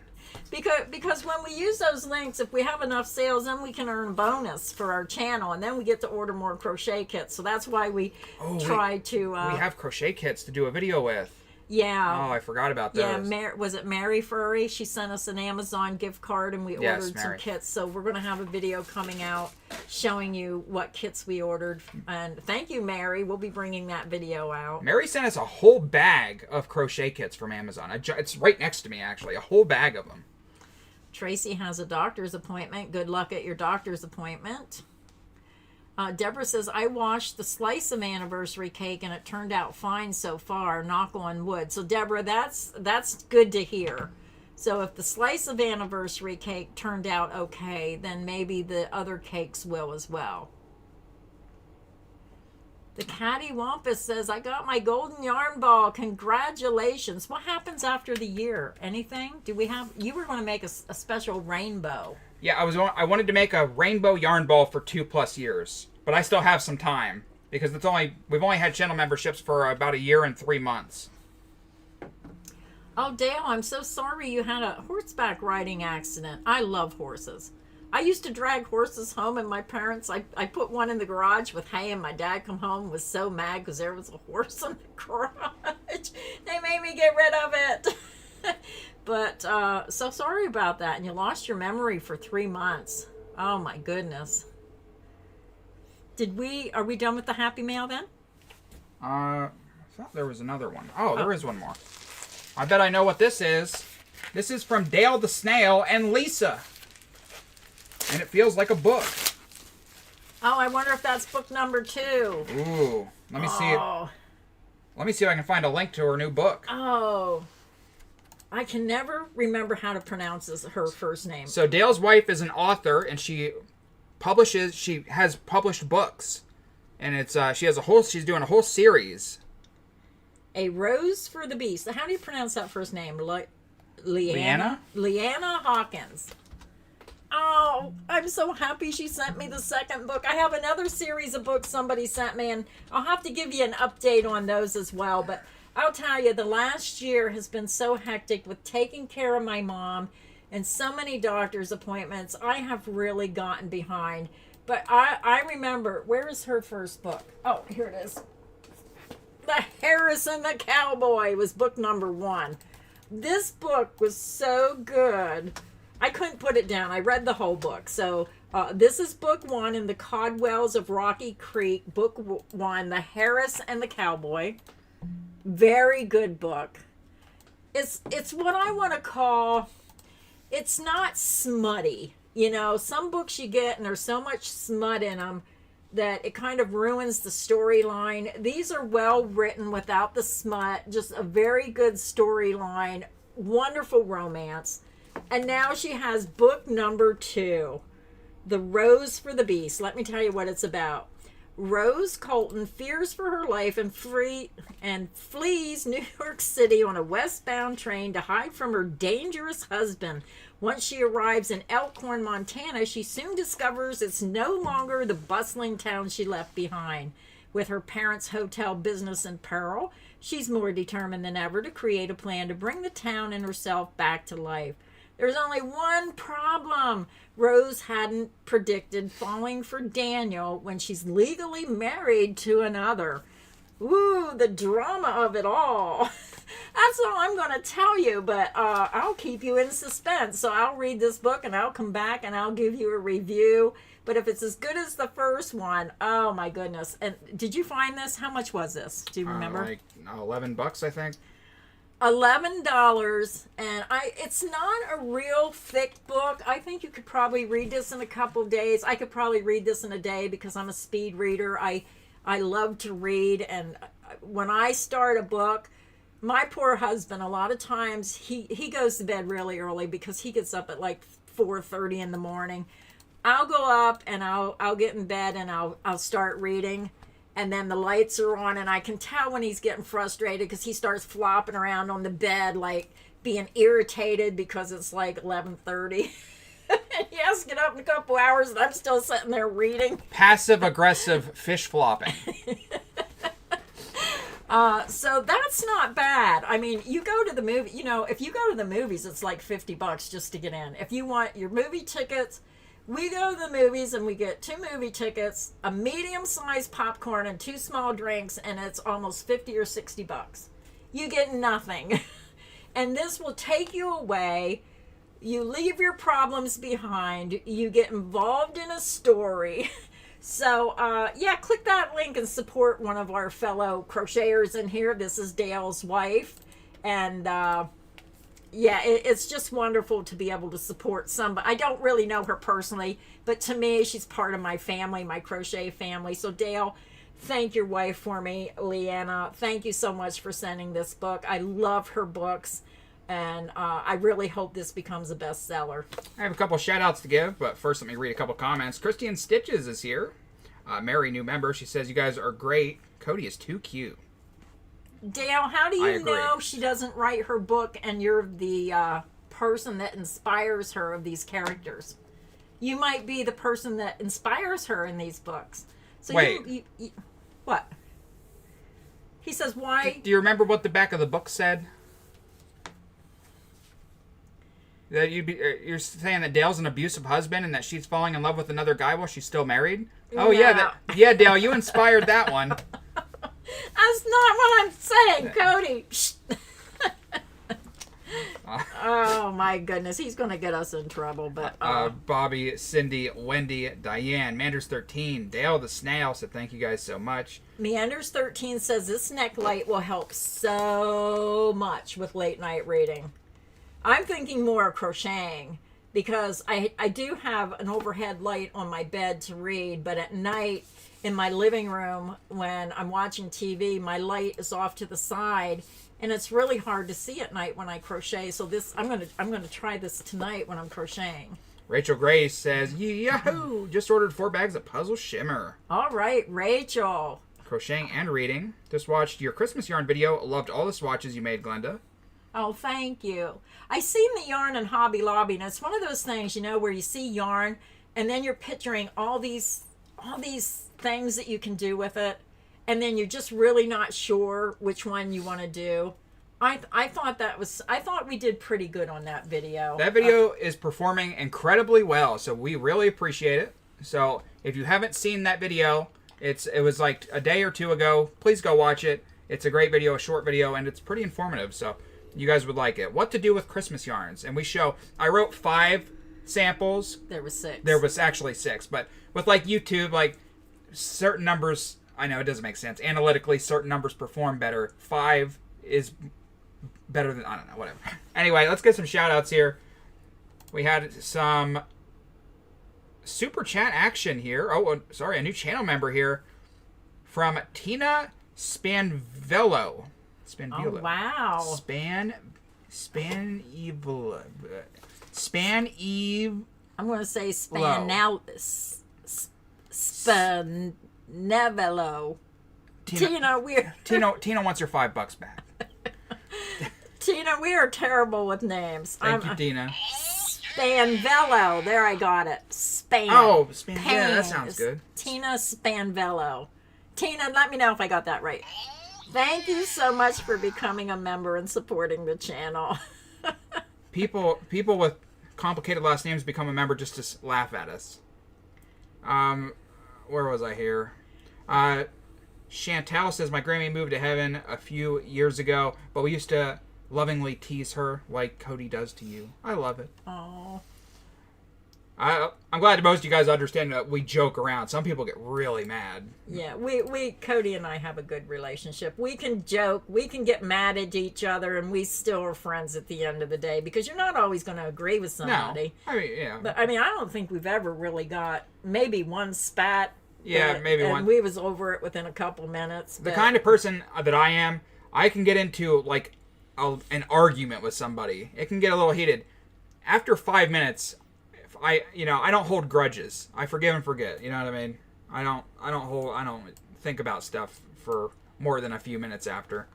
Because when we use those links, if we have enough sales, then we can earn a bonus for our channel, and then we get to order more crochet kits. So that's why we try to... we
have crochet kits to do a video with.
Yeah.
Oh, I forgot about those.
Yeah, was it Mary Furry? She sent us an Amazon gift card, and we ordered some kits. So we're going to have a video coming out showing you what kits we ordered. And thank you, Mary. We'll be bringing that video out.
Mary sent us a whole bag of crochet kits from Amazon. It's right next to me, actually. A whole bag of them.
Tracy has a doctor's appointment. Good luck at your doctor's appointment. Deborah says, I washed the slice of anniversary cake and it turned out fine so far. Knock on wood. So Deborah, that's good to hear. So if the slice of anniversary cake turned out okay, then maybe the other cakes will as well. The Catty Wampus says, I got my golden yarn ball. Congratulations. What happens after the year? Anything? You were going to make a special rainbow.
Yeah, I wanted to make a rainbow yarn ball for 2+ years, but I still have some time because we've only had channel memberships for about 1 year and 3 months.
Oh, Dale, I'm so sorry you had a horseback riding accident. I love horses. I used to drag horses home, and my parents, I put one in the garage with hay, and my dad come home and was so mad because there was a horse in the garage. They made me get rid of it. But, so sorry about that, and you lost your memory for 3 months. Oh, my goodness. Are we done with the Happy Mail then?
I thought there was another one. Oh, there is one more. I bet I know what this is. This is from Dale the Snail and Lisa. And it feels like a book.
Oh, I wonder if that's book number 2.
Ooh. Let me see. Let me see if I can find a link to her new book.
Oh. I can never remember how to pronounce her first name.
So Dale's wife is an author, and she has published books. And she's doing a whole series.
A Rose for the Beast. How do you pronounce that first name?
Leanna?
Leanna Hawkins. Oh, I'm so happy she sent me the second book. I have another series of books somebody sent me, and I'll have to give you an update on those as well. But I'll tell you, the last year has been so hectic with taking care of my mom and so many doctor's appointments. I have really gotten behind. But I remember, where is her first book? Oh, here it is. The Harrison the Cowboy was book number 1. This book was so good. I couldn't put it down. I read the whole book. So this is book 1 in the Codwells of Rocky Creek. Book 1, The Harris and the Cowboy. Very good book. It's what I want to call, it's not smutty. You know, some books you get and there's so much smut in them that it kind of ruins the storyline. These are well written without the smut. Just a very good storyline. Wonderful romance. And now she has book number 2, The Rose for the Beast. Let me tell you what it's about. Rose Colton fears for her life and flees New York City on a westbound train to hide from her dangerous husband. Once she arrives in Elkhorn, Montana, she soon discovers it's no longer the bustling town she left behind. With her parents' hotel business in peril, she's more determined than ever to create a plan to bring the town and herself back to life. There's only one problem. Rose hadn't predicted falling for Daniel when she's legally married to another. Ooh, the drama of it all. That's all I'm going to tell you, but I'll keep you in suspense. So I'll read this book and I'll come back and I'll give you a review. But if it's as good as the first one, oh my goodness. And did you find this? How much was this? Do you remember?
Like $11, I think.
$11, and it's not a real thick book. I think you could probably read this in a couple of days. I could probably read this in a day because I'm a speed reader. I love to read, and when I start a book, my poor husband, a lot of times he goes to bed really early because he gets up at like 4:30 in the morning. I'll go up and I'll get in bed and I'll start reading. And then the lights are on, and I can tell when he's getting frustrated because he starts flopping around on the bed, like being irritated because it's like 11:30. And he has to get up in a couple hours, and I'm still sitting there reading.
Passive-aggressive fish flopping.
So that's not bad. I mean, you go to the movie, if you go to the movies, it's like $50 just to get in. If you want your movie tickets, we go to the movies and we get 2 movie tickets, a medium-sized popcorn, and 2 small drinks, and it's almost $50 or $60. You get nothing. And this will take you away. You leave your problems behind. You get involved in a story. So, yeah, click that link and support one of our fellow crocheters in here. This is Dale's wife. And, yeah, it's just wonderful to be able to support somebody. I don't really know her personally, but to me, she's part of my family, my crochet family. So, Dale, thank your wife for me, Leanna. Thank you so much for sending this book. I love her books, and I really hope this becomes a bestseller.
I have a couple shout-outs to give, but first let me read a couple comments. Christian Stitches is here. Mary, new member. She says, you guys are great. Cody is too cute.
Dale, how do you know she doesn't write her book and you're the person that inspires her of these characters? You might be the person that inspires her in these books. So
wait.
You, what? He says, why?
Do you remember what the back of the book said? That you're saying that Dale's an abusive husband and that she's falling in love with another guy while she's still married? Oh, yeah. Yeah, Dale, you inspired that one.
That's not what I'm saying, Cody. Oh, my goodness. He's going to get us in trouble. But
Bobby, Cindy, Wendy, Diane, Manders13, Dale the Snail said thank you guys so much.
Meanders13 says this neck light will help so much with late night reading. I'm thinking more of crocheting because I do have an overhead light on my bed to read, but at night in my living room when I'm watching TV, my light is off to the side, and it's really hard to see at night when I crochet. So this I'm gonna try this tonight when I'm crocheting.
Rachel Grace says, Yahoo! Just ordered 4 bags of Puzzle Shimmer.
All right, Rachel.
Crocheting and reading. Just watched your Christmas yarn video. Loved all the swatches you made, Glenda.
Oh, thank you. I seen the yarn in Hobby Lobby, and it's one of those things, where you see yarn, and then you're picturing all these things that you can do with it, and then you're just really not sure which one you want to do. I thought we did pretty good on that video.
That video is performing incredibly well, so we really appreciate it. So if you haven't seen that video, it was like a day or 2 ago. Please go watch it. It's a great video, a short video, and it's pretty informative. So you guys would like it. What to do with Christmas yarns. And I wrote 5 samples.
There was 6.
There was actually 6. But with like YouTube, like certain numbers, I know it doesn't make sense. Analytically, certain numbers perform better. 5 is better than, I don't know, whatever. Anyway, let's get some shout outs here. We had some super chat action here. Oh, sorry, a new channel member here from Tina Spanvello.
Oh, wow. I'm going to say Spanevello.
Tina wants her $5 back.
Tina, we are terrible with names.
Thank you, Tina.
Spanvello. There, I got it.
Oh, yeah, that sounds good.
Tina Spanvello. Tina, let me know if I got that right. Thank you so much for becoming a member and supporting the channel.
People with complicated last names become a member just to laugh at us. Where was I here? Chantal says, my Grammy moved to heaven a few years ago, but we used to lovingly tease her like Cody does to you. I love it.
Oh.
I'm glad most of you guys understand that we joke around. Some people get really mad.
Yeah, we Cody and I have a good relationship. We can joke, we can get mad at each other, and we still are friends at the end of the day, because you're not always going to agree with somebody.
No, I mean, yeah.
But I don't think we've ever really got maybe one spat.
Yeah, maybe one.
And we was over it within a couple minutes.
The kind of person that I am, I can get into like an argument with somebody. It can get a little heated. After 5 minutes, I don't hold grudges. I forgive and forget. You know what I mean? I don't think about stuff for more than a few minutes after.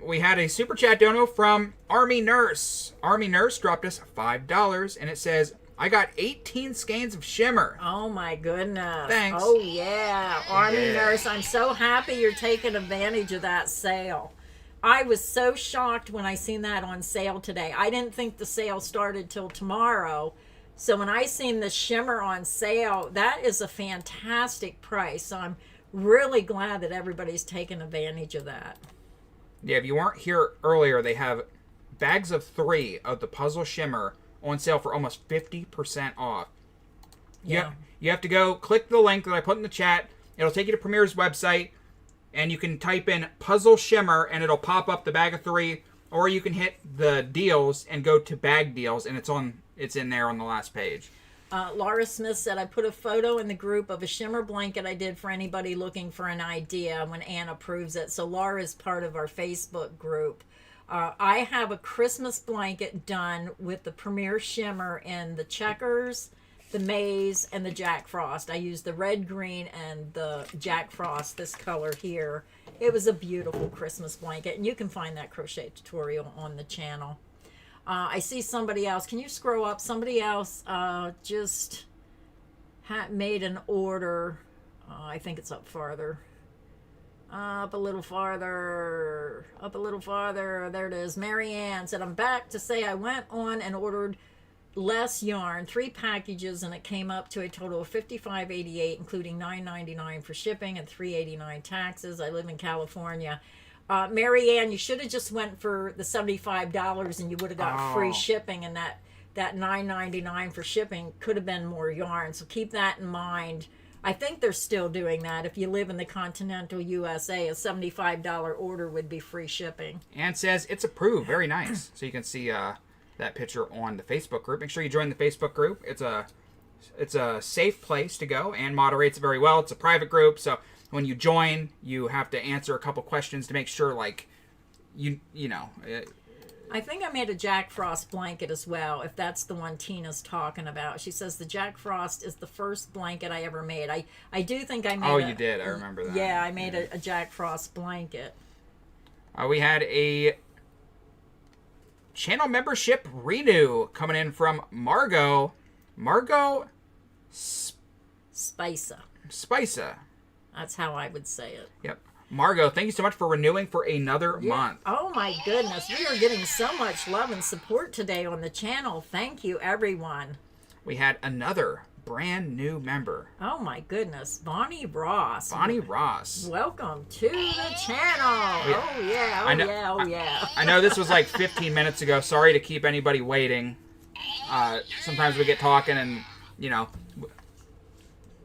We had a super chat dono from Army Nurse. Army Nurse dropped us $5, and it says, I got 18 skeins of Shimmer.
Oh my goodness.
Thanks.
Oh yeah. Army Nurse, I'm so happy you're taking advantage of that sale. I was so shocked when I seen that on sale today. I didn't think the sale started till tomorrow. So when I seen the Shimmer on sale, that is a fantastic price. So I'm really glad that everybody's taking advantage of that.
Yeah, if you weren't here earlier, they have bags of 3 of the Puzzle Shimmer on sale for almost 50% off.
Yeah.
You have to go click the link that I put in the chat. It'll take you to Premier's website. And you can type in Puzzle Shimmer, and it'll pop up the bag of 3. Or you can hit the deals and go to bag deals, and it's in there on the last page.
Laura Smith said, I put a photo in the group of a Shimmer blanket I did for anybody looking for an idea when Ann approves it. So Laura is part of our Facebook group. I have a Christmas blanket done with the Premier Shimmer in the checkers, the maize, and the Jack Frost. I used the red, green, and the Jack Frost, this color here. It was a beautiful Christmas blanket, and you can find that crochet tutorial on the channel. I see somebody else. Can you scroll up? Somebody else just made an order. I think it's up farther. Up a little farther. Up a little farther. There it is. Mary Ann said, I'm back to say I went on and ordered less yarn, 3 packages, and it came up to a total of $55.88, including $9.99 for shipping and $3.89 taxes. I live in California. Mary Ann, you should have just went for the $75 and you would have got free shipping, and that $9.99 for shipping could have been more yarn. So keep that in mind. I think they're still doing that. If you live in the continental USA, a $75 order would be free shipping.
And says it's approved. Very nice. So you can see that picture on the Facebook group. Make sure you join the Facebook group. It's a safe place to go and moderates very well. It's a private group, so when you join, you have to answer a couple questions to make sure, like, you know.
I think I made a Jack Frost blanket as well, if that's the one Tina's talking about. She says the Jack Frost is the first blanket I ever made. I do think I made
Oh, you did. I remember that.
Yeah, I made a Jack Frost blanket.
We had a channel membership renew coming in from Margot. Margot
Spicer. That's how I would say it.
Yep. Margot, thank you so much for renewing for another month.
Oh my goodness. We are getting so much love and support today on the channel. Thank you, everyone.
We had another brand new member.
Oh my goodness. Bonnie Ross.
Bonnie Ross.
Welcome to the channel. Oh yeah.
I know this was like 15 minutes ago. Sorry to keep anybody waiting. Sometimes we get talking and, you know,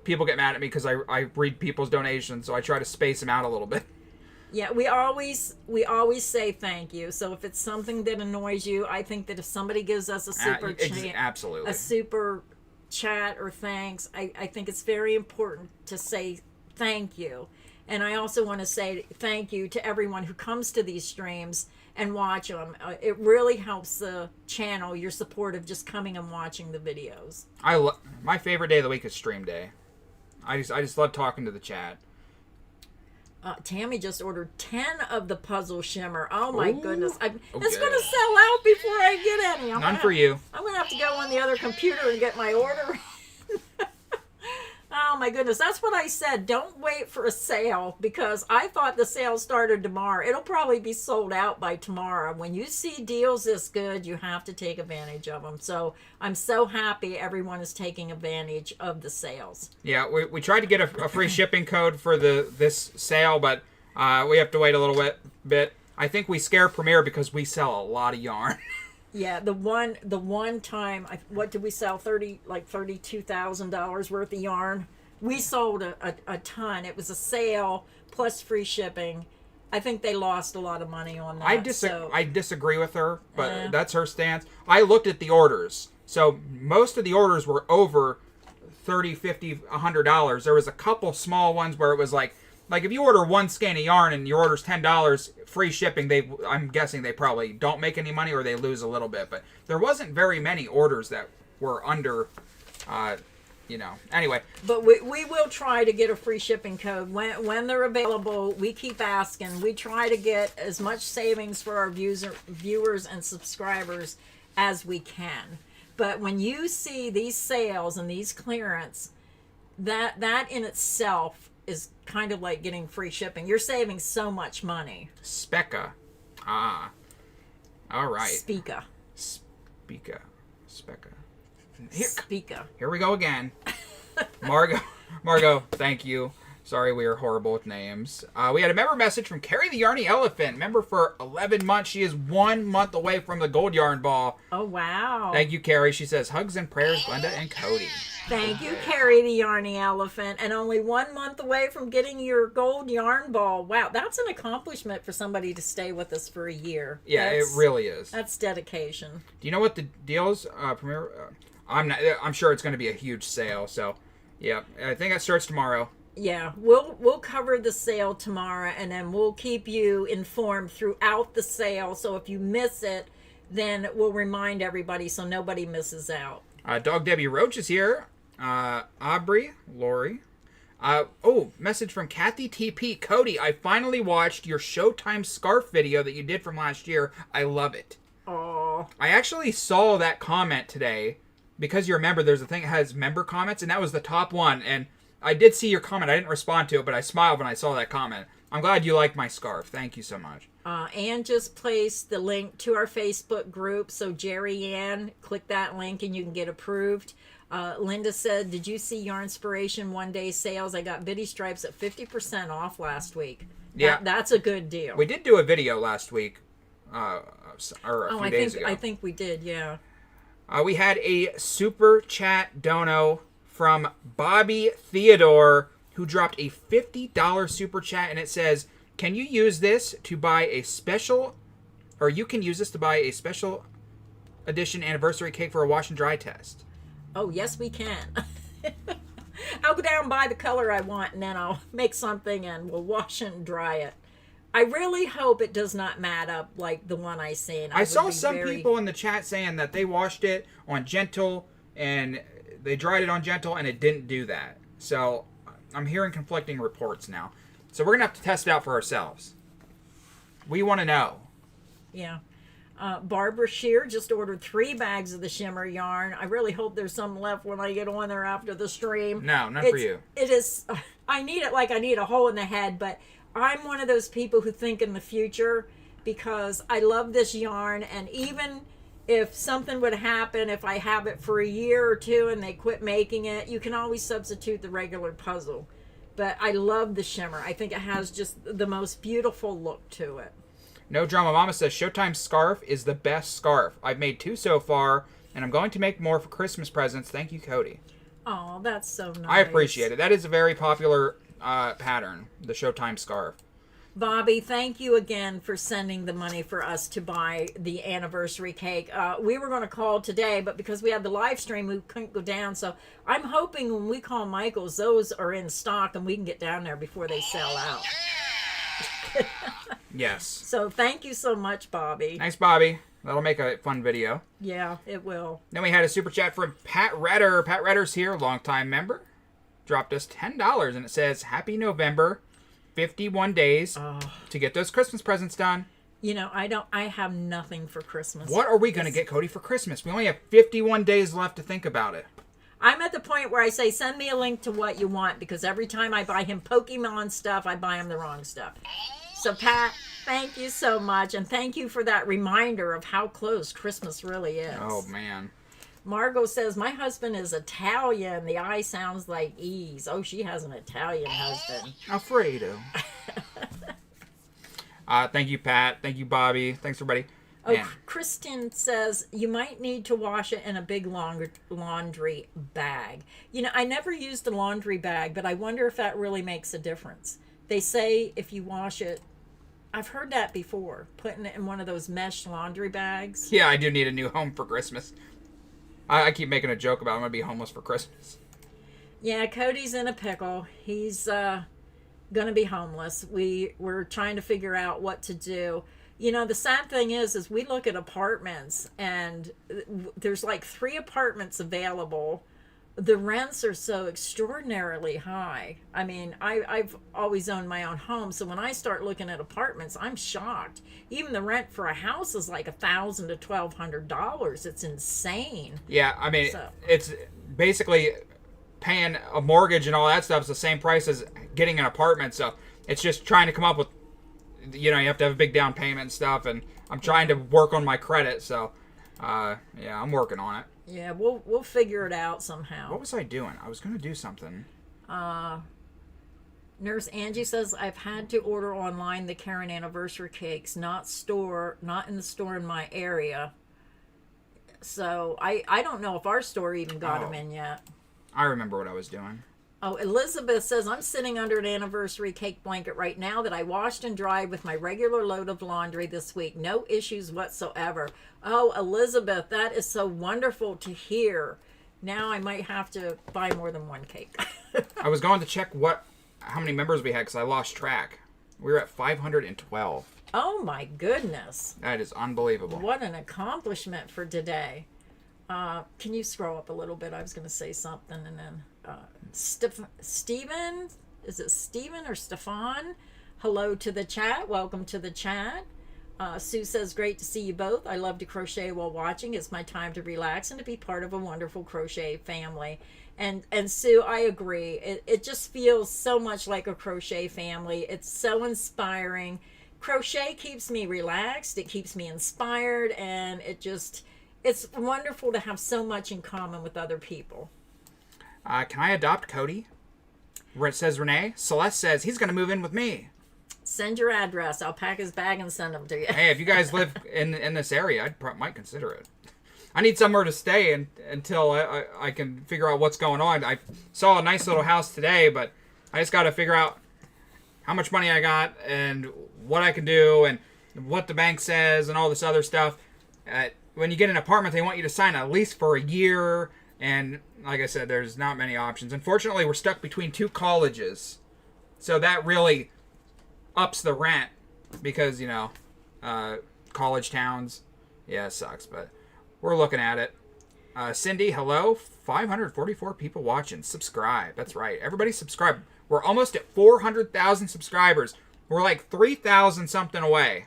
people get mad at me because I read people's donations, so I try to space them out a little bit.
Yeah, we always say thank you. So if it's something that annoys you, I think that if somebody gives us a super
absolutely
a super chat or thanks, I think it's very important to say thank you. And I also want to say thank you to everyone who comes to these streams and watch them. It really helps the channel, your support of just coming and watching the videos.
My favorite day of the week is stream day. I just love talking to the chat.
Tammy just ordered 10 of the Puzzle Shimmer. Oh my goodness. It's going to
good.
sell out before I get any.
None for you.
I'm going to have to go on the other computer and get my order. Oh my goodness. That's what I said. Don't wait for a sale because I thought the sale started tomorrow. It'll probably be sold out by tomorrow. When you see deals this good, you have to take advantage of them. So I'm so happy everyone is taking advantage of the sales.
Yeah, we tried to get a free shipping code for this sale, but we have to wait a little bit. I think we scare Premier because we sell a lot of yarn.
Yeah, the one time, what did we sell? $32,000 worth of yarn. We sold a ton. It was a sale plus free shipping. I think they lost a lot of money on that.
I disagree with her, but that's her stance. I looked at the orders. So most of the orders were over $30, $50, $100. There was a couple small ones where it was like if you order one skein of yarn and your order's $10, free shipping, I'm guessing they probably don't make any money or they lose a little bit. But there wasn't very many orders that were under, anyway.
But we will try to get a free shipping code. When they're available, we keep asking. We try to get as much savings for our viewers and subscribers as we can. But when you see these sales and these clearance, that in itself is kind of like getting free shipping. You're saving so much money.
Specca. All right.
Specca.
Here we go again. Margot, thank you. Sorry, we are horrible with names. We had a member message from Carrie the Yarny Elephant. Member for 11 months. She is 1 month away from the gold yarn ball.
Oh, wow.
Thank you, Carrie. She says, hugs and prayers, Glenda and Cody.
Thank you, Carrie the Yarny Elephant. And only 1 month away from getting your gold yarn ball. Wow, that's an accomplishment for somebody to stay with us for a year.
Yeah, it really is.
That's dedication.
Do you know what the deal is, Premier? I'm sure it's going to be a huge sale. So, yeah, I think it starts tomorrow.
Yeah, we'll cover the sale tomorrow, and then we'll keep you informed throughout the sale. So if you miss it, then we'll remind everybody so nobody misses out.
Dog Debbie Roach is here. Aubrey, Lori. Message from Kathy TP. Cody, I finally watched your Showtime scarf video that you did from last year. I love it.
Oh.
I actually saw that comment today. Because you're a member, there's a thing that has member comments, and that was the top one. And I did see your comment. I didn't respond to it, but I smiled when I saw that comment. I'm glad you liked my scarf. Thank you so much.
Ann just placed the link to our Facebook group. So Jerry Ann, click that link and you can get approved. Linda said, did you see Yarnspiration one-day sales? I got Biddy Stripes at 50% off last week.
Yeah.
That's a good deal.
We did do a video last week, or a few days ago.
I think we did, yeah.
We had a super chat dono from Bobby Theodore, who dropped a $50 super chat, and it says, can you use this to buy a special, or you can use this to buy a special edition anniversary cake for a wash and dry test.
Oh, yes, we can. I'll go down and buy the color I want, and then I'll make something, and we'll wash and dry it. I really hope it does not mat up like the one I seen.
I saw some people in the chat saying that they washed it on Gentle, and they dried it on Gentle, and it didn't do that. So I'm hearing conflicting reports now. So we're going to have to test it out for ourselves. We want to know.
Yeah. Barbara Shear just ordered 3 bags of the Shimmer yarn. I really hope there's some left when I get on there after the stream.
No, not for you.
It is. I need it like I need a hole in the head, but I'm one of those people who think in the future because I love this yarn, and even if something would happen, if I have it for a year or two and they quit making it, you can always substitute the regular puzzle. But I love the Shimmer. I think it has just the most beautiful look to it.
No Drama Mama says, Showtime scarf is the best scarf. I've made 2 so far, and I'm going to make more for Christmas presents. Thank you, Cody.
Oh, that's so nice.
I appreciate it. That is a very popular pattern, the Showtime scarf.
Bobby, thank you again for sending the money for us to buy the anniversary cake. We were going to call today, but because we had the live stream, we couldn't go down. So I'm hoping when we call Michael's, those are in stock and we can get down there before they sell out.
Yes.
So thank you so much, Bobby.
Thanks, Bobby. That'll make a fun video.
Yeah, it will.
Then we had a super chat from Pat Redder. Pat Redder's here, longtime member. Dropped us $10, and it says, Happy November. 51 days to get those Christmas presents done.
You know, I have nothing for Christmas.
What are we going to get Cody for Christmas? We only have 51 days left to think about it.
I'm at the point where I say, send me a link to what you want, because every time I buy him Pokemon stuff, I buy him the wrong stuff. So, Pat, thank you so much, and thank you for that reminder of how close Christmas really is.
Oh, man.
Margot says, my husband is Italian. The I sounds like E's. Oh, she has an Italian husband.
Alfredo. Thank you, Pat. Thank you, Bobby. Thanks, everybody.
Oh,
Man.
Kristen says, you might need to wash it in a big laundry bag. You know, I never used a laundry bag, but I wonder if that really makes a difference. They say if you wash it, I've heard that before, putting it in one of those mesh laundry bags.
Yeah, I do need a new home for Christmas. I keep making a joke about I'm going to be homeless for Christmas.
Yeah, Cody's in a pickle. He's going to be homeless. We're trying to figure out what to do. You know, the sad thing is we look at apartments, and there's like 3 apartments available. The rents are so extraordinarily high. I mean, I've always owned my own home, so when I start looking at apartments, I'm shocked. Even the rent for a house is like $1,000 to $1,200. It's insane.
Yeah, I mean, it's basically paying a mortgage and all that stuff is the same price as getting an apartment. So it's just trying to come up with, you know, you have to have a big down payment and stuff. And I'm trying to work on my credit. So, yeah, I'm working on it.
Yeah, we'll figure it out somehow.
What was I doing? I was going to do something.
Nurse Angie says, I've had to order online the Karen anniversary cakes, not in the store in my area. So I don't know if our store even got them in yet.
I remember what I was doing.
Oh, Elizabeth says, I'm sitting under an anniversary cake blanket right now that I washed and dried with my regular load of laundry this week. No issues whatsoever. Oh, Elizabeth, that is so wonderful to hear. Now I might have to buy more than one cake.
I was going to check how many members we had because I lost track. We were at 512.
Oh, my goodness.
That is unbelievable.
What an accomplishment for today. Can you scroll up a little bit? I was going to say something, and then Stephen, is it Stephen or Stefan? Hello to the chat. Welcome to the chat. Sue says, great to see you both. I love to crochet while watching. It's my time to relax and to be part of a wonderful crochet family. And Sue, I agree. It just feels so much like a crochet family. It's so inspiring. Crochet keeps me relaxed. It keeps me inspired. And it's wonderful to have so much in common with other people.
Can I adopt Cody? Where it says Renee. Celeste says he's going to move in with me.
Send your address. I'll pack his bag and send him to you.
Hey, if you guys live in this area, might consider it. I need somewhere to stay until I can figure out what's going on. I saw a nice little house today, but I just got to figure out how much money I got and what I can do and what the bank says and all this other stuff. When you get an apartment, they want you to sign a lease for a year. And like I said, there's not many options. Unfortunately, we're stuck between 2 colleges. So that really ups the rent because, college towns. Yeah, it sucks, but we're looking at it. Cindy, hello. 544 people watching. Subscribe. That's right. Everybody subscribe. We're almost at 400,000 subscribers. We're like 3,000 something away.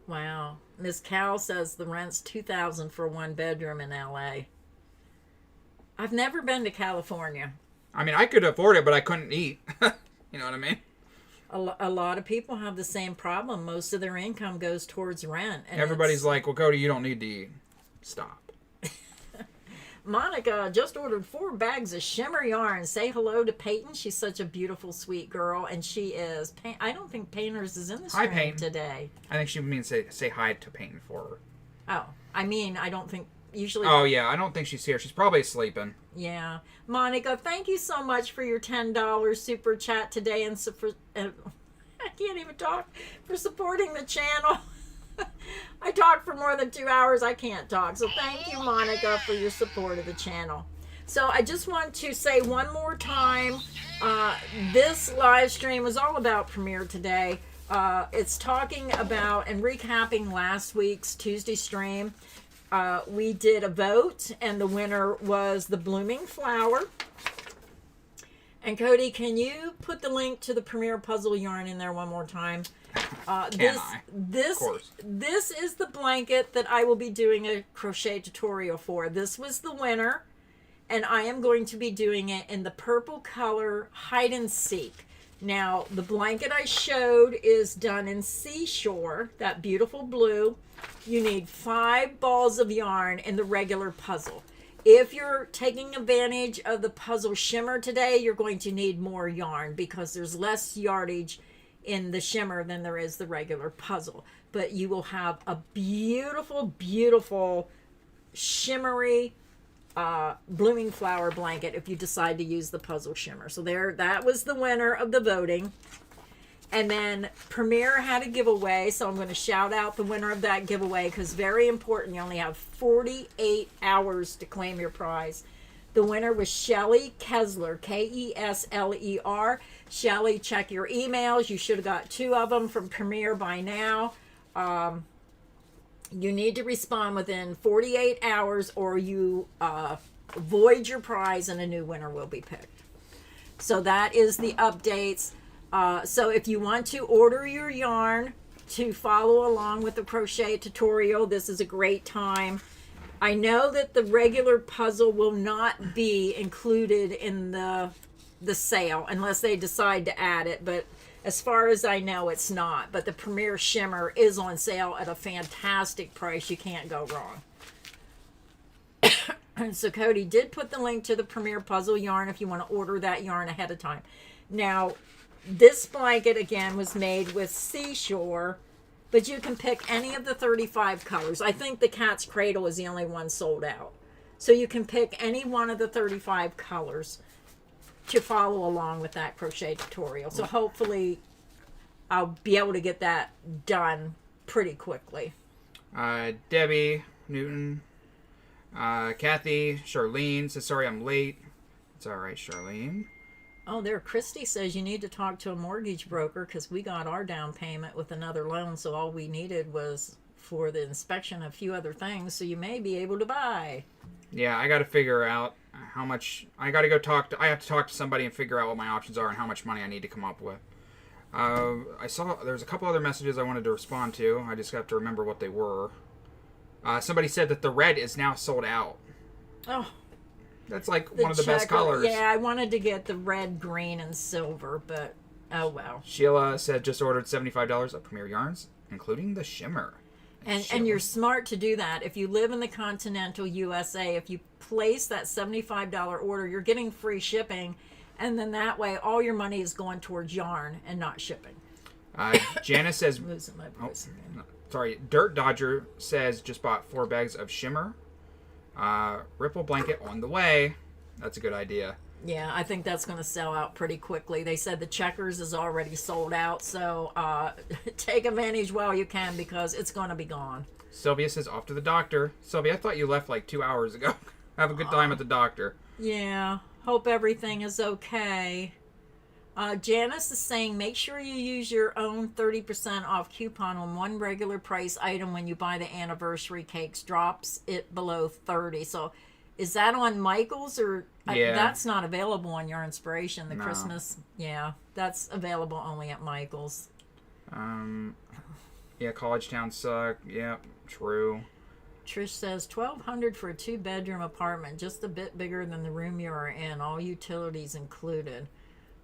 Wow. Miss Cal says the rent's $2,000 for 1 bedroom in LA. I've never been to California.
I mean, I could afford it, but I couldn't eat. You know what I mean?
A lot of people have the same problem. Most of their income goes towards rent. And
everybody's like, well, Cody, you don't need to eat. Stop.
Monica just ordered 4 bags of Shimmer yarn. Say hello to Peyton. She's such a beautiful, sweet girl, and she is. I don't think Painters is in the stream today.
I think she means say hi to Peyton for her.
Oh, I mean, I don't think usually.
Oh yeah, I don't think she's here. She's probably sleeping.
Yeah, Monica, thank you so much for your $10 super chat today, and I can't even talk, for supporting the channel. I talked for more than 2 hours. I can't talk. So thank you, Monica, for your support of the channel. So I just want to say one more time, this live stream was all about Premiere today. It's talking about and recapping last week's Tuesday stream. We did a vote, and the winner was the Blooming Flower. And Cody, can you put the link to the Premiere puzzle yarn in there one more time? This is the blanket that I will be doing a crochet tutorial for. This was the winner, And I am going to be doing it in the purple color hide and seek. Now, the blanket I showed is done in Seashore, that beautiful blue. You need 5 balls of yarn in the regular puzzle. If you're taking advantage of the puzzle Shimmer today, you're going to need more yarn because there's less yardage in the Shimmer than there is the regular puzzle. But you will have a beautiful, beautiful shimmery blooming flower blanket if you decide to use the puzzle Shimmer. So there, that was the winner of the voting. And then Premier had a giveaway, so I'm going to shout out the winner of that giveaway because very important. You only have 48 hours to claim your prize. The winner was Shelly Kessler, Kesler. Shelly, check your emails. You should have got 2 of them from Premier by now. You need to respond within 48 hours or you void your prize and a new winner will be picked. So that is the updates. So if you want to order your yarn to follow along with the crochet tutorial, this is a great time. I know that the regular puzzle will not be included in the sale unless they decide to add it, but as far as I know, it's not. But the Premier Shimmer is on sale at a fantastic price. You can't go wrong. So Cody did put the link to the Premier Puzzle yarn if you want to order that yarn ahead of time. Now, this blanket, again, was made with Seashore, but you can pick any of the 35 colors. I think the Cat's Cradle is the only one sold out. So you can pick any one of the 35 colors to follow along with that crochet tutorial. So hopefully I'll be able to get that done pretty quickly.
Debbie, Newton, Kathy, Charlene says, sorry I'm late. It's all right, Charlene.
Oh, there, Christy says you need to talk to a mortgage broker because we got our down payment with another loan, so all we needed was for the inspection a few other things, so you may be able to buy.
Yeah, I got to figure out how much. I have to talk to somebody and figure out what my options are and how much money I need to come up with. I saw there's a couple other messages I wanted to respond to. I just have to remember what they were. Somebody said that the red is now sold out.
Oh.
That's like one of the best colors.
Yeah, I wanted to get the red, green, and silver, but oh well.
Sheila said just ordered $75 of Premier yarns, including the Shimmer.
And you're smart to do that. If you live in the continental USA, if you place that $75 order, you're getting free shipping, and then that way all your money is going towards yarn and not shipping.
Janice says...
I'm losing my voice again.
Sorry, Dirt Dodger says just bought 4 bags of Shimmer. Ripple blanket on the way. That's a good idea.
Yeah, I think that's going to sell out pretty quickly. They said the Checkers is already sold out, so take advantage while you can because it's going to be gone.
Sylvia says off to the doctor. Sylvia, I thought you left like 2 hours ago. Have a good time at the doctor.
Yeah, hope everything is okay. Janice is saying make sure you use your own 30% off coupon on one regular price item when you buy the anniversary cakes. Drops it below 30. So is that on Michael's or
yeah.
That's not available on Your Inspiration, the
No.
Christmas? Yeah, that's available only at Michael's.
Yeah, College Town suck. Yeah, true.
Trish says $1,200 for a 2-bedroom apartment, just a bit bigger than the room you are in, all utilities included.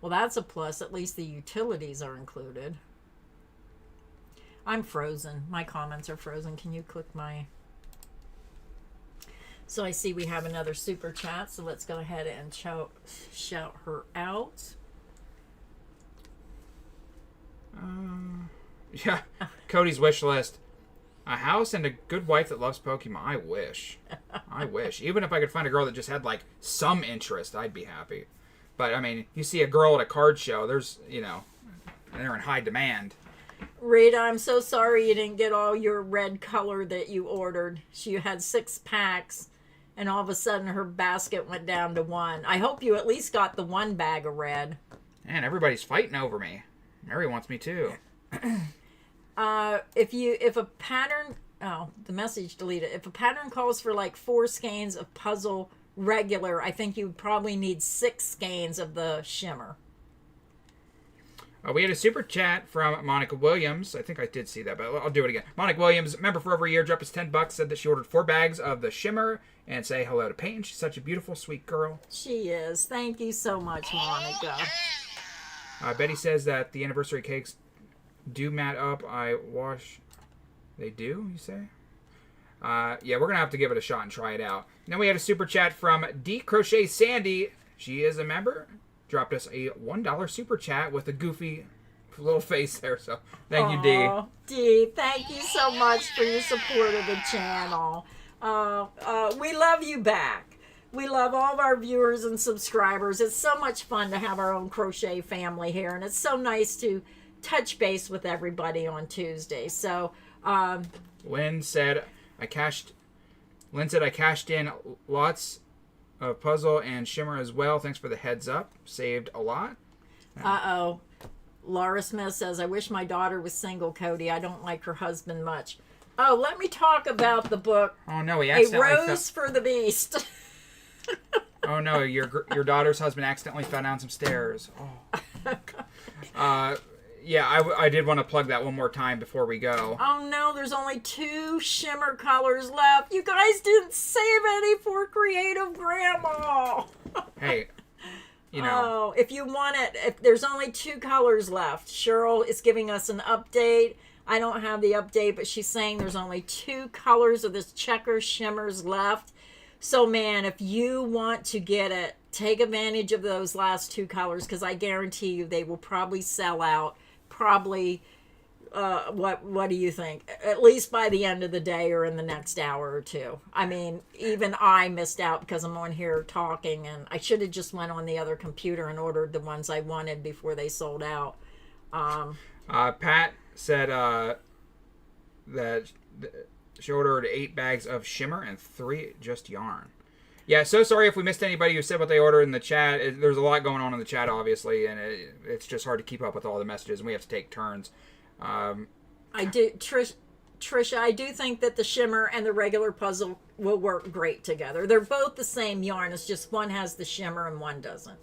Well, that's a plus. At least the utilities are included. I'm frozen. My comments are frozen. Can you click my... So I see we have another super chat, so let's go ahead and shout her out.
Yeah, Cody's wish list. A house and a good wife that loves Pokemon. I wish. I wish. Even if I could find a girl that just had, like, some interest, I'd be happy. But, I mean, you see a girl at a card show, there's, you know, they're in high demand.
Rita, I'm so sorry you didn't get all your red color that you ordered. She had 6 packs, and all of a sudden her basket went down to 1. I hope you at least got the 1 bag of red.
Man, everybody's fighting over me. Mary wants me too.
If a pattern... Oh, the message deleted. If a pattern calls for like 4 skeins of puzzle regular, I think you probably need 6 skeins of the Shimmer.
We had a super chat from Monica Williams. I think I did see that, but I'll do it again. Monica Williams, member for over a year, dropped us $10, said that she ordered 4 bags of the Shimmer, and say hello to Peyton. She's such a beautiful, sweet girl.
She is. Thank you so much, Monica.
Betty says that the anniversary cakes do mat up. I wash. They do, you say? Yeah, we're going to have to give it a shot and try it out. Then we had a super chat from D. Crochet Sandy. She is a member. Dropped us a $1 super chat with a goofy little face there. So thank you, D.
D, thank you so much for your support of the channel. We love you back. We love all of our viewers and subscribers. It's so much fun to have our own crochet family here, and it's so nice to touch base with everybody on Tuesday. So,
Lynn said I cashed in lots of puzzle and Shimmer as well. Thanks for the heads up. Saved a lot.
Laura Smith says, I wish my daughter was single, Cody. I don't like her husband much. Oh, let me talk about the book.
Oh no, he
A
accidentally
Rose for the Beast.
Oh no, your daughter's husband accidentally fell down some stairs. Oh. Yeah, I did want to plug that one more time before we go.
Oh no, there's only 2 Shimmer colors left. You guys didn't save any for Creative Grandma.
Hey, you know.
Oh, if you want it, if there's only 2 colors left. Cheryl is giving us an update. I don't have the update, but she's saying there's only 2 colors of this checker Shimmers left. So man, if you want to get it, take advantage of those last 2 colors, because I guarantee you they will probably sell out. Probably, what do you think? At least by the end of the day or in the next hour or 2. I mean, even I missed out because I'm on here talking, and I should have just went on the other computer and ordered the ones I wanted before they sold out.
Pat said that she ordered 8 bags of Shimmer and 3 just yarn. Yeah, so sorry if we missed anybody who said what they ordered in the chat. There's a lot going on in the chat, obviously, and it's just hard to keep up with all the messages, and we have to take turns.
I do, Trisha, I do think that the Shimmer and the regular puzzle will work great together. They're both the same yarn. It's just one has the Shimmer and one doesn't.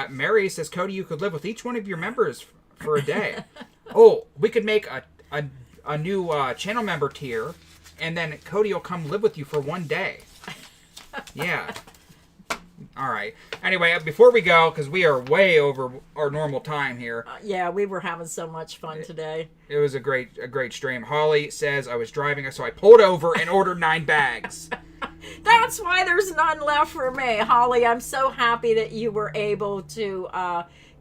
Mary says, Cody, you could live with each one of your members for a day. Oh, we could make a new channel member tier, and then Cody will come live with you for one day. Yeah. All right. Anyway, before we go, because we are way over our normal time here.
Yeah, we were having so much fun today.
It was a great stream. Holly says I was driving, so I pulled over and ordered 9 bags.
That's why there's none left for me, Holly. I'm so happy that you were able to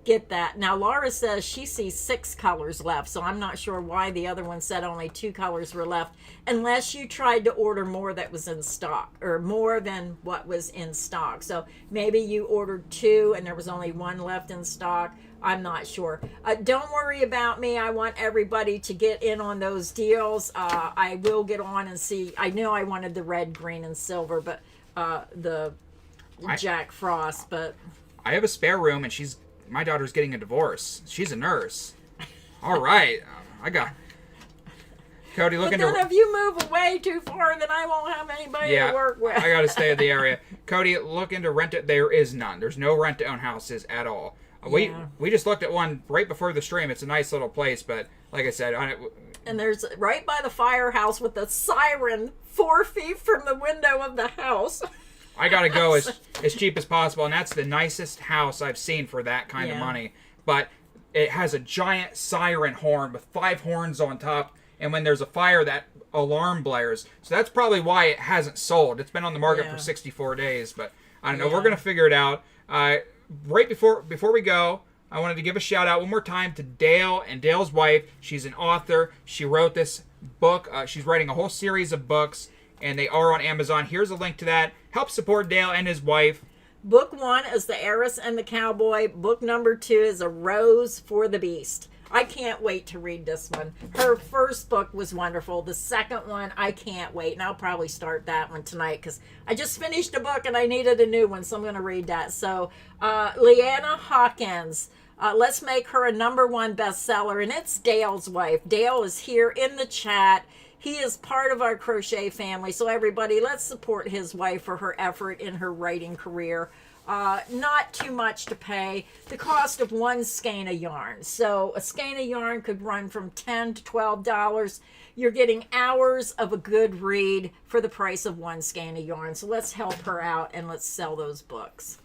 get that. Now, Laura says she sees 6 colors left, so I'm not sure why the other one said only 2 colors were left, unless you tried to order more that was in stock, or more than what was in stock. So maybe you ordered 2 and there was only 1 left in stock. I'm not sure. Don't worry about me. I want everybody to get in on those deals. I will get on and see. I know I wanted the red, green, and silver, but the Jack Frost, but
I have a spare room, and my daughter's getting a divorce. She's a nurse. All right. I got Cody, look into...
But then if you move away too far, then I won't have anybody to work with.
I got to stay in the area. Cody, look into rent-to... There is none. There's no rent-to-own houses at all.
Yeah.
We just looked at one right before the stream. It's a nice little place, but like I said...
And there's right by the firehouse with a siren 4 feet from the window of the house.
I got to go as cheap as possible, and that's the nicest house I've seen for that kind of money. But it has a giant siren horn with 5 horns on top, and when there's a fire, that alarm blares. So that's probably why it hasn't sold. It's been on the market for 64 days, but I don't know. We're going to figure it out. Right before we go, I wanted to give a shout out one more time to Dale and Dale's wife. She's an author. She wrote this book. She's writing a whole series of books, and they are on Amazon. Here's a link to that. Help support Dale and his wife.
Book 1 is The Heiress and the Cowboy. Book number 2 is A Rose for the Beast. I can't wait to read this one. Her first book was wonderful. The second one, I can't wait. And I'll probably start that one tonight because I just finished a book and I needed a new one. So I'm going to read that. So Leanna Hawkins, let's make her a #1 bestseller. And it's Dale's wife. Dale is here in the chat. He is part of our crochet family. So everybody, let's support his wife for her effort in her writing career. Not too much to pay. The cost of one skein of yarn. So a skein of yarn could run from $10 to $12. You're getting hours of a good read for the price of one skein of yarn. So let's help her out and let's sell those books.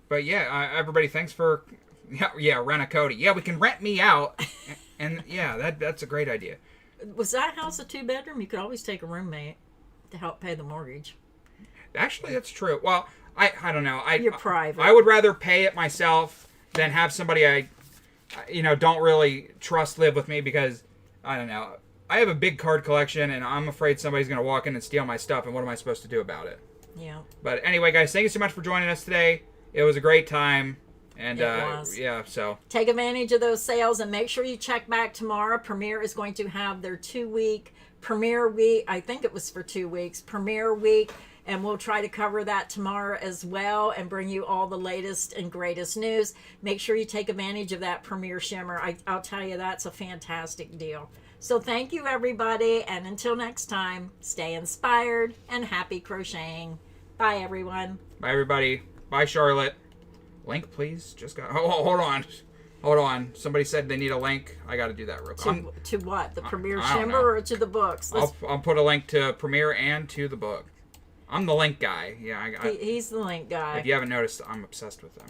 But yeah, everybody, thanks for rent a Cody. Yeah, we can rent me out, and yeah, that's a great idea.
Was that house a 2-bedroom? You could always take a roommate to help pay the mortgage.
Actually, that's true. Well, I don't know.
You're private.
I would rather pay it myself than have somebody I don't really trust live with me, because I don't know. I have a big card collection, and I'm afraid somebody's going to walk in and steal my stuff, and what am I supposed to do about it?
Yeah.
But anyway, guys, thank you so much for joining us today. It was a great time. And so
take advantage of those sales and make sure you check back tomorrow. Premier is going to have their 2-week Premier week. I think it was for 2 weeks, Premier week. And we'll try to cover that tomorrow as well and bring you all the latest and greatest news. Make sure you take advantage of that Premier Shimmer. I'll tell you, that's a fantastic deal. So thank you, everybody. And until next time, stay inspired and happy crocheting. Bye, everyone.
Bye, everybody. Bye, Charlotte. Link, please. Hold on. Somebody said they need a link. I got to do that real quick.
To what? The Premier Shimmer or to the books?
I'll put a link to Premier and to the book. I'm the link guy. Yeah,
he's the link guy.
If you haven't noticed, I'm obsessed with them.